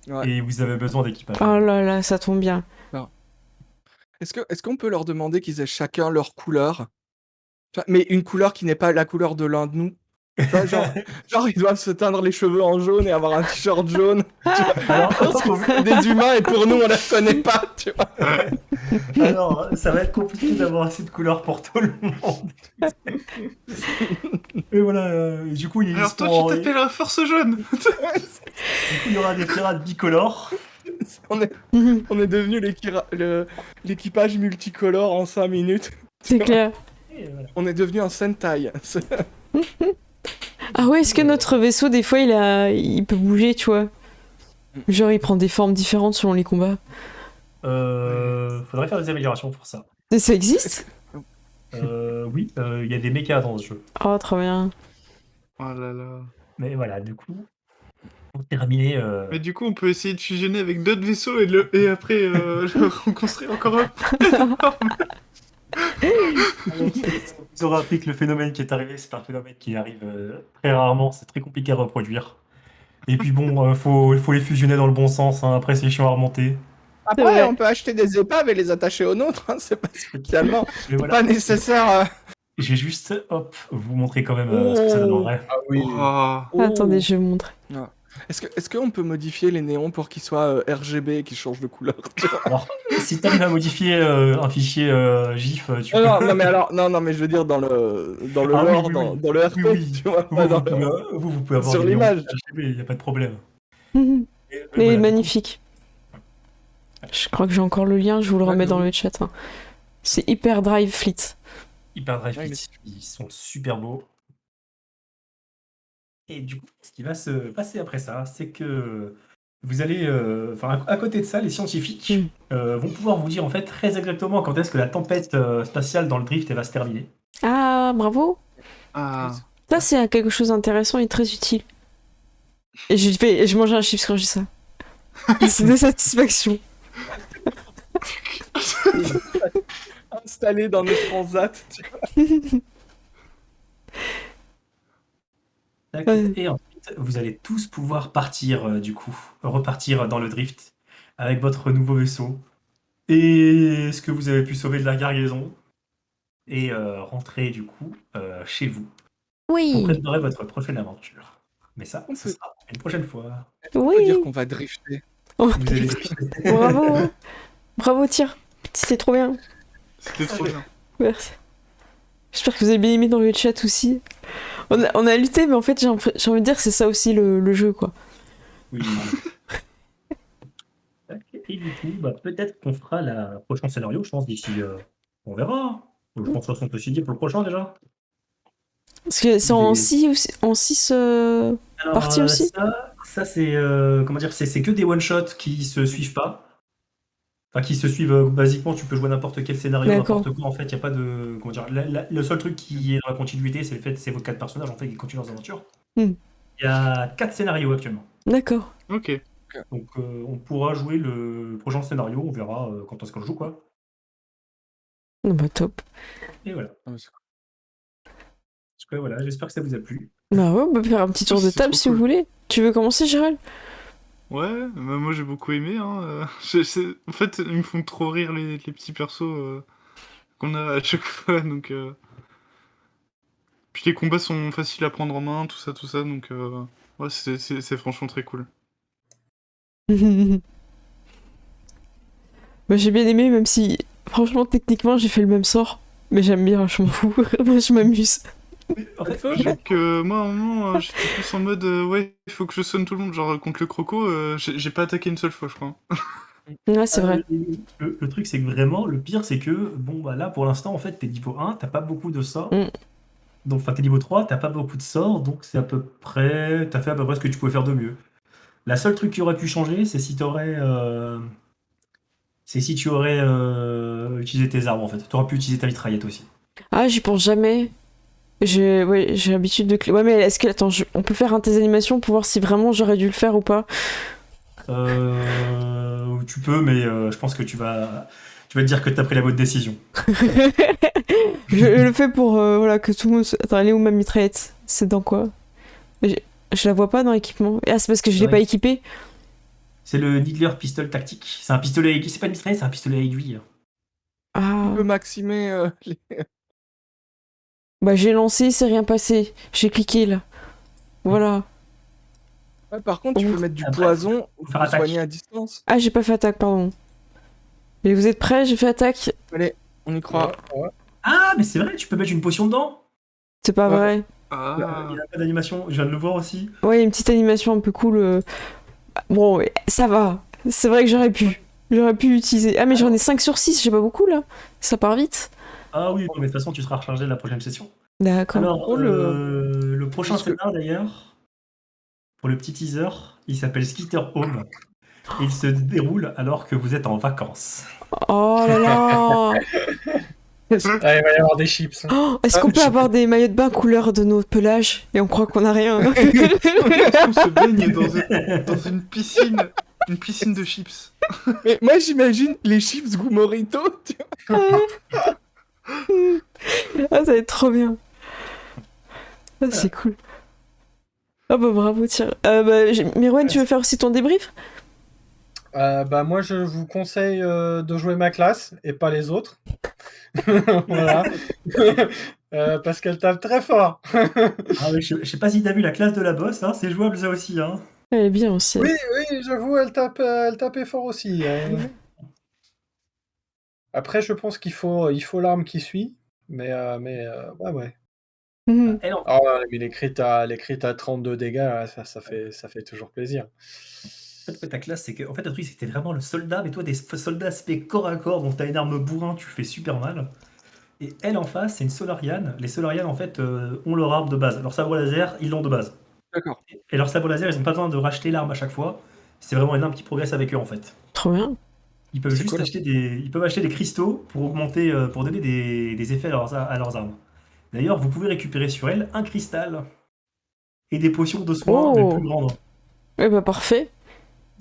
Speaker 5: Ouais.
Speaker 2: Et vous avez besoin d'équipage.
Speaker 1: Oh là là, ça tombe bien.
Speaker 5: Est-ce qu'on peut leur demander qu'ils aient chacun leur couleur? Tu vois, mais une couleur qui n'est pas la couleur de l'un de nous. Tu vois, genre, ils doivent se teindre les cheveux en jaune et avoir un t-shirt jaune. Tu vois,
Speaker 2: Alors,
Speaker 5: parce qu'on fait des humains et pour nous on la connaît pas, tu vois.
Speaker 2: alors, ça va être compliqué d'avoir assez de couleurs pour tout le monde. Et voilà, du coup, ils
Speaker 3: Alors toi,
Speaker 2: seront
Speaker 3: tu t'appelles la force jaune.
Speaker 2: du coup, il y aura des pirates bicolores.
Speaker 5: On est devenu l'équipage multicolore en 5 minutes.
Speaker 1: C'est clair.
Speaker 2: Et voilà.
Speaker 5: On est devenu un Sentai.
Speaker 1: Ah ouais, est-ce que notre vaisseau, des fois, il peut bouger, tu vois? Genre, il prend des formes différentes selon les combats.
Speaker 2: Faudrait faire des améliorations pour ça.
Speaker 1: Et ça existe?
Speaker 2: Oui, il y a des mechas dans ce jeu.
Speaker 1: Oh, trop bien.
Speaker 3: Oh là là.
Speaker 2: Mais voilà, du coup, pour terminer,
Speaker 3: Mais du coup, on peut essayer de fusionner avec d'autres vaisseaux et après leur reconstruire encore un.
Speaker 2: vous aurez appris que le phénomène qui est arrivé, c'est un phénomène qui arrive très rarement, c'est très compliqué à reproduire. Et puis bon, faut les fusionner dans le bon sens, hein. Après c'est chiant à remonter.
Speaker 5: Après,
Speaker 1: Ouais.
Speaker 5: on peut acheter des épaves et les attacher aux nôtres. Hein, c'est pas spécialement
Speaker 2: Mais voilà.
Speaker 5: pas nécessaire.
Speaker 2: Je vais juste, vous montrer quand même ce que ça donne en vrai.
Speaker 4: Ah oui.
Speaker 3: Oh.
Speaker 1: Attendez, je vais vous montrer.
Speaker 5: Est-ce qu'on peut modifier les néons pour qu'ils soient RGB et qu'ils changent de couleur?
Speaker 2: Alors, si tu arrives à modifier un fichier GIF, tu peux...
Speaker 5: Non, mais alors, non, mais je veux dire dans le
Speaker 2: Ah oui,
Speaker 5: lore,
Speaker 2: oui, oui.
Speaker 5: dans le RP,
Speaker 2: Oui, oui.
Speaker 5: tu vois, pas dans le-
Speaker 2: Vous pouvez avoir
Speaker 5: sur
Speaker 2: des néons
Speaker 5: l'image.
Speaker 2: RGB, il n'y a pas de problème.
Speaker 1: Mhm.
Speaker 2: Et
Speaker 1: Mais
Speaker 2: voilà,
Speaker 1: magnifique. Je crois que j'ai encore le lien, je vous le remets dans le chat. Hein. C'est Hyperdrive Fleet.
Speaker 2: Hyperdrive
Speaker 5: Ouais,
Speaker 2: Fleet, ils sont super beaux. Et du coup, ce qui va se passer après ça, c'est que vous allez, à côté de ça, les scientifiques vont pouvoir vous dire en fait très exactement quand est-ce que la tempête spatiale dans le drift elle va se terminer.
Speaker 1: Ah, bravo.
Speaker 3: Ah.
Speaker 1: Ça, c'est quelque chose d'intéressant et très utile. Et je mange un chips quand je dis ça. C'est de satisfaction.
Speaker 5: Installé dans nos transats. Tu vois.
Speaker 2: Tac.
Speaker 1: Ouais.
Speaker 2: Et ensuite, vous allez tous pouvoir partir, du coup, repartir dans le drift avec votre nouveau vaisseau et ce que vous avez pu sauver de la gargaison et rentrer du coup chez vous pour
Speaker 1: Oui,
Speaker 2: préparer votre prochaine aventure. Mais ça,
Speaker 5: On
Speaker 2: ce
Speaker 5: peut,
Speaker 2: sera une prochaine fois.
Speaker 5: on peut dire
Speaker 1: oui.
Speaker 5: qu'on va drifter.
Speaker 1: On va
Speaker 2: Vous allez
Speaker 1: drifter.
Speaker 2: drifter.
Speaker 1: Bravo. Bravo, Tyr. C'était trop bien.
Speaker 3: C'était trop bien.
Speaker 1: Merci. J'espère que vous avez bien aimé dans le chat aussi. On a lutté, mais en fait, j'ai envie de dire que c'est ça aussi le jeu, quoi.
Speaker 2: Oui. Tac. Et du coup, peut-être qu'on fera le prochain scénario, je pense, d'ici. On verra. Je pense qu'on peut s'y dire pour le prochain déjà.
Speaker 1: Parce que c'est en
Speaker 2: Les-
Speaker 1: 6 en six
Speaker 2: Alors,
Speaker 1: parties aussi.
Speaker 2: ça c'est comment dire, c'est que des one shots qui se suivent pas. Enfin, qui se suivent basiquement, tu peux jouer n'importe quel scénario,
Speaker 1: D'accord.
Speaker 2: n'importe quoi. En fait, il n'y a pas de. Comment dire, le seul truc qui est dans la continuité, c'est le fait c'est vos 4 personnages en fait qui continuent leurs aventures.
Speaker 1: Hmm.
Speaker 2: Il y a 4 scénarios actuellement.
Speaker 1: D'accord.
Speaker 3: Ok.
Speaker 2: Donc on pourra jouer le prochain scénario, on verra quand est-ce qu'on le joue quoi.
Speaker 1: Non, bah top.
Speaker 2: Et voilà.
Speaker 5: Ah, mais c'est-
Speaker 2: En tout cas, voilà, j'espère que ça vous a plu.
Speaker 1: Bah ouais, on peut faire un petit tour de
Speaker 3: C'est
Speaker 1: table
Speaker 3: trop
Speaker 1: si vous
Speaker 3: cool.
Speaker 1: voulez. Tu veux commencer, Gérald?
Speaker 3: Ouais, moi j'ai beaucoup aimé. Hein. En fait, ils me font trop rire les petits persos qu'on a à chaque fois. Donc, Puis les combats sont faciles à prendre en main, tout ça. Donc, ouais, c'est franchement très cool.
Speaker 1: Bah, j'ai bien aimé, même si, franchement, techniquement, j'ai fait le même sort. Mais j'aime bien, je m'en fous. Moi, je m'amuse.
Speaker 2: En fait,
Speaker 3: J'avoue que moi, à un moment, j'étais plus en mode ouais, il faut que je sonne tout le monde. Genre, contre le croco, j'ai pas attaqué une seule fois, je crois.
Speaker 1: Ouais, c'est vrai.
Speaker 2: le truc, c'est que vraiment, le pire, c'est que, bon, bah là, pour l'instant, en fait, t'es niveau 1, t'as pas beaucoup de sorts.
Speaker 1: Mm.
Speaker 2: Donc, enfin, t'es niveau 3, t'as pas beaucoup de sorts, donc c'est à peu près. T'as fait à peu près ce que tu pouvais faire de mieux. La seule truc qui aurait pu changer, c'est si t'aurais. C'est si tu aurais utilisé tes armes, en fait. T'aurais pu utiliser ta mitraillette aussi.
Speaker 1: Ah, j'y pense jamais. J'ai l'habitude de... Ouais, mais est-ce que... Attends, on peut faire un test d'animation pour voir si vraiment j'aurais dû le faire ou pas.
Speaker 2: Tu peux, mais je pense que tu vas te dire que t'as pris la bonne décision.
Speaker 1: Je le fais pour voilà, que tout le monde... Attends, elle est où ma mitraillette? C'est dans quoi? Je la vois pas dans l'équipement. Ah, c'est parce que je l'ai
Speaker 2: Ouais.
Speaker 1: pas équipée.
Speaker 2: C'est le Needler Pistol Tactique. C'est un pistolet à aiguille. C'est pas une mitraillette, c'est un pistolet à aiguille.
Speaker 1: Ah...
Speaker 5: On peut maximer les...
Speaker 1: Bah, j'ai lancé, c'est rien passé. J'ai cliqué, là. Voilà.
Speaker 5: Ouais, par contre, tu
Speaker 1: Ouf.
Speaker 5: peux mettre du
Speaker 2: Après,
Speaker 5: poison
Speaker 2: faut
Speaker 5: ou
Speaker 2: faire attaque.
Speaker 5: soigner à distance.
Speaker 1: Ah, j'ai pas fait attaque, pardon. Mais vous êtes prêts? J'ai fait attaque.
Speaker 5: Allez, on y croit.
Speaker 4: Ouais.
Speaker 2: Ah, mais c'est vrai, tu peux mettre une potion dedans.
Speaker 1: C'est pas
Speaker 5: Ouais.
Speaker 1: vrai.
Speaker 3: Ah,
Speaker 2: Il y a pas d'animation, je viens de le voir aussi.
Speaker 1: Ouais, il y a une petite animation un peu cool. Bon, ouais, ça va. C'est vrai que j'aurais pu. J'aurais pu utiliser. Ah, mais j'en ai 5 sur 6, j'ai pas beaucoup là. Ça part vite.
Speaker 2: Ah oui, mais de toute façon, tu seras rechargé la prochaine session.
Speaker 1: D'accord.
Speaker 2: Alors,
Speaker 5: Oh,
Speaker 2: le prochain
Speaker 5: Parce que-
Speaker 2: scénar d'ailleurs, pour le petit teaser, il s'appelle Skitter Home. Et il se déroule alors que vous êtes en vacances.
Speaker 1: Oh là là.
Speaker 4: Ah, il va y avoir des chips. Hein.
Speaker 1: Oh, est-ce qu'on peut avoir des maillots de bain couleur de notre pelage et on croit qu'on a rien?
Speaker 3: on se baigne dans une piscine de chips.
Speaker 5: Mais moi, j'imagine les chips Gumorito. Tu vois.
Speaker 1: Ah, ça va être trop bien. Ah, c'est cool. Ah bah bravo, tiens. Mirwan, tu veux faire aussi ton débrief?
Speaker 4: Bah moi je vous conseille de jouer ma classe et pas les autres. Voilà. Parce qu'elle tape très fort.
Speaker 2: Ah oui, je sais pas si t'as vu la classe de la boss, hein, c'est jouable ça aussi. Hein.
Speaker 1: Elle est bien aussi.
Speaker 4: Oui, j'avoue, elle tapait fort aussi. Hein. Après, je pense qu'il faut l'arme qui suit. Mais ouais.
Speaker 1: Mhm.
Speaker 2: Elle, en
Speaker 4: Ah ouais, mais les crits à 32 dégâts, là, ça fait toujours plaisir.
Speaker 2: fait, ta classe, c'est que en fait, le truc, c'est que t'es vraiment le soldat, mais toi, des soldats aspect corps à corps, donc t'as une arme bourrin, tu fais super mal. Et elle, en face, c'est une Solarian. Les Solarian, en fait, ont leur arme de base. Leur sabre laser, ils l'ont de base.
Speaker 5: D'accord.
Speaker 2: Et leur sabre laser, ils n'ont pas besoin de racheter l'arme à chaque fois. C'est vraiment une arme qui progresse avec eux, en fait.
Speaker 1: Trop bien.
Speaker 2: Ils peuvent
Speaker 5: C'est
Speaker 2: juste
Speaker 5: cool.
Speaker 2: ils peuvent acheter des cristaux pour augmenter, pour donner des effets à leurs armes. D'ailleurs, vous pouvez récupérer sur elle un cristal et des potions de soins, mais
Speaker 1: Oh.
Speaker 2: plus grandes.
Speaker 1: Ouais, bah parfait.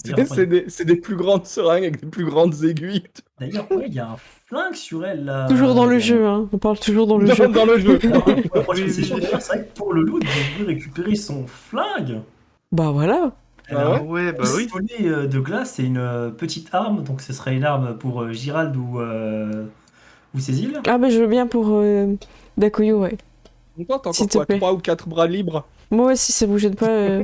Speaker 5: C'est des plus grandes seringues avec des plus grandes aiguilles.
Speaker 2: D'ailleurs, ouais, il y a un flingue sur elle là.
Speaker 1: Toujours dans le
Speaker 2: Il y a-
Speaker 1: jeu, hein. On parle toujours dans le
Speaker 5: Dans,
Speaker 1: jeu.
Speaker 5: dans le jeu.
Speaker 2: Alors, pour la prochaine
Speaker 3: Oui,
Speaker 2: session,
Speaker 3: oui.
Speaker 2: d'ailleurs, c'est vrai que pour le loot, vous pouvez récupérer son flingue.
Speaker 1: Bah voilà.
Speaker 2: Elle
Speaker 5: Ah
Speaker 2: a
Speaker 5: ouais
Speaker 2: un
Speaker 3: Ouais, bah oui.
Speaker 2: pistolet de glace et une petite arme, donc ce serait une arme pour Girald ou Cécile.
Speaker 1: Ah bah je veux bien pour Dakoyo, ouais.
Speaker 5: Toi, t'as
Speaker 1: S'il
Speaker 5: encore
Speaker 1: te
Speaker 5: quoi,
Speaker 1: plaît.
Speaker 5: 3 ou 4 bras libres?
Speaker 1: Moi aussi, ça vous gêne pas.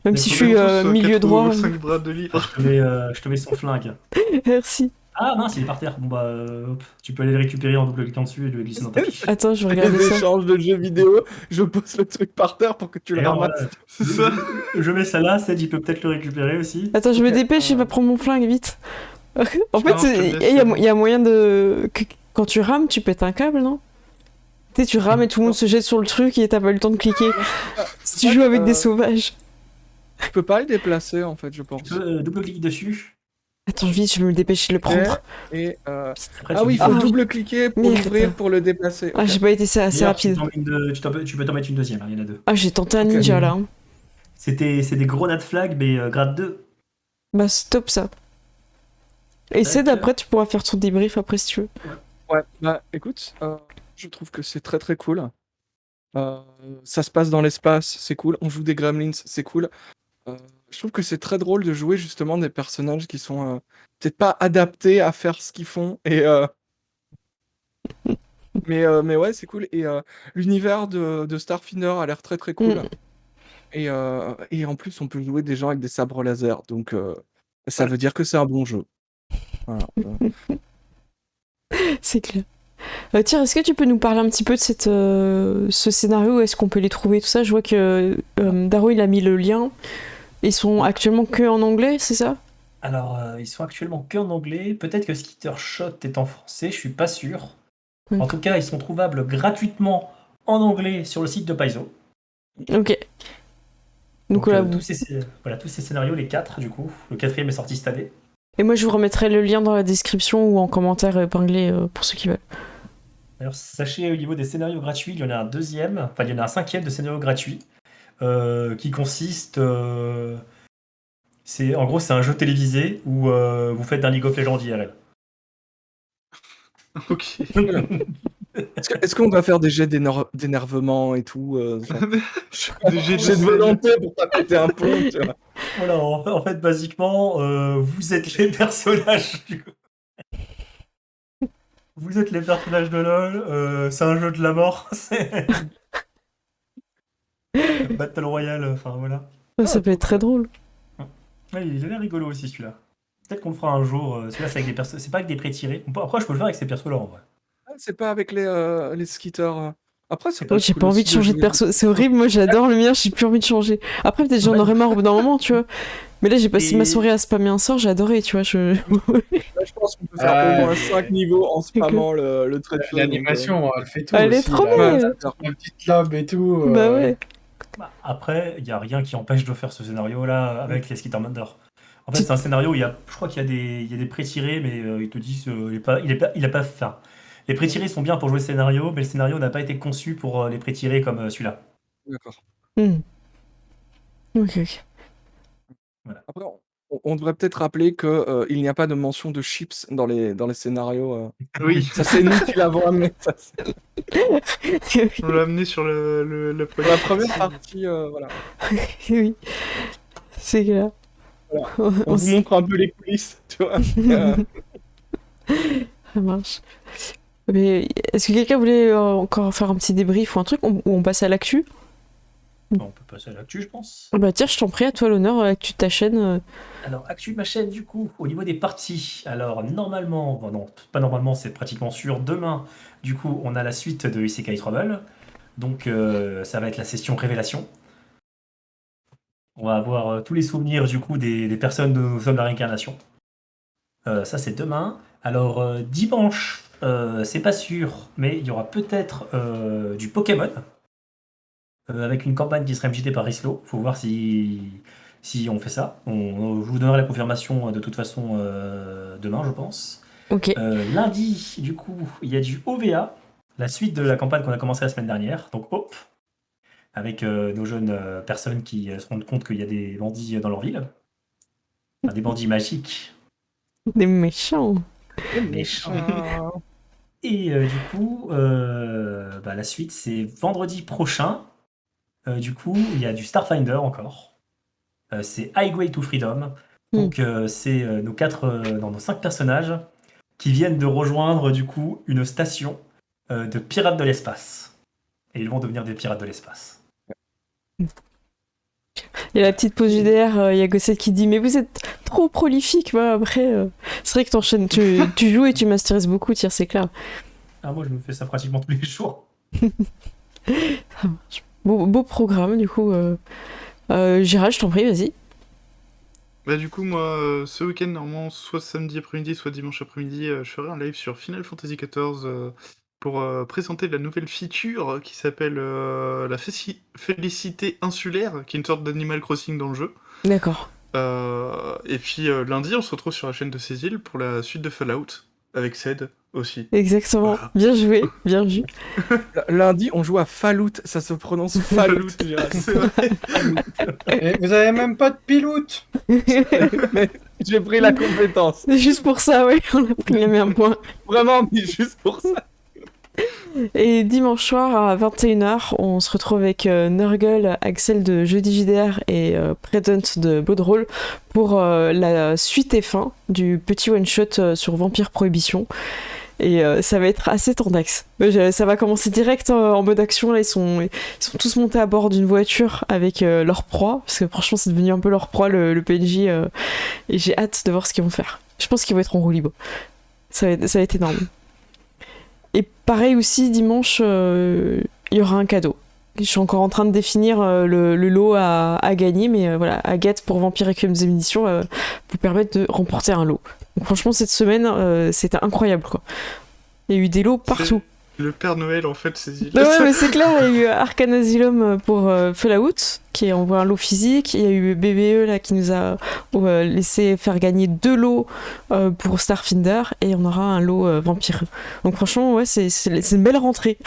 Speaker 1: Même si je
Speaker 2: Faut
Speaker 1: suis
Speaker 3: Tous,
Speaker 1: milieu
Speaker 3: 4
Speaker 1: droit.
Speaker 3: ou 5 bras de livre.
Speaker 2: Je te mets son flingue.
Speaker 1: Merci.
Speaker 2: Ah mince, il est par terre. Bon bah, hop, tu peux aller le récupérer en double cliquant dessus et le glisser dans ta fiche.
Speaker 1: Attends, je vais regarder
Speaker 5: Les
Speaker 1: ça.
Speaker 5: échanges de jeux vidéo, je pose le truc par terre pour que tu le
Speaker 2: D'ailleurs,
Speaker 5: ramasses.
Speaker 2: voilà,
Speaker 3: C'est ça.
Speaker 2: je mets ça là, Ced, il peut peut-être le récupérer aussi.
Speaker 1: Attends, je me
Speaker 5: Ok,
Speaker 1: dépêche, je vais prendre mon flingue, vite. En fait,
Speaker 3: Non, je te laisse,
Speaker 1: il y,
Speaker 3: c'est bon.
Speaker 1: y a moyen de... Quand tu rames, tu pètes un câble, non? Tu sais, tu rames et tout le monde se jette sur le truc et t'as pas eu le temps de cliquer. Si tu joues avec des sauvages.
Speaker 5: Je peux pas le déplacer en fait, je pense.
Speaker 2: Tu peux double-cliquer dessus.
Speaker 1: Attends, vite, je vais me dépêcher de le prendre.
Speaker 5: Et
Speaker 2: Après,
Speaker 5: ah
Speaker 2: tu
Speaker 5: oui, il
Speaker 2: dis-
Speaker 5: faut
Speaker 1: Ah,
Speaker 5: double-cliquer pour
Speaker 1: merde.
Speaker 5: l'ouvrir, pour le déplacer.
Speaker 1: Ah,
Speaker 5: Ok.
Speaker 1: j'ai pas été assez
Speaker 2: D'ailleurs,
Speaker 1: rapide.
Speaker 2: tu peux t'en mettre une deuxième, hein, il y en a deux.
Speaker 1: Ah, j'ai tenté un
Speaker 5: Ok.
Speaker 1: ninja, là. Hein.
Speaker 2: C'est des grenades flag, mais grade 2.
Speaker 1: Bah, c'est top, ça. Et c'est d'après, tu pourras faire ton débrief après, si tu veux.
Speaker 5: Ouais, bah écoute, je trouve que c'est très très cool. Ça se passe dans l'espace, c'est cool. On joue des gremlins, c'est cool. Je trouve que c'est très drôle de jouer justement des personnages qui sont peut-être pas adaptés à faire ce qu'ils font. Mais ouais, c'est cool. Et l'univers de Starfinder a l'air très très cool.
Speaker 1: Mm.
Speaker 5: Et en plus, on peut jouer des gens avec des sabres laser. Donc ça veut dire que c'est un bon jeu. Voilà.
Speaker 1: C'est clair. Tiens, est-ce que tu peux nous parler un petit peu de ce scénario? Où est-ce qu'on peut les trouver, tout ça? Je vois que Daro, il a mis le lien. Ils sont actuellement que en anglais, c'est ça?
Speaker 2: Alors, ils sont actuellement que en anglais. Peut-être que Skitter Shot est en français, je suis pas sûr. En tout cas, ils sont trouvables gratuitement en anglais sur le site de Paizo.
Speaker 1: Ok. Donc
Speaker 2: Donc,
Speaker 1: voilà.
Speaker 2: tous ces scénarios, les 4 du coup. Le 4e est sorti cette année.
Speaker 1: Et moi, je vous remettrai le lien dans la description ou en commentaire épinglé pour ceux qui veulent.
Speaker 2: D'ailleurs, sachez au niveau des scénarios gratuits, il y en a un deuxième, enfin il y en a un 5e de scénario gratuit qui consiste. En gros, c'est un jeu télévisé où vous faites un League of Legends IRL.
Speaker 3: Ok.
Speaker 5: Est-ce qu'on doit faire des jets d'énervement et tout
Speaker 3: Des jets de
Speaker 5: J'ai de
Speaker 3: sel.
Speaker 5: volonté pour pas péter un pont. Tu vois.
Speaker 2: Voilà, en fait, basiquement, vous êtes les personnages du Vous êtes les personnages de LoL, c'est un jeu de la mort, c'est Battle Royale, enfin voilà.
Speaker 1: Ça peut être très drôle.
Speaker 2: Ouais, il a l'air rigolo aussi celui-là. Peut-être qu'on le fera un jour. Celui-là, c'est avec des persos. C'est pas avec des pré-tirés. Après, je peux le faire avec ces persos-là en vrai.
Speaker 5: Ah, c'est pas avec les skitters. Après, c'est
Speaker 2: Ouais,
Speaker 1: J'ai
Speaker 5: cool
Speaker 1: pas envie de
Speaker 5: aussi
Speaker 1: changer de
Speaker 5: jouer.
Speaker 1: perso. C'est horrible, moi j'adore le mien, j'ai plus envie de changer. Après, peut-être j'en
Speaker 2: Ouais.
Speaker 1: aurais marre au bout d'un moment, tu vois. Mais là, j'ai passé
Speaker 2: Et-
Speaker 1: ma soirée à spammer un sort, j'ai adoré, tu vois.
Speaker 5: Là, je pense qu'on peut faire au moins 5 niveaux en spammant le trait de feu.
Speaker 4: L'animation, elle fait tout.
Speaker 1: Elle est
Speaker 4: aussi,
Speaker 1: trop
Speaker 4: là.
Speaker 1: belle.
Speaker 5: j'adore.
Speaker 4: La petite lobe et tout.
Speaker 1: Bah ouais.
Speaker 2: Bah, après, il n'y a rien qui empêche de faire ce scénario-là avec les Skittermender. En fait, c'est un scénario où je crois qu'il y a des pré-tirés, mais ils te disent il a pas fin. Les pré-tirés sont bien pour jouer le scénario, mais le scénario n'a pas été conçu pour les pré-tirés comme celui-là.
Speaker 5: D'accord.
Speaker 1: Hmm. Ok, ok.
Speaker 5: Après, on devrait peut-être rappeler qu'il n'y a pas de mention de chips dans les scénarios.
Speaker 3: Oui,
Speaker 5: Ça, c'est nous qui l'avons amené. Ça,
Speaker 3: on l'a amené sur la
Speaker 5: pour la première partie, voilà.
Speaker 1: Oui. C'est clair.
Speaker 5: Voilà.
Speaker 1: On
Speaker 5: On vous montre un peu les coulisses, tu vois.
Speaker 1: Ça marche. Mais est-ce que quelqu'un voulait encore faire un petit débrief ou un truc ou on passe à l'actu?
Speaker 2: On peut passer à l'actu, je pense.
Speaker 1: Bah tiens, je t'en prie, à toi l'honneur, actu de ta chaîne.
Speaker 2: Alors, actu de ma chaîne, du coup, au niveau des parties. Alors, normalement, bon, non, pas normalement, c'est pratiquement sûr. Demain, du coup, on a la suite de Isekai Trouble. Donc, ça va être la session révélation. On va avoir tous les souvenirs, du coup, des personnes de nos hommes de la réincarnation. Ça, c'est demain. Alors, dimanche, c'est pas sûr, mais il y aura peut-être du Pokémon. Avec une campagne qui serait MJT par Rislo. Faut voir si on fait ça. Je vous donnerai la confirmation de toute façon demain, je pense.
Speaker 1: Ok.
Speaker 2: Lundi, du coup, il y a du OVA, la suite de la campagne qu'on a commencé la semaine dernière. Donc Hope, avec nos jeunes personnes qui se rendent compte qu'il y a des bandits dans leur ville. Des bandits magiques.
Speaker 1: Des méchants.
Speaker 2: Méchants. Et du coup, la suite, c'est vendredi prochain. Du coup, il y a du Starfinder encore. C'est Highway to Freedom. Donc, c'est nos 5 personnages qui viennent de rejoindre, du coup, une station de pirates de l'espace. Et ils vont devenir des pirates de l'espace.
Speaker 1: Il y a la petite pause JDR, il y a Gossette qui dit mais vous êtes trop prolifique. Bah, après, c'est vrai que t'enchaînes, tu joues et tu masterises beaucoup, Tyr, c'est clair.
Speaker 2: Ah, moi, je me fais ça pratiquement tous les jours.
Speaker 1: Beau programme, du coup. Gérald, je t'en prie, vas-y.
Speaker 3: Bah du coup moi ce week-end normalement soit samedi après-midi soit dimanche après-midi je ferai un live sur Final Fantasy XIV pour présenter la nouvelle feature qui s'appelle la félicité insulaire qui est une sorte d'Animal Crossing dans le jeu.
Speaker 1: D'accord.
Speaker 3: Et puis lundi on se retrouve sur la chaîne de Cécile pour la suite de Fallout avec Ced aussi.
Speaker 1: Exactement.
Speaker 3: Voilà.
Speaker 1: Bien joué, bien vu.
Speaker 5: Lundi, on joue à Fallout, ça se prononce Fallout.
Speaker 3: C'est vrai.
Speaker 4: Et vous avez même pas de pilote.
Speaker 5: Mais j'ai pris la compétence.
Speaker 1: Juste pour ça, oui, on a pris les mêmes points.
Speaker 5: Vraiment, mais juste pour ça.
Speaker 1: Et dimanche soir à 21h, on se retrouve avec Nurgle, Axel de Jeudi JDR et Predent de Bloodroll pour la suite et fin du petit one-shot sur Vampire Prohibition. Et ça va être assez tendax. Ça va commencer direct en mode action. Là, ils sont tous montés à bord d'une voiture avec leur proie, parce que franchement, c'est devenu un peu leur proie, le PNJ. Et j'ai hâte de voir ce qu'ils vont faire. Je pense qu'ils vont être en roue libre. Ça va être énorme. Et pareil aussi, dimanche, il y aura un cadeau. Je suis encore en train de définir le lot à gagner, mais voilà, Agathe pour Vampire Requiem des éditions vous permettre de remporter un lot. Donc franchement, cette semaine, c'était incroyable, quoi. Il y a eu des lots partout.
Speaker 3: Le Père Noël en fait Cécile.
Speaker 1: Ouais, mais c'est clair, il y a eu Arcane Asylum pour Fallout, qui envoie un lot physique. Il y a eu BBE là, qui nous a laissé faire gagner 2 lots pour Starfinder, et on aura un lot Vampire. Donc franchement, ouais, c'est une belle rentrée.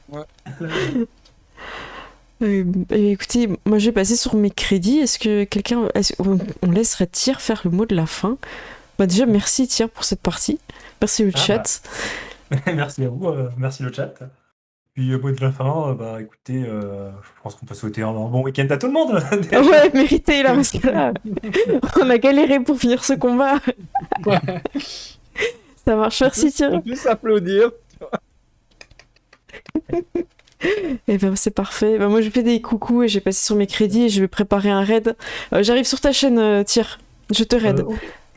Speaker 5: Ouais.
Speaker 1: Écoutez, moi je vais passer sur mes crédits. Est-ce que quelqu'un... on laisserait Tyr faire le mot de la fin? Bah déjà, merci Tyr pour cette partie. Merci le chat.
Speaker 2: Merci à vous, merci le chat. Puis mot de la fin, écoutez, je pense qu'on peut souhaiter un bon week-end à tout le monde.
Speaker 1: Ah ouais, mérité là, parce que là, on a galéré pour finir ce combat. Ça marche, merci Tyr.
Speaker 5: On peut s'applaudir.
Speaker 1: Et ben c'est parfait. Ben, moi je fais des coucous et j'ai passé sur mes crédits et je vais préparer un raid. J'arrive sur ta chaîne, Tyr. Je te raid.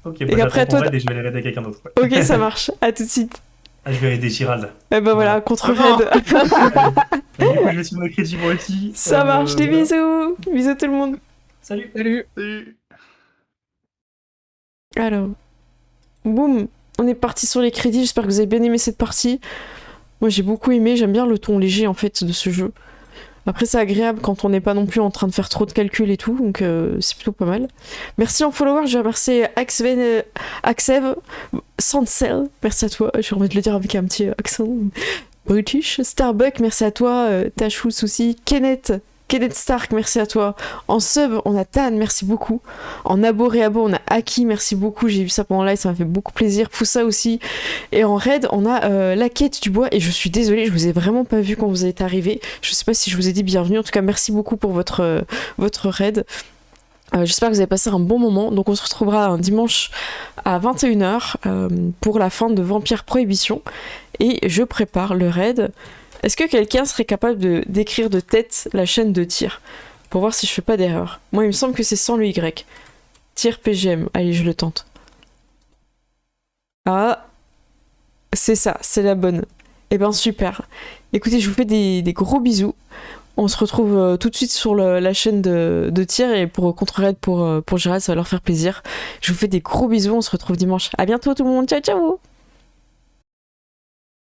Speaker 2: Ok,
Speaker 1: Et après,
Speaker 2: j'attends ton
Speaker 1: toi,
Speaker 2: raid et je vais aller raider quelqu'un d'autre. Ouais.
Speaker 1: Ok, ça marche. À tout de suite.
Speaker 2: Ah, je vais aider Gérald.
Speaker 1: Et ben voilà, contre raid.
Speaker 2: Du coup, je vais sur mes crédits moi aussi.
Speaker 1: Ça marche, des
Speaker 2: voilà.
Speaker 1: bisous. Bisous tout le monde.
Speaker 2: Salut.
Speaker 5: Salut.
Speaker 3: Salut.
Speaker 1: Alors, boum, on est parti sur les crédits. J'espère que vous avez bien aimé cette partie. Moi j'ai beaucoup aimé, j'aime bien le ton léger en fait de ce jeu. Après c'est agréable quand on n'est pas non plus en train de faire trop de calculs et tout, donc c'est plutôt pas mal. Merci en follower, je vais remercier Axev, Sansel, merci à toi, j'ai envie de le dire avec un petit accent british. Starbuck, merci à toi, Tachous aussi, Kenneth Stark, merci à toi. En sub, on a Tan, merci beaucoup. En abo réabo, on a Aki, merci beaucoup. J'ai vu ça pendant live, ça m'a fait beaucoup plaisir. Poussa aussi. Et en raid, on a la quête du bois. Et je suis désolée, je vous ai vraiment pas vu quand vous êtes arrivé. Je sais pas si je vous ai dit bienvenue. En tout cas, merci beaucoup pour votre raid. J'espère que vous avez passé un bon moment. Donc on se retrouvera un dimanche à 21h pour la fin de Vampire Prohibition. Et je prépare le raid. Est-ce que quelqu'un serait capable de d'écrire de tête la chaîne de Tyr pour voir si je fais pas d'erreur? Moi, il me semble que c'est sans le Y. Tyr PGM. Allez, je le tente. Ah, c'est ça, c'est la bonne. Eh ben super. Écoutez, je vous fais des gros bisous. On se retrouve tout de suite sur la chaîne de Tyr et pour contre-raid pour Gérald, ça va leur faire plaisir. Je vous fais des gros bisous. On se retrouve dimanche. À bientôt tout le monde. Ciao ciao.